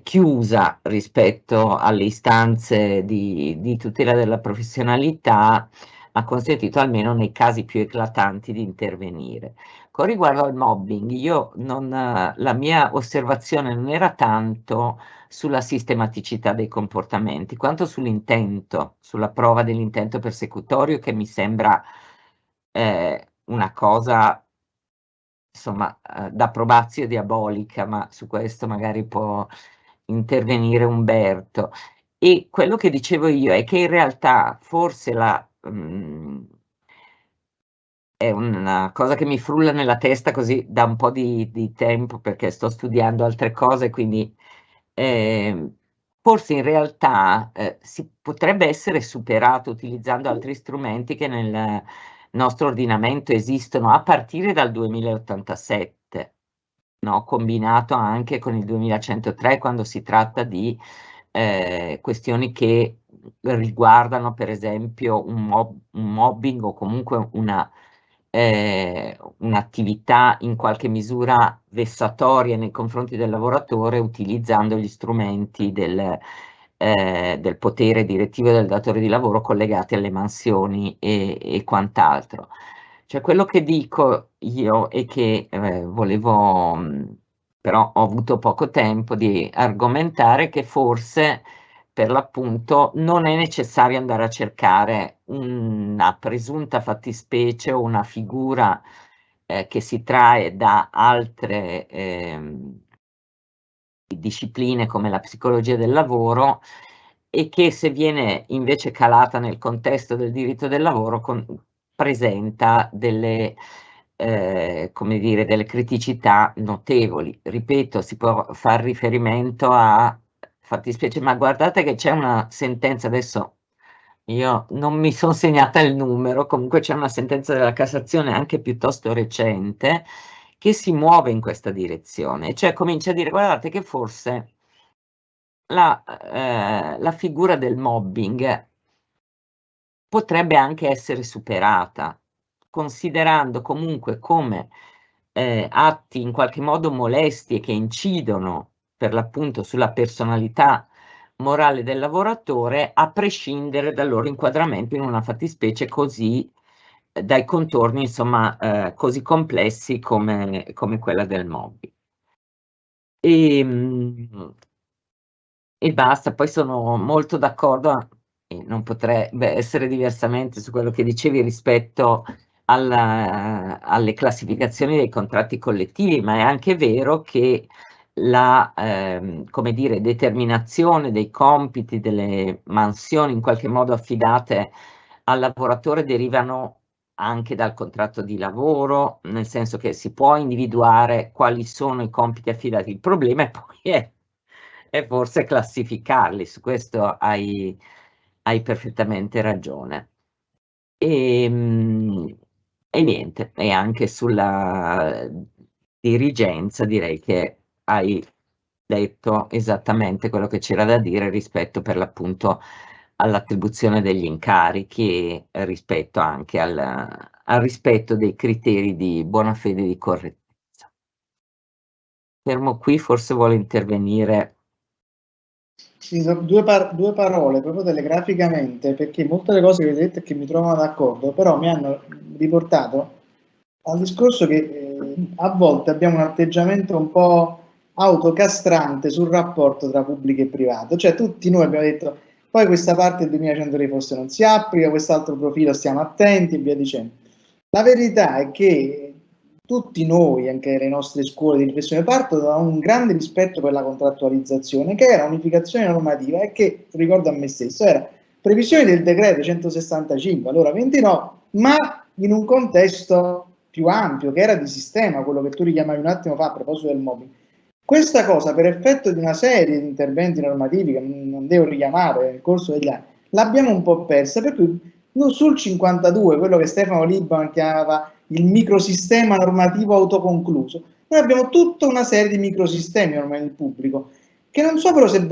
[SPEAKER 4] chiusa rispetto alle istanze di tutela della professionalità, ha consentito almeno nei casi più eclatanti di intervenire. Con riguardo al mobbing, la mia osservazione non era tanto sulla sistematicità dei comportamenti, quanto sull'intento, sulla prova dell'intento persecutorio, che mi sembra una cosa, insomma, da probatio diabolica, ma su questo magari può intervenire Umberto. E quello che dicevo io è che in realtà forse è una cosa che mi frulla nella testa così da un po' di tempo, perché sto studiando altre cose, quindi forse in realtà si potrebbe essere superato utilizzando altri strumenti che nel nostro ordinamento esistono a partire dal 2087, no? Combinato anche con il 2103, quando si tratta di questioni che riguardano per esempio un mobbing o comunque un'attività in qualche misura vessatoria nei confronti del lavoratore, utilizzando gli strumenti del potere direttivo del datore di lavoro collegati alle mansioni e quant'altro. Cioè, quello che dico io è che volevo, però ho avuto poco tempo di argomentare che forse per l'appunto non è necessario andare a cercare una presunta fattispecie o una figura che si trae da altre discipline come la psicologia del lavoro, e che se viene invece calata nel contesto del diritto del lavoro presenta delle, come dire, delle criticità notevoli. Ripeto, si può far riferimento a fattispecie, ma guardate che c'è una sentenza, adesso io non mi son segnata il numero, comunque c'è una sentenza della Cassazione anche piuttosto recente, che si muove in questa direzione, cioè comincia a dire: guardate che forse la figura del mobbing potrebbe anche essere superata, considerando comunque come atti in qualche modo molesti e che incidono per l'appunto sulla personalità morale del lavoratore, a prescindere dal loro inquadramento in una fattispecie così dai contorni insomma così complessi come quella del mobbing. E basta, poi sono molto d'accordo e non potrebbe essere diversamente su quello che dicevi rispetto alle classificazioni dei contratti collettivi, ma è anche vero che come dire, determinazione dei compiti, delle mansioni in qualche modo affidate al lavoratore derivano anche dal contratto di lavoro, nel senso che si può individuare quali sono i compiti affidati. Il problema è poi è forse classificarli, su questo hai perfettamente ragione. E niente, e anche sulla dirigenza direi che hai detto esattamente quello che c'era da dire rispetto per l'appunto all'attribuzione degli incarichi e rispetto anche al rispetto dei criteri di buona fede e di correttezza. Fermo qui, forse vuole intervenire.
[SPEAKER 5] Sì, due parole proprio telegraficamente, perché molte delle cose che avete detto e che mi trovano d'accordo, però mi hanno riportato al discorso che a volte abbiamo un atteggiamento un po' autocastrante sul rapporto tra pubblico e privato, cioè tutti noi abbiamo detto poi questa parte del 2103 forse non si applica, quest'altro profilo stiamo attenti e via dicendo. La verità è che tutti noi, anche le nostre scuole di riflessione, partono da un grande rispetto per la contrattualizzazione, che era unificazione normativa e che, ricordo a me stesso, era previsione del decreto 165, allora 29, ma in un contesto più ampio, che era di sistema, quello che tu richiamavi un attimo fa a proposito del mobbing. Questa cosa, per effetto di una serie di interventi normativi che non devo richiamare nel corso degli anni, l'abbiamo un po' persa, per cui sul 52, quello che Stefano Libban chiamava il microsistema normativo autoconcluso, noi abbiamo tutta una serie di microsistemi ormai nel pubblico, che non so però se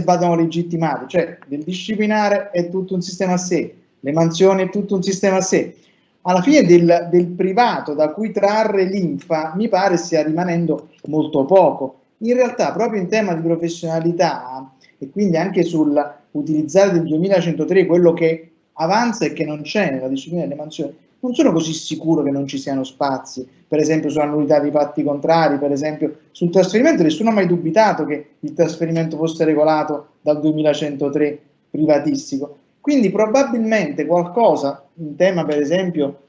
[SPEAKER 5] vadano legittimati, cioè del disciplinare è tutto un sistema a sé, le mansioni è tutto un sistema a sé. Alla fine del privato da cui trarre l'infa mi pare stia rimanendo molto poco. In realtà proprio in tema di professionalità e quindi anche sul utilizzare del 2103 quello che avanza e che non c'è nella disciplina delle mansioni, non sono così sicuro che non ci siano spazi, per esempio sull'annullità dei patti contrari, per esempio sul trasferimento, nessuno ha mai dubitato che il trasferimento fosse regolato dal 2103 privatistico. Quindi probabilmente qualcosa in tema, per esempio,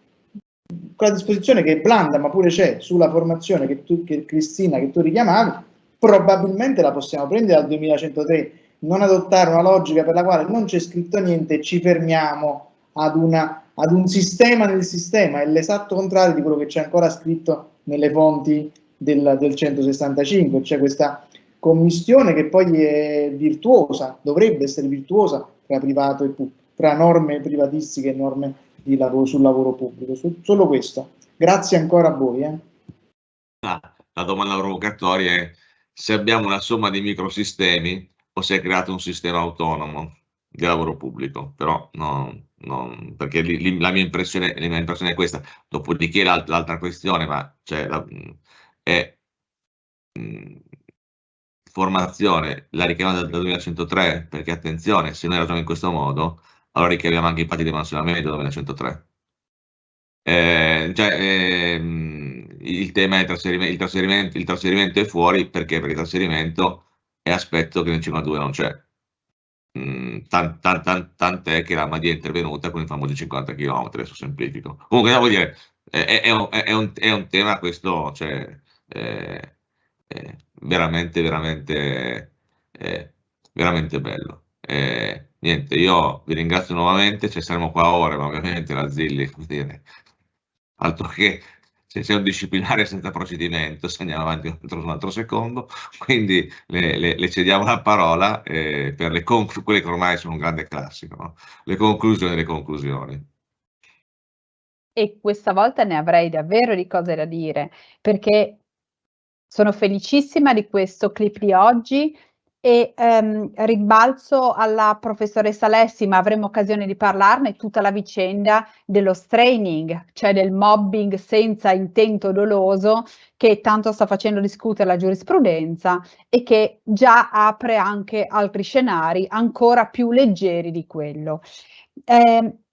[SPEAKER 5] quella disposizione che è blanda, ma pure c'è sulla formazione che Cristina, che tu richiamavi, probabilmente la possiamo prendere dal 2103, non adottare una logica per la quale non c'è scritto niente e ci fermiamo ad un sistema nel sistema, è l'esatto contrario di quello che c'è ancora scritto nelle fonti del 165, c'è questa commistione che poi è virtuosa, dovrebbe essere virtuosa tra privato e pubblico, tra norme privatistiche e norme di lavoro, sul lavoro pubblico. Solo questo. Grazie ancora a voi.
[SPEAKER 2] La domanda provocatoria è se abbiamo una somma di microsistemi o se è creato un sistema autonomo di lavoro pubblico, però perché la mia impressione è questa. Dopodiché l'altra questione, ma cioè, è formazione, la richiamiamo dal 2103, perché attenzione, se noi ragioniamo in questo modo, allora richiamiamo anche i patti di mansionamento dal 2103. Il tema è il trasferimento è fuori perché il trasferimento è aspetto che nel 52 non c'è. Tant'è che la Madia è intervenuta con i famosi 50 km, adesso semplifico. Comunque, devo dire, è un tema questo, cioè, veramente, veramente bello. Niente, io vi ringrazio nuovamente, ci saremo qua ore, ma ovviamente la Zilli, come dire, altro che se c'è un disciplinare senza procedimento, se andiamo avanti un altro secondo, quindi le cediamo la parola per quelle che ormai sono un grande classico, no? Le conclusioni e le conclusioni.
[SPEAKER 1] E questa volta ne avrei davvero di cose da dire, perché sono felicissima di questo clip di oggi e ribalzo alla professoressa Alessi, ma avremo occasione di parlarne, tutta la vicenda dello straining, cioè del mobbing senza intento doloso, che tanto sta facendo discutere la giurisprudenza e che già apre anche altri scenari ancora più leggeri di quello.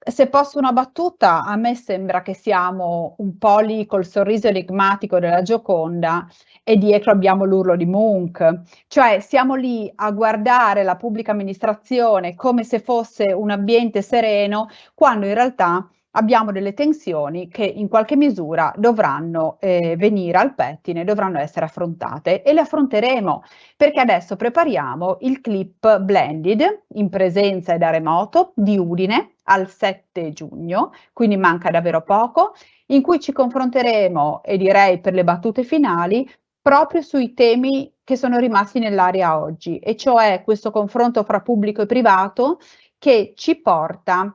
[SPEAKER 1] Se posso una battuta, a me sembra che siamo un po' lì col sorriso enigmatico della Gioconda e dietro abbiamo l'urlo di Munch, cioè siamo lì a guardare la pubblica amministrazione come se fosse un ambiente sereno, quando in realtà abbiamo delle tensioni che in qualche misura dovranno venire al pettine, dovranno essere affrontate e le affronteremo, perché adesso prepariamo il clip Blended in presenza e da remoto di Udine al 7 giugno, quindi manca davvero poco, in cui ci confronteremo, e direi per le battute finali, proprio sui temi che sono rimasti nell'aria oggi, e cioè questo confronto fra pubblico e privato che ci porta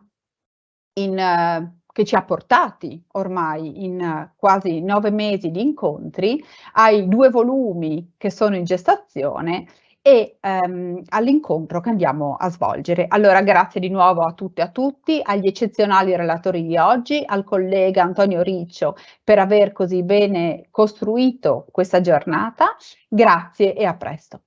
[SPEAKER 1] che ci ha portati ormai in quasi 9 mesi di incontri, ai 2 volumi che sono in gestazione e all'incontro che andiamo a svolgere. Allora grazie di nuovo a tutte e a tutti, agli eccezionali relatori di oggi, al collega Antonio Riccio per aver così bene costruito questa giornata. Grazie e a presto.